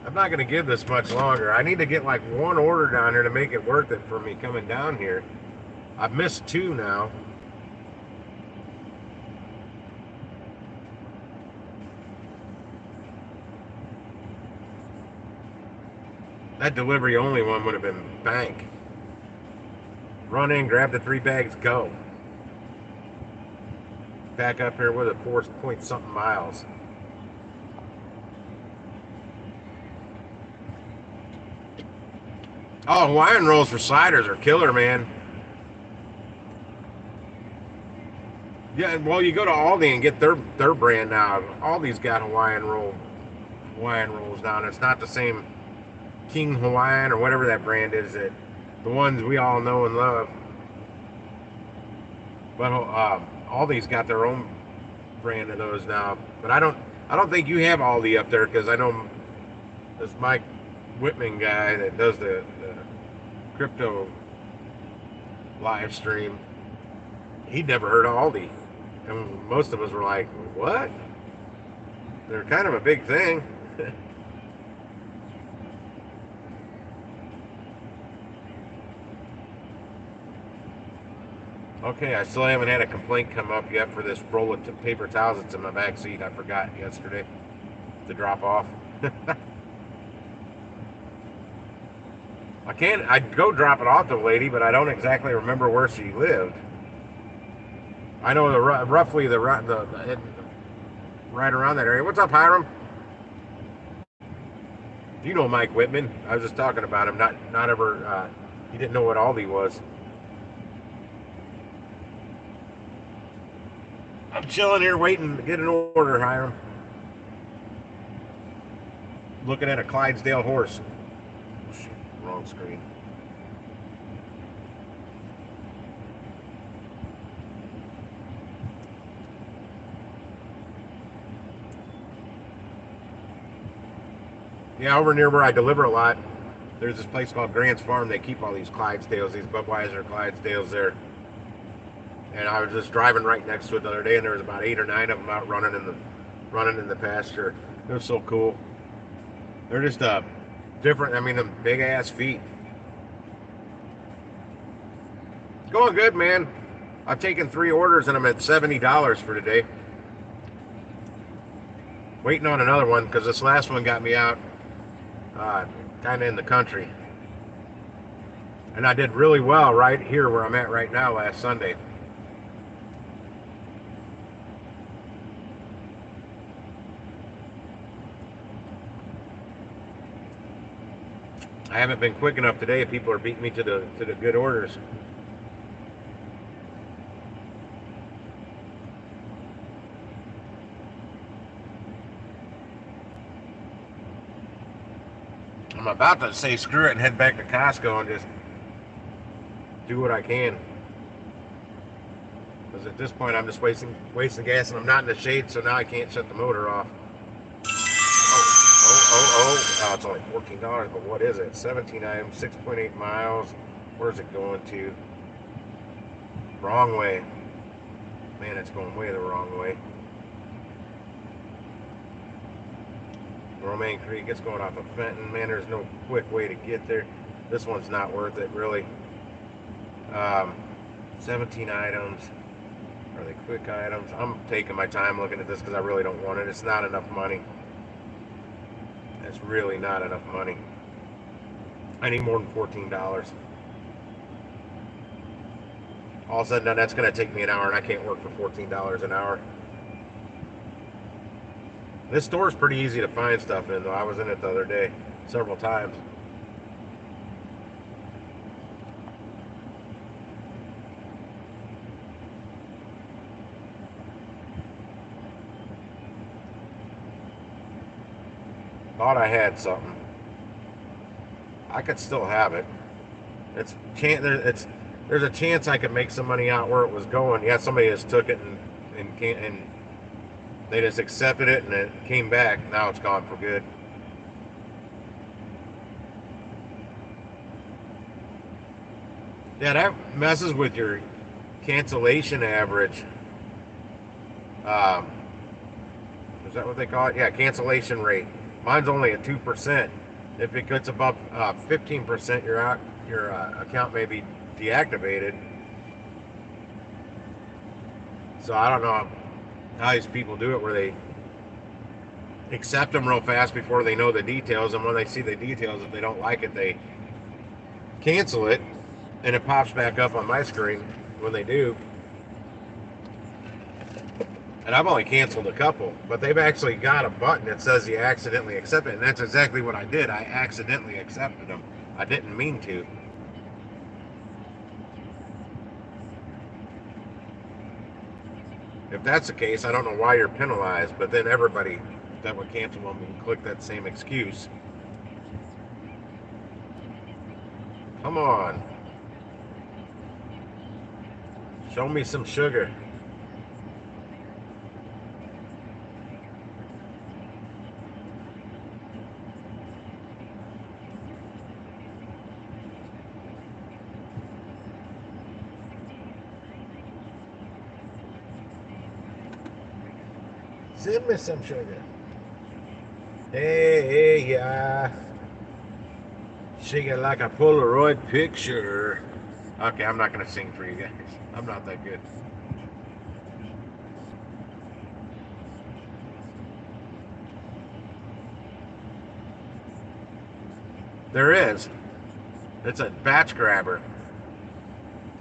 I'm not going to give this much longer. I need to get like one order down here to make it worth it for me coming down here. I've missed two now. That delivery only one would have been bank. Run in, grab the 3 bags, go. Back up here with a 4 point something miles. Oh, Hawaiian rolls for sliders are killer, man. Yeah, well, you go to Aldi and get their brand now. Aldi's got Hawaiian rolls now, and it's not the same King Hawaiian or whatever that brand is, that the ones we all know and love. But Aldi's got their own brand of those now. But I don't think you have Aldi up there, because I know this Mike Whitman guy that does the crypto live stream, he'd never heard of Aldi, and most of us were like, what? They're kind of a big thing. Okay, I still haven't had a complaint come up yet for this roll of paper towels that's in my back seat. I forgot yesterday to drop off. I'd go drop it off to the lady, but I don't exactly remember where she lived. I know roughly right around that area. What's up, Hiram? You know Mike Whitman. I was just talking about him. Not ever. He didn't know what Aldi was. I'm chilling here waiting to get an order, Hiram. Looking at a Clydesdale horse. Oh, shit, wrong screen. Yeah, over near where I deliver a lot, there's this place called Grant's Farm. They keep all these Clydesdales, these Budweiser Clydesdales there. And I was just driving right next to it the other day, and there was about 8 or 9 of them out running in the pasture. It was so cool. They're just different. I mean, them big ass feet. Going good, man. I've taken 3 orders and I'm at $70 for today. Waiting on another one because this last one got me out kind of in the country. And I did really well right here where I'm at right now last Sunday. I haven't been quick enough today. People are beating me to the good orders. I'm about to say screw it and head back to Costco and just do what I can. Because at this point I'm just wasting gas and I'm not in the shade, so now I can't shut the motor off. Oh, it's only $14, but what is it? 17 items, 6.8 miles. Where's it going to? Wrong way. Man, it's going way the wrong way. Romaine Creek, it's going off of Fenton. Man, there's no quick way to get there. This one's not worth it, really. 17 items. Are they quick items? I'm taking my time looking at this because I really don't want it. It's not enough money. It's really not enough money. I need more than $14. All said and done, that's going to take me an hour, and I can't work for $14 an hour. This store is pretty easy to find stuff in, though. I was in it the other day several times. Thought I had something. I could still have it. There's a chance I could make some money out where it was going. Yeah, somebody just took it and they just accepted it and it came back. Now it's gone for good. Yeah, that messes with your cancellation average. Is that what they call it? Yeah, cancellation rate. Mine's only at 2%. If it gets above 15%, your account may be deactivated. So I don't know how these people do it, where they accept them real fast before they know the details, and when they see the details, if they don't like it, they cancel it, and it pops back up on my screen when they do. And I've only canceled a couple, but they've actually got a button that says you accidentally accept it, and that's exactly what I did. I accidentally accepted them. I didn't mean to. If that's the case, I don't know why you're penalized, but then everybody that would cancel them can click that same excuse. Come on. Show me some sugar. Send me some sugar. Hey, yeah. Sugar like a Polaroid picture. Okay, I'm not going to sing for you guys. I'm not that good. There is. It's a batch grabber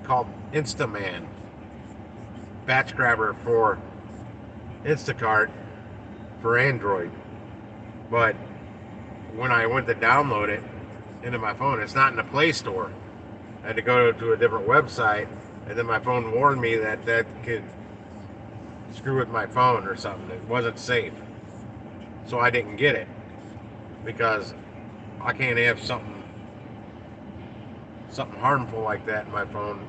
called Instaman. Batch grabber for Instacart for Android. But when I went to download it into my phone, it's not in the Play Store. I had to go to a different website, and then my phone warned me that could screw with my phone or something. It wasn't safe. So I didn't get it, because I can't have something harmful like that in my phone,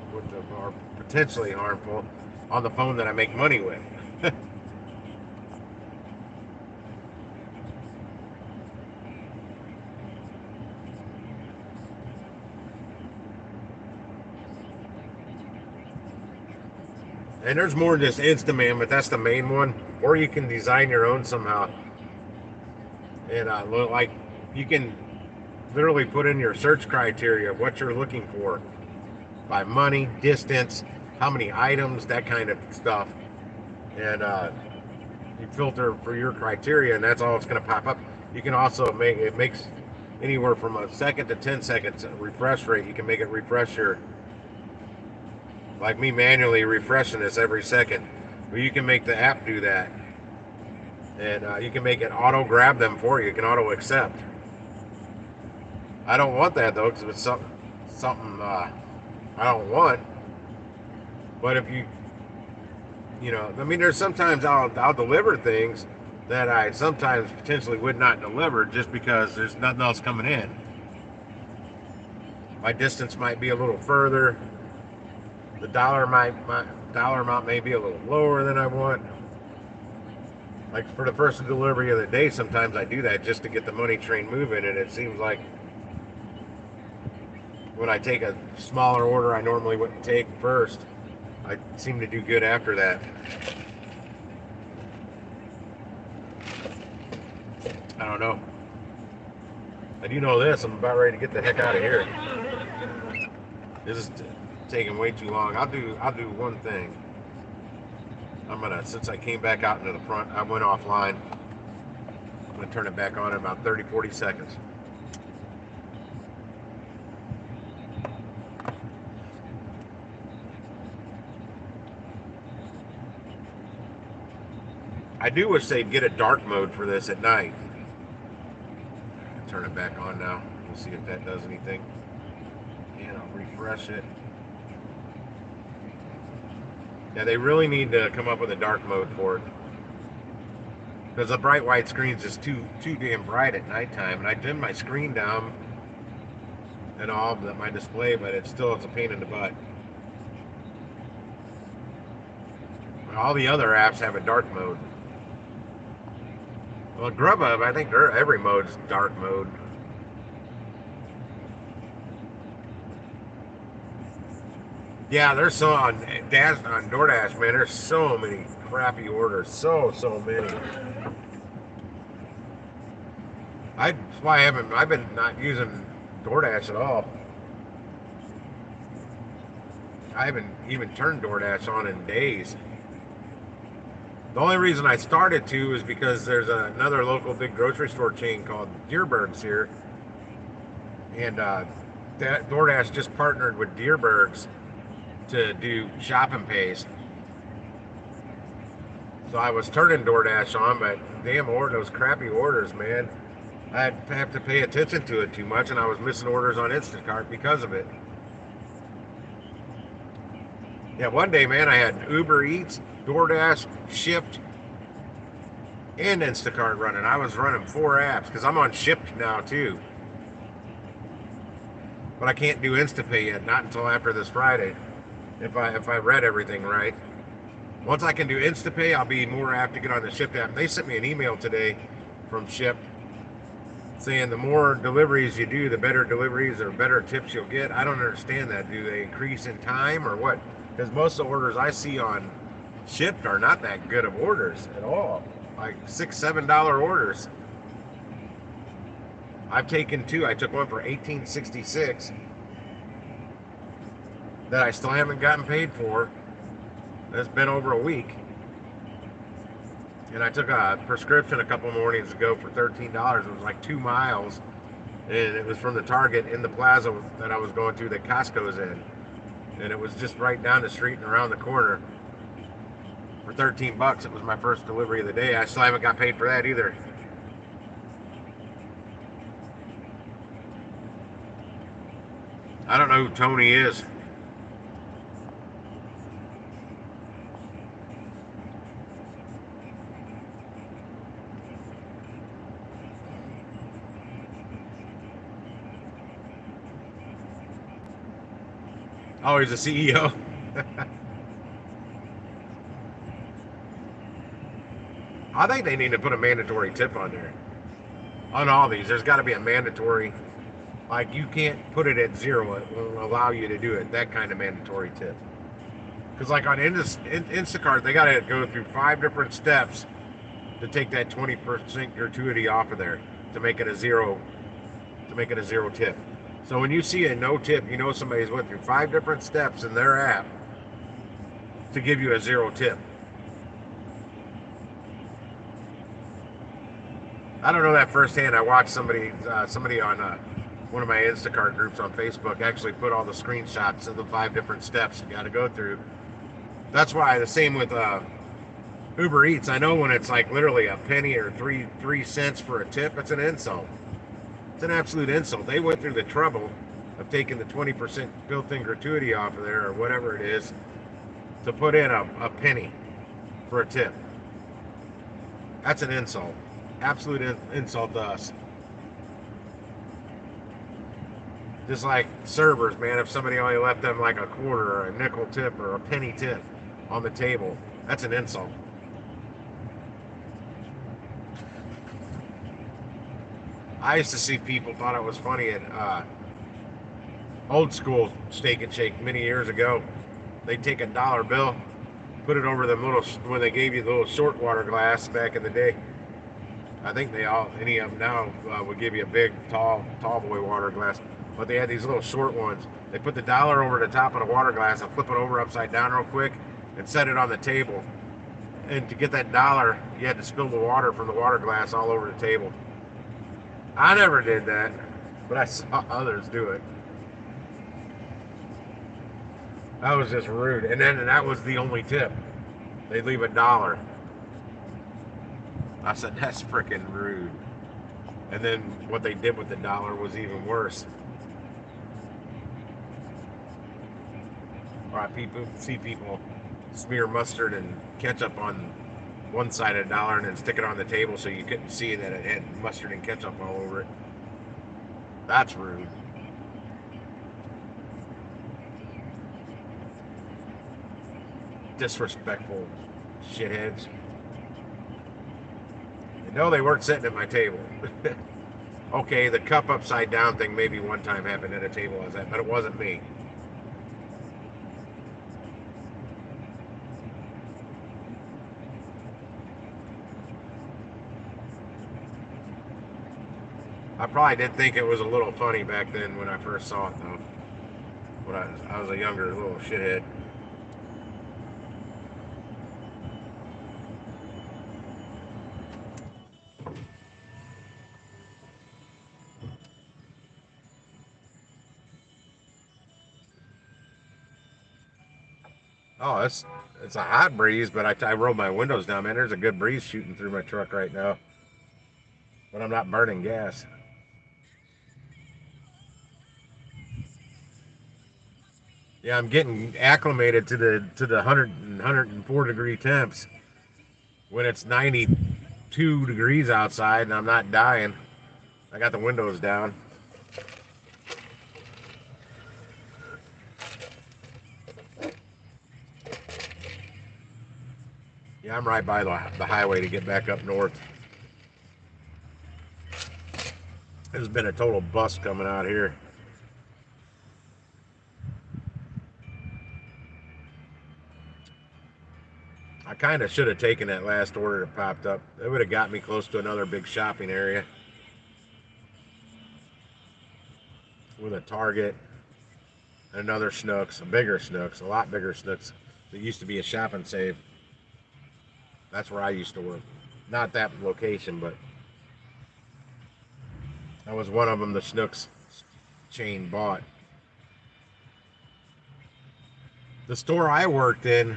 or potentially harmful on the phone that I make money with. And there's more than just Instaman, but that's the main one. Or you can design your own somehow. And like you can literally put in your search criteria of what you're looking for. by money, distance, how many items, that kind of stuff. And you filter for your criteria, and that's all it's going to pop up. You can also makes anywhere from a second to 10 seconds refresh rate. You can make it refresh your, like me manually refreshing this every second. But you can make the app do that. And you can make it auto grab them for you. You can auto accept. I don't want that though, because it's something I don't want. But if you know, I mean, there's sometimes I'll deliver things that I sometimes potentially would not deliver just because there's nothing else coming in. My distance might be a little further. The dollar amount may be a little lower than I want. Like for the first delivery of the day, sometimes I do that just to get the money train moving, and it seems like when I take a smaller order I normally wouldn't take first, I seem to do good after that. I don't know. I do know this, I'm about ready to get the heck out of here. This is taking way too long. I'll do one thing. Since I came back out into the front, I went offline. I'm gonna turn it back on in about 30-40 seconds. I do wish they'd get a dark mode for this at night. Turn it back on now. We'll see if that does anything. And I'll refresh it. Yeah, they really need to come up with a dark mode for it. Because the bright white screen is just too damn bright at nighttime. And I dimmed my screen down and all of my display, but it's a pain in the butt. All the other apps have a dark mode. Well, Grubhub, I think every mode's dark mode. Yeah, there's so on DoorDash, man. There's so many crappy orders, so many. That's why I've been not using DoorDash at all. I haven't even turned DoorDash on in days. The only reason I started to is because there's another local big grocery store chain called Deerberg's here, and that DoorDash just partnered with Deerberg's to do shopping pays. So I was turning DoorDash on, but damn, those crappy orders, man. I'd have to pay attention to it too much, and I was missing orders on Instacart because of it. Yeah, one day, man, I had Uber Eats, DoorDash, Shipt, and Instacart running. I was running 4 apps because I'm on Shipt now too. But I can't do InstaPay yet, not until after this Friday, if I read everything right. Once I can do InstaPay, I'll be more apt to get on the Shipt app. They sent me an email today from Shipt saying the more deliveries you do, the better deliveries or better tips you'll get. I don't understand that. Do they increase in time or what? Because most of the orders I see on Shipt are not that good of orders at all. Like $6-7 orders. I've taken 2. I took one for $18.66 that I still haven't gotten paid for. It's been over a week. And I took a prescription a couple mornings ago for $13. It was like 2 miles. And it was from the Target in the plaza that I was going to that Costco's in. And it was just right down the street and around the corner. For $13, it was my first delivery of the day. I still haven't got paid for that either. I don't know who Tony is. Oh, he's a CEO. I think they need to put a mandatory tip on there. On all these, there's got to be a mandatory. Like, you can't put it at 0. It won't allow you to do it. That kind of mandatory tip. Because like on Instacart, they got to go through 5 different steps to take that 20% gratuity off of there to make it a 0. To make it a 0 tip. So when you see a no tip, you know somebody's went through 5 different steps in their app to give you a 0 tip. I don't know that firsthand. I watched somebody on one of my Instacart groups on Facebook actually put all the screenshots of the 5 different steps you got to go through. That's why the same with Uber Eats. I know when it's like literally a penny or three cents for a tip, it's an insult. It's an absolute insult. They went through the trouble of taking the 20% built-in gratuity off of there or whatever it is to put in a penny for a tip. That's an insult. Absolute insult to us. Just like servers, man, if somebody only left them like a quarter or a nickel tip or a penny tip on the table, that's an insult. I used to see people thought it was funny at old school Steak and Shake many years ago. They'd take a dollar bill, put it over them little, when they gave you the little short water glass back in the day. I think any of them now would give you a big, tall boy water glass. But they had these little short ones. They put the dollar over the top of the water glass and flip it over upside down real quick and set it on the table. And to get that dollar, you had to spill the water from the water glass all over the table. I never did that, but I saw others do it. That was just rude. And then that was the only tip. They'd leave a dollar. I said, that's freaking rude. And then what they did with the dollar was even worse. Or I see people smear mustard and ketchup on one side of the dollar and then stick it on the table so you couldn't see that it had mustard and ketchup all over it. That's rude. Disrespectful shitheads. No, they weren't sitting at my table. Okay, the cup upside down thing maybe one time happened at a table as that, but it wasn't me. I probably did think it was a little funny back then when I first saw it, though. When I was a younger little shithead. Oh, it's a hot breeze, but I rolled my windows down, man. There's a good breeze shooting through my truck right now, but I'm not burning gas. Yeah, I'm getting acclimated to the 104 degree temps when it's 92 degrees outside and I'm not dying. I got the windows down. Yeah, I'm right by the highway to get back up north. There's been a total bust coming out here. I kind of should have taken that last order that popped up. It would have got me close to another big shopping area with a Target, another Snooks, a bigger Snooks, a lot bigger Snooks. That used to be a Shop and Save. That's where I used to work. Not that location, but that was one of them the Snooks chain bought. The store I worked in,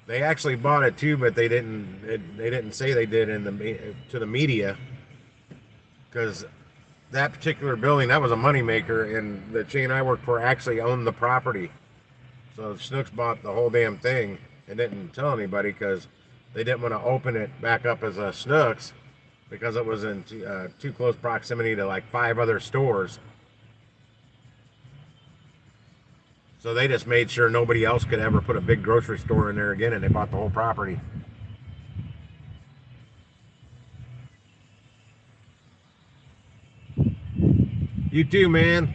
they actually bought it too, but they didn't say they did to the media, because that particular building, that was a moneymaker, and the chain I worked for actually owned the property. So Snooks bought the whole damn thing and didn't tell anybody because they didn't want to open it back up as a Snooks because it was in too close proximity to like 5 other stores. So they just made sure nobody else could ever put a big grocery store in there again, and they bought the whole property. You too, man.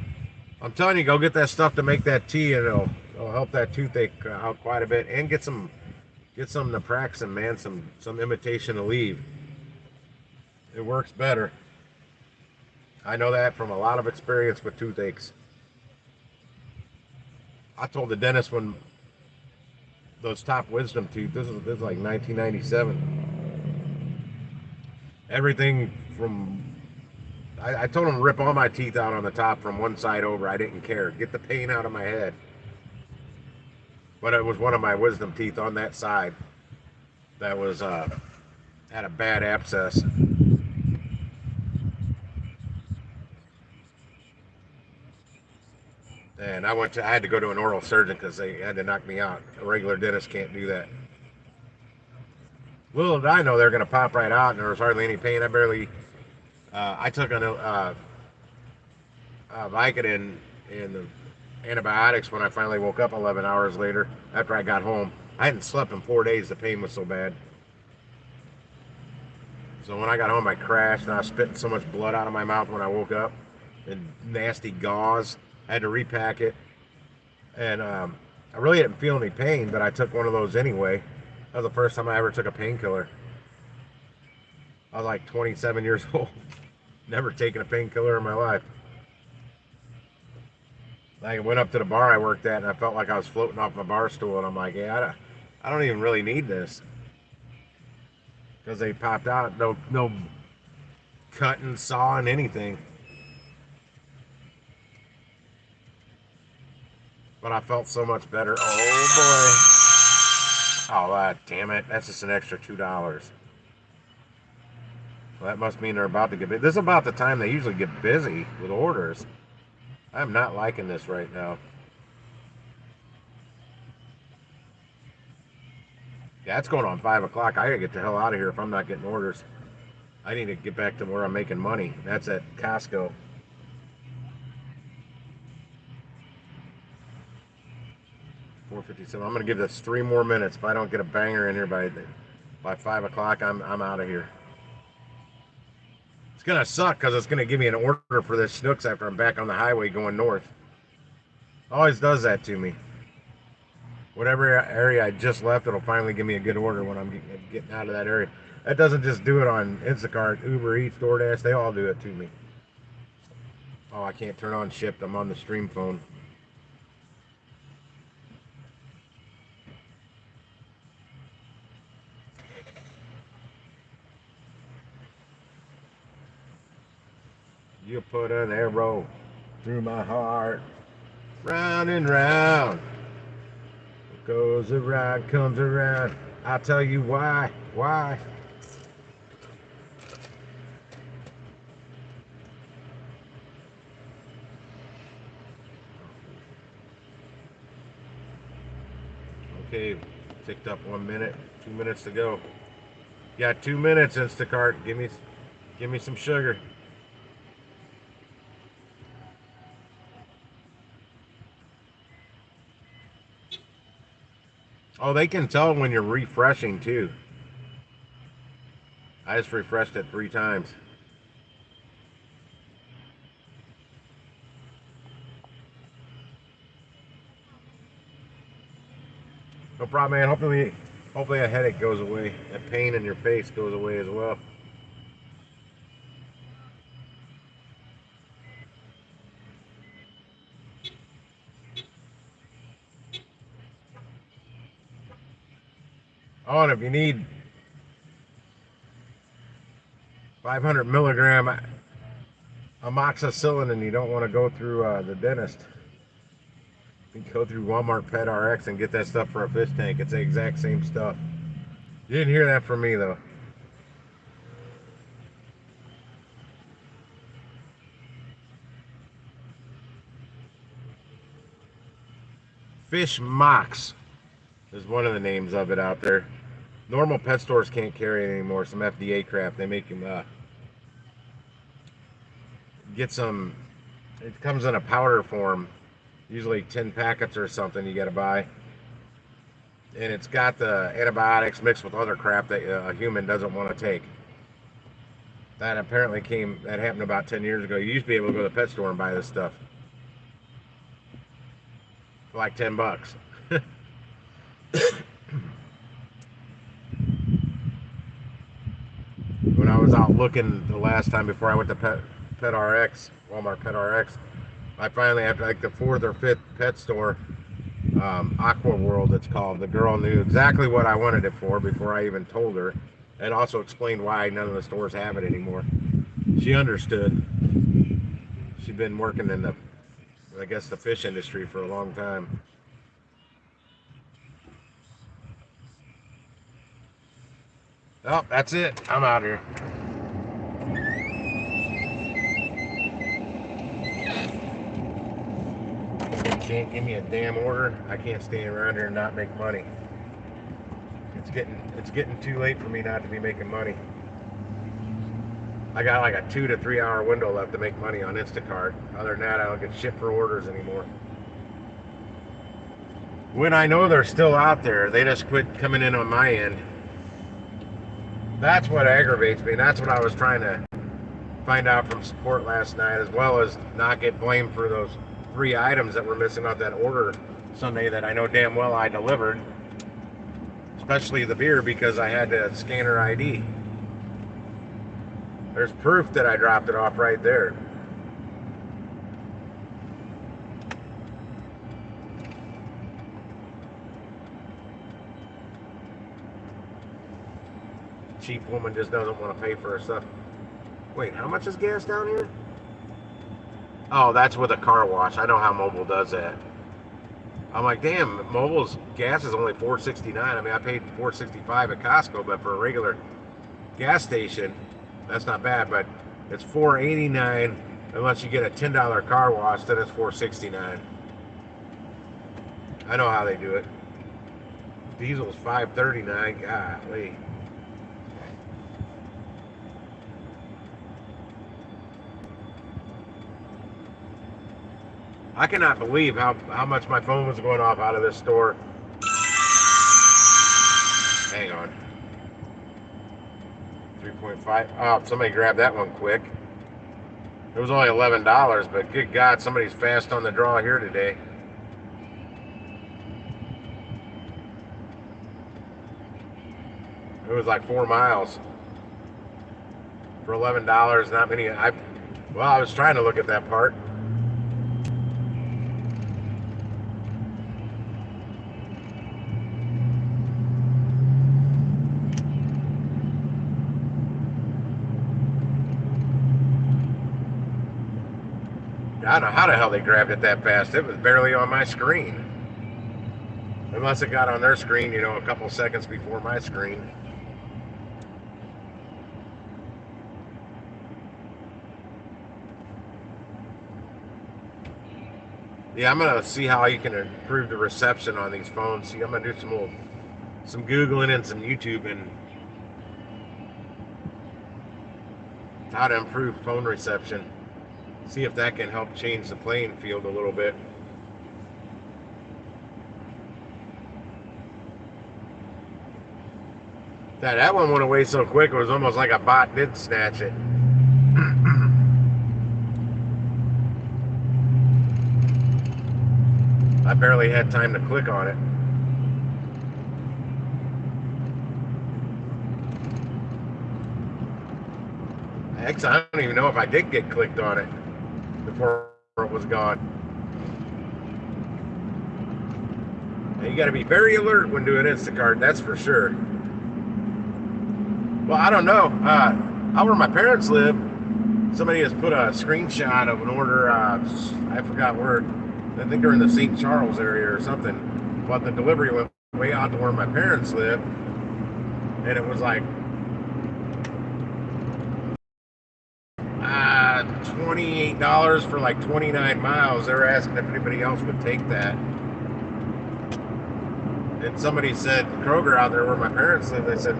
I'm telling you, go get that stuff to make that tea, and it'll help that toothache out quite a bit, and get some naproxen, man, some imitation Aleve. It works better. I know that from a lot of experience with toothaches. I told the dentist when those top wisdom teeth, this is like 1997. Everything from I told him to rip all my teeth out on the top from one side over. I didn't care. Get the pain out of my head. But it was one of my wisdom teeth on that side that was had a bad abscess. And I had to go to an oral surgeon because they had to knock me out. A regular dentist can't do that. Little did I know they're going to pop right out, and there was hardly any pain. I took a Vicodin and the antibiotics when I finally woke up 11 hours later after I got home. I hadn't slept in 4 days. The pain was so bad. So when I got home, I crashed, and I was spitting so much blood out of my mouth when I woke up, and nasty gauze. I had to repack it, and I really didn't feel any pain, but I took one of those anyway. That was the first time I ever took a painkiller. I was like 27 years old. Never taken a painkiller in my life. I went up to the bar I worked at, and I felt like I was floating off my bar stool, and I'm like, yeah, I don't even really need this. Because they popped out, no cutting, sawing, anything. But I felt so much better. Oh boy. Oh, damn it. That's just an extra $2. Well, that must mean they're about to get busy. This is about the time they usually get busy with orders. I'm not liking this right now. Yeah, it's going on 5 o'clock. I gotta get the hell out of here if I'm not getting orders. I need to get back to where I'm making money. That's at Costco. $4.57. I'm gonna give this 3 more minutes. If I don't get a banger in here by 5 o'clock, I'm out of here. It's gonna suck because it's gonna give me an order for this Schnucks after I'm back on the highway going north. Always does that to me. Whatever area I just left, it'll finally give me a good order when I'm getting out of that area. That doesn't just do it on Instacart, Uber Eats, DoorDash. They all do it to me. Oh, I can't turn on shipped. I'm on the stream phone. You put an arrow through my heart, round and round. What goes around comes around. I'll tell you why. Okay, ticked up 1 minute, 2 minutes to go. Got 2 minutes, Instacart. Give me some sugar. Oh, they can tell when you're refreshing too. I just refreshed it 3 times. No problem, man. Hopefully a headache goes away. That pain in your face goes away as well. Oh, and if you need 500 milligram amoxicillin and you don't want to go through the dentist, you can go through Walmart Pet RX and get that stuff for a fish tank. It's the exact same stuff. You didn't hear that from me though. Fish Mox is one of the names of it out there. Normal pet stores can't carry it anymore. Some FDA crap. They make them get some. It comes in a powder form, usually 10 packets or something. You got to buy, and it's got the antibiotics mixed with other crap that a human doesn't want to take. That apparently that happened about 10 years ago. You used to be able to go to the pet store and buy this stuff for like $10. When I was out looking the last time before I went to Pet RX, Walmart Pet RX. I finally, after like the fourth or fifth pet store, Aqua World it's called, the girl knew exactly what I wanted it for before I even told her, and also explained why none of the stores have it anymore. She understood. She'd been working in the, I guess, the fish industry for a long time. Oh, that's it. I'm out here. Can't give me a damn order. I can't stay around here and not make money. It's getting too late for me not to be making money. I got like a 2 to 3 hour window left to make money on Instacart. Other than that, I don't get shit for orders anymore. When I know they're still out there, they just quit coming in on my end. That's what aggravates me. That's what I was trying to find out from support last night, as well as not get blamed for those 3 items that were missing off that order Sunday that I know damn well I delivered. Especially the beer, because I had to scan her ID. There's proof that I dropped it off right there. Cheap woman just doesn't want to pay for her stuff. Wait, how much is gas down here? Oh, that's with a car wash. I know how Mobile does that. I'm like, damn, Mobile's gas is only $4.69. I mean, I paid $4.65 at Costco, but for a regular gas station, that's not bad. But it's $4.89 unless you get a $10 car wash. Then it's $4.69. I know how they do it. Diesel's $5.39. Golly. I cannot believe how much my phone was going off out of this store. Hang on. 3.5. Oh, somebody grabbed that one quick. It was only $11, but good God, somebody's fast on the draw here today. It was like 4 miles for $11. Not many. I was trying to look at that part. I don't know how the hell they grabbed it that fast. It was barely on my screen. Unless it got on their screen, you know, a couple seconds before my screen. Yeah, I'm gonna see how you can improve the reception on these phones. See, I'm gonna do some Googling and some YouTubing. How to improve phone reception. See if that can help change the playing field a little bit. That one went away so quick, it was almost like a bot did snatch it. I barely had time to click on it. Actually, I don't even know if I did get clicked on it before it was gone. And you got to be very alert when doing Instacart, that's for sure. Well, I don't know. Out where my parents live, somebody has put a screenshot of an order. I forgot where. I think they're in the St. Charles area or something. But the delivery went way out to where my parents live, and it was like $28 for like 29 miles. They were asking if anybody else would take that. And somebody said, Kroger out there where my parents live, they said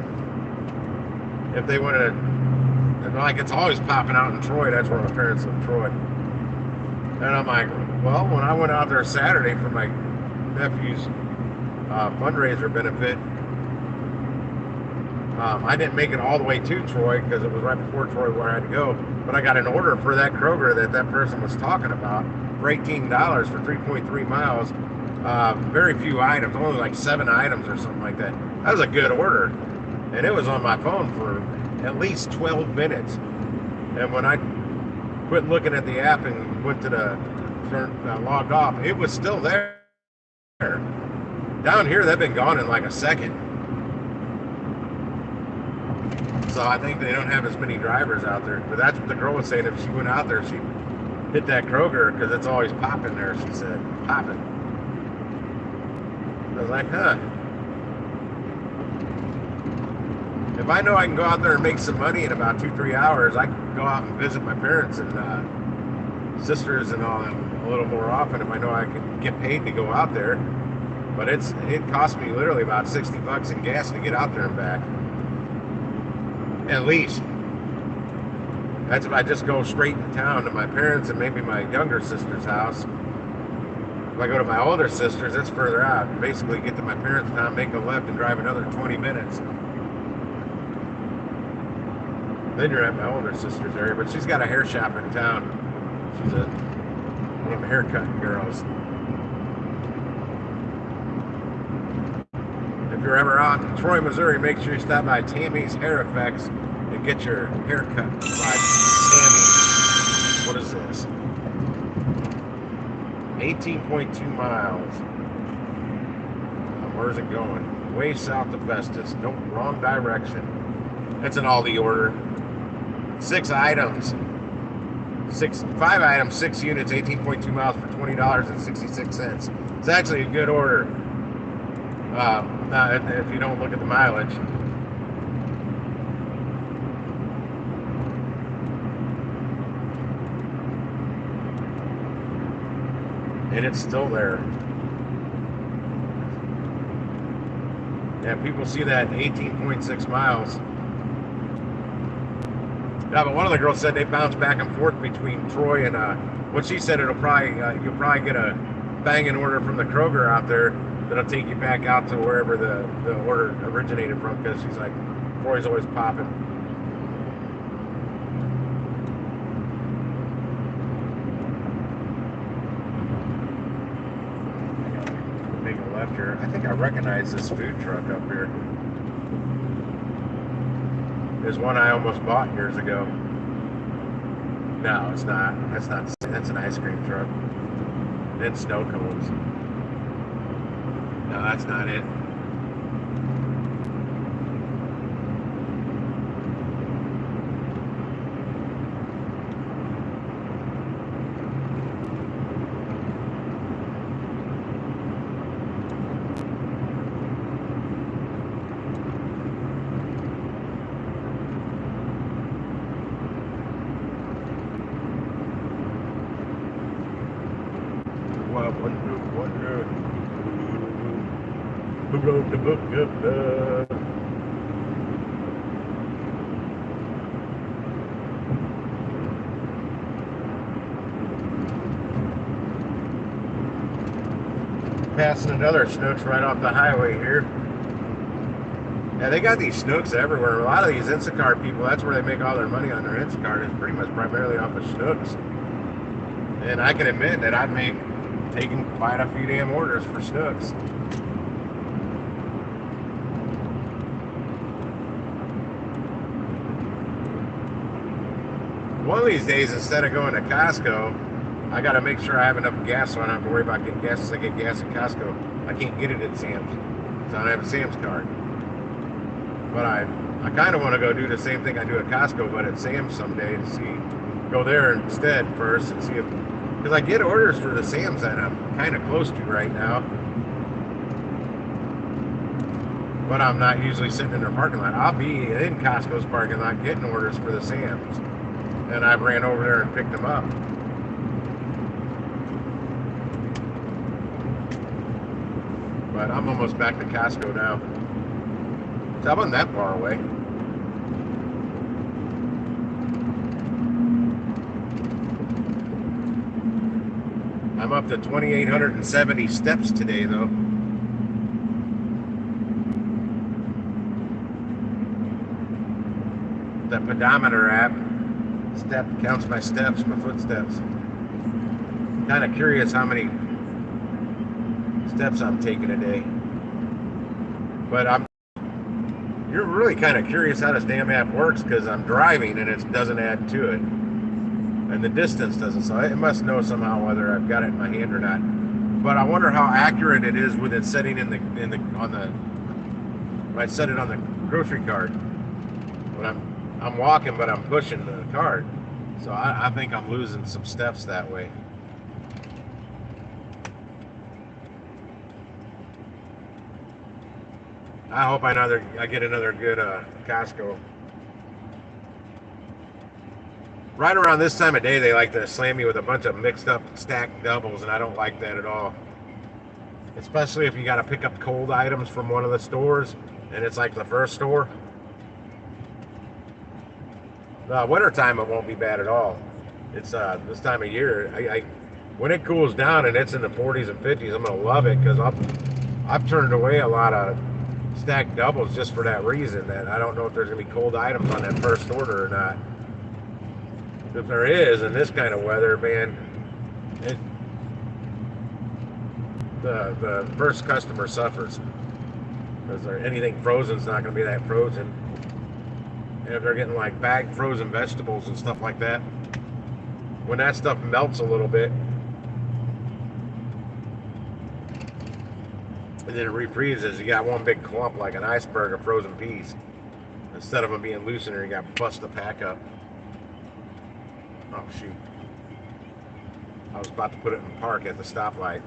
if they wanted to, like, it's always popping out in Troy. That's where my parents live, Troy. And I'm like, well, when I went out there Saturday for my nephew's fundraiser benefit, I didn't make it all the way to Troy because it was right before Troy where I had to go. But I got an order for that Kroger that person was talking about for $18 for 3.3 miles. Very few items, only like 7 items or something like that. That was a good order. And it was on my phone for at least 12 minutes. And when I quit looking at the app and went to the logged off, it was still there. Down here, they've been gone in like a second. So I think they don't have as many drivers out there. But that's what the girl was saying. If she went out there, she'd hit that Kroger because it's always popping there, she said. Popping. I was like, huh. If I know I can go out there and make some money in about 2-3 hours, I can go out and visit my parents and sisters and all a little more often if I know I can get paid to go out there. But it cost me literally about $60 in gas to get out there and back. At least. That's if I just go straight to town to my parents and maybe my younger sister's house. If I go to my older sister's, it's further out. Basically get to my parents' town, make a left, and drive another 20 minutes. Then you're at my older sister's area, but she's got a hair shop in town. She's one of the haircut girls. If you're ever out in Troy, Missouri, make sure you stop by Tammy's Hair Effects and get your hair cut by Tammy. What is this? 18.2 miles. Where's it going? Way south of Festus. Nope, wrong direction. That's an Aldi order. 6 items. 5 items, 6 units, 18.2 miles for $20.66. It's actually a good order. If you don't look at the mileage. And it's still there. Yeah, people see that 18.6 miles. Yeah, but one of the girls said they bounce back and forth between Troy and what she said, you'll probably get a banging order from the Kroger out there that'll take you back out to wherever the order originated from, because she's like, Troy's always popping. Make a left here. I think I recognize this food truck up here. There's one I almost bought years ago. No, it's not. That's an ice cream truck. And snow cones. No, that's not it. Who wrote the book of love? Passing another Snooks right off the highway here. Yeah, they got these Snooks everywhere. A lot of these Instacart people, that's where they make all their money on their Instacart, is pretty much primarily off of Snooks. And I can admit that I've taken quite a few damn orders for Snooks. One of these days, instead of going to Costco, I got to make sure I have enough gas so I don't have to worry about getting gas. Because I get gas at Costco, I can't get it at Sam's, so I don't have a Sam's card. But I kind of want to go do the same thing I do at Costco, but at Sam's someday to see. Go there instead first and see if, because I get orders for the Sam's that I'm kind of close to right now, but I'm not usually sitting in their parking lot. I'll be in Costco's parking lot getting orders for the Sam's. And I ran over there and picked them up. But I'm almost back to Costco now. So I wasn't that far away. I'm up to 2,870 steps today, though. The pedometer app. Counts my steps, my footsteps. Kind of curious how many steps I'm taking a day. But you're really kind of curious how this damn app works, because I'm driving and it doesn't add to it. and the distance doesn't. So it must know somehow whether I've got it in my hand or not. But I wonder how accurate it is with it setting when I set it on the grocery cart. When I'm walking, but I'm pushing the cart. So I think I'm losing some steps that way. I hope I get another good Costco. Right around this time of day, they like to slam you with a bunch of mixed up stacked doubles, and I don't like that at all. Especially if you got to pick up cold items from one of the stores, and it's like the first store. Wintertime, it won't be bad at all. It's this time of year. When it cools down and it's in the 40s and 50s, I'm gonna love it because I've turned away a lot of stacked doubles just for that reason. That I don't know if there's gonna be cold items on that first order or not. If there is, in this kind of weather, man, the first customer suffers because anything frozen is not gonna be that frozen. And if they're getting like bagged frozen vegetables and stuff like that, when that stuff melts a little bit and then it refreezes, you got one big clump like an iceberg of frozen peas. Instead of them being loosened, you got to bust the pack up. Oh shoot. I was about to put it in park at the stoplight.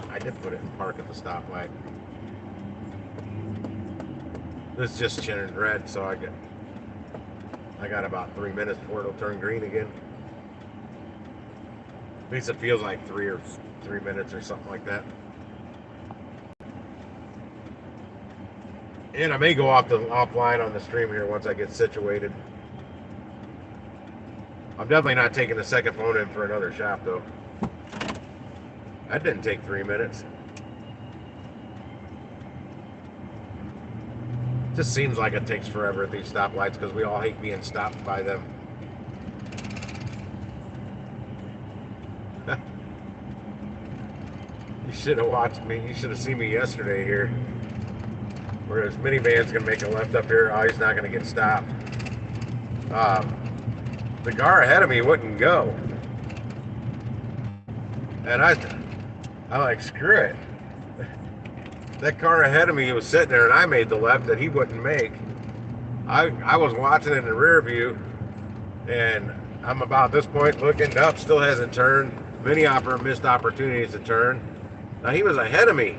I did put it in park at the stoplight. This just turned red, so I got about 3 minutes before it'll turn green again. At least it feels like 3 minutes or something like that. And I may go offline on the stream here once I get situated. I'm definitely not taking the second phone in for another shop though. That didn't take 3 minutes. Just seems like it takes forever at these stoplights because we all hate being stopped by them. You should have watched me. You should have seen me yesterday here. Where this minivan's gonna make a left up here. Oh, he's not gonna get stopped. The car ahead of me wouldn't go, and I'm like, screw it. That car ahead of me was sitting there, and I made the left that he wouldn't make. I was watching in the rear view, and I'm about this point looking up, still hasn't turned. Mini Hopper missed opportunities to turn. Now he was ahead of me,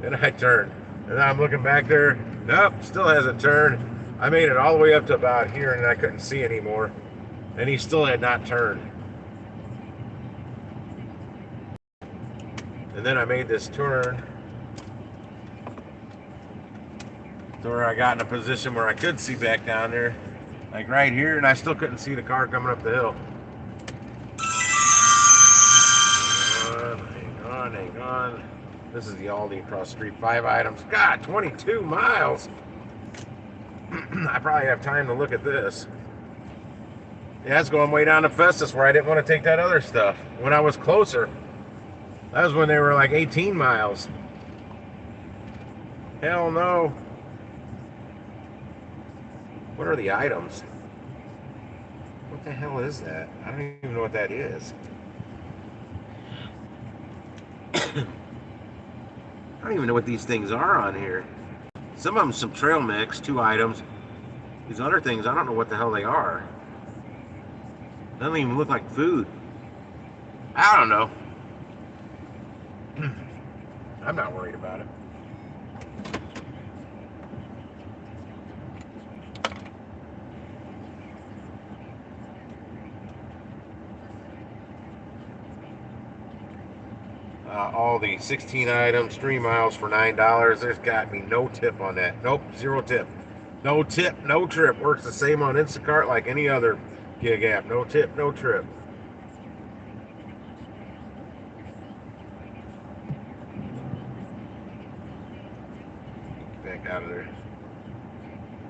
and I turned. And I'm looking back there, nope, still hasn't turned. I made it all the way up to about here, and I couldn't see anymore. And he still had not turned. And then I made this turn to where I got in a position where I could see back down there, like right here, and I still couldn't see the car coming up the hill. Hang on. This is the Aldi across the street. 5 items. God, 22 miles. I probably have time to look at this. Yeah, it's going way down to Festus where I didn't want to take that other stuff. When I was closer, that was when they were like 18 miles. Hell no. What are the items? What the hell is that? I don't even know what that is. I don't even know what these things are on here. Some of them some trail mix, 2 items. These other things, I don't know what the hell they are. Doesn't even look like food. I don't know. I'm not worried about it. All the 16 items, 3 miles for $9. There's got me no tip on that. Nope, 0 tip. No tip, no trip. Works the same on Instacart like any other gig app. No tip, no trip. Back out of there.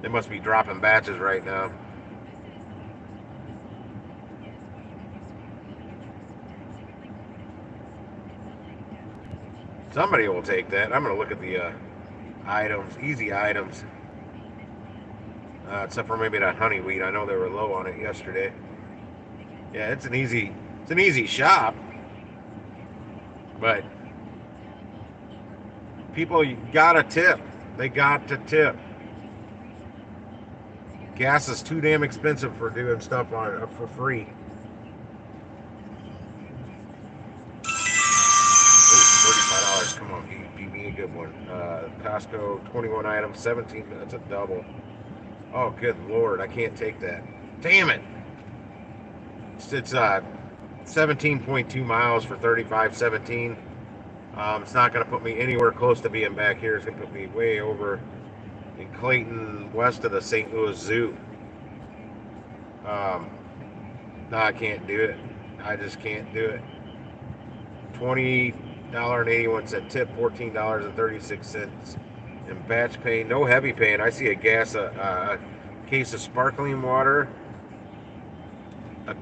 They must be dropping batches right now. Somebody will take that. I'm going to look at the items, easy items. Except for maybe that honey wheat. I know they were low on it yesterday. Yeah, it's an easy shop, but people gotta tip. They got to tip. Gas is too damn expensive for doing stuff on for free. Oh, $35. Come on, give me a good one. Costco, 21 items, 17. That's a double. Oh, good lord, I can't take that. Damn it. It's 17.2 miles for 35.17. It's not going to put me anywhere close to being back here. It's going to put me way over in Clayton, west of the St. Louis Zoo. Um, no, I can't do it. I just can't do it. $20.81 tip, $14.36 in batch pay. No heavy pay. And I see a case of sparkling water, a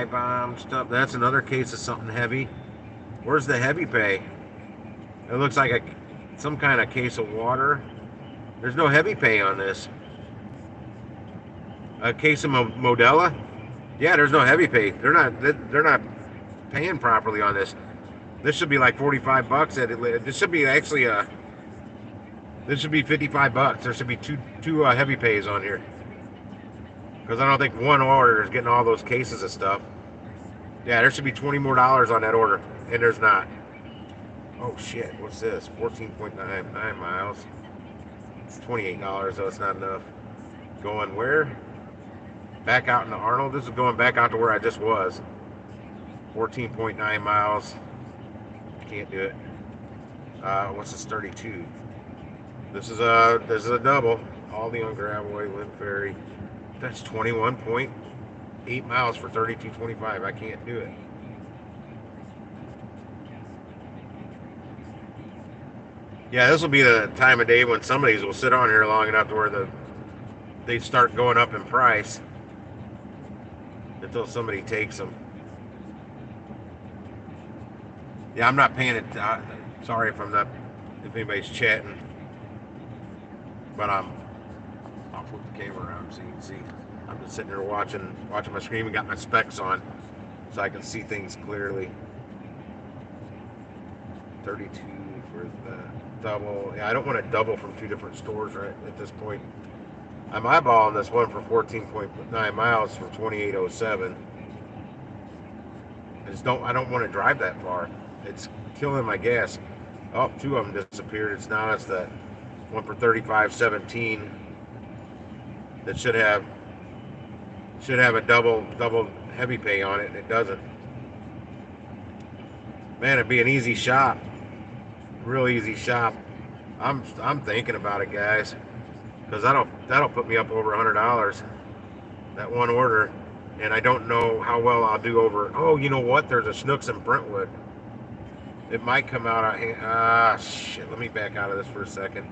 bomb stuff. That's another case of something heavy. Where's the heavy pay? It looks like some kind of case of water. There's no heavy pay on this. A case of Modella. Yeah, there's no heavy pay. They're not paying properly on this. This should be like $45. This should be actually this should be $55. There should be two heavy pays on here. Because I don't think one order is getting all those cases of stuff. Yeah, there should be $20 more on that order, and there's not. Oh shit, what's this? 14.99 miles. It's $28, though it's not enough. Going where? Back out into Arnold. This is going back out to where I just was. 14.9 miles. Can't do it. What's this? 32. This is a double. All the on Gravelway, Lynn Ferry. That's 21.8 miles for 32.25. I can't do it. Yeah, this will be the time of day when some of these will sit on here long enough to where they start going up in price until somebody takes them. Yeah, I'm not paying it. Sorry if anybody's chatting, but I'll flip the camera around so you can see. I'm just sitting here watching my screen and got my specs on so I can see things clearly. 32 for the double. Yeah, I don't want to double from two different stores right at this point. I'm eyeballing this one for 14.9 miles for 28.07. I don't want to drive that far. It's killing my gas. Oh, two of them disappeared. It's the one for 35.17 that should have a double heavy pay on it. It doesn't. Man, it'd be an easy shop. Real easy shop. I'm thinking about it, guys, because that'll put me up over $100. That one order, and I don't know how well I'll do over. Oh, you know what? There's a Schnucks in Brentwood. It might come out. Shit. Let me back out of this for a second.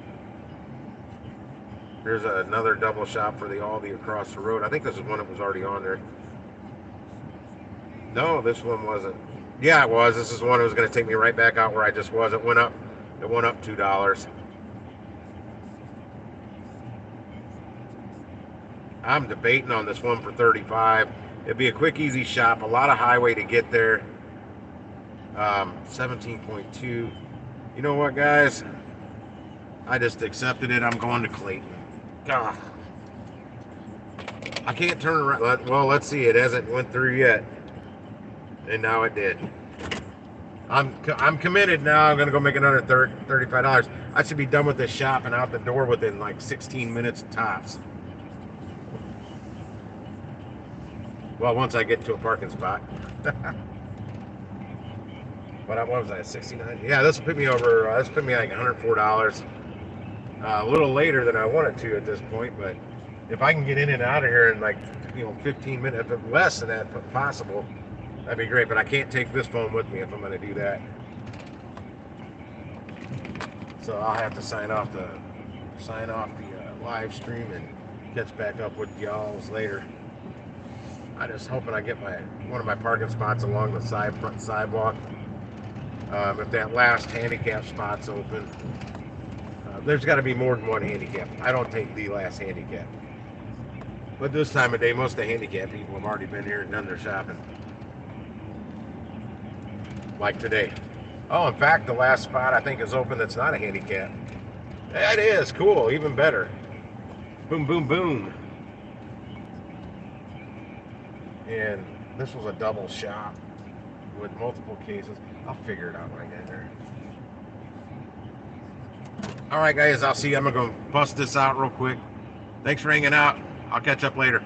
There's another double shop for the Aldi across the road. I think this is one that was already on there. No, this one wasn't. Yeah, it was. This is one that was going to take me right back out where I just was. It went up $2. I'm debating on this one for 35. It'd be a quick, easy shop. A lot of highway to get there. 17.2. You know what, guys? I just accepted it. I'm going to Clayton. God. I can't turn around. Well, let's see. It hasn't went through yet. And now it did. I'm committed now. I'm going to go make another $35. I should be done with this shop and out the door within like 16 minutes tops. Well, once I get to a parking spot. What was I, 69? Yeah, this will put me over, this put me like $104. A little later than I wanted to at this point, but if I can get in and out of here in like, 15 minutes, if less than that if possible, that'd be great. But I can't take this phone with me if I'm going to do that. So I'll have to sign off the live stream and catch back up with y'all's later. I just hoping I get one of my parking spots along the front sidewalk. If that last handicap spot's open, there's got to be more than one handicap. I don't take the last handicap. But this time of day, most of the handicapped people have already been here and done their shopping. Like today. Oh, in fact, the last spot I think is open that's not a handicap. That is cool, even better. Boom, boom, boom. And this was a double shop with multiple cases. I'll figure it out when I get there. All right, guys, I'll see you. I'm going to bust this out real quick. Thanks for hanging out. I'll catch up later.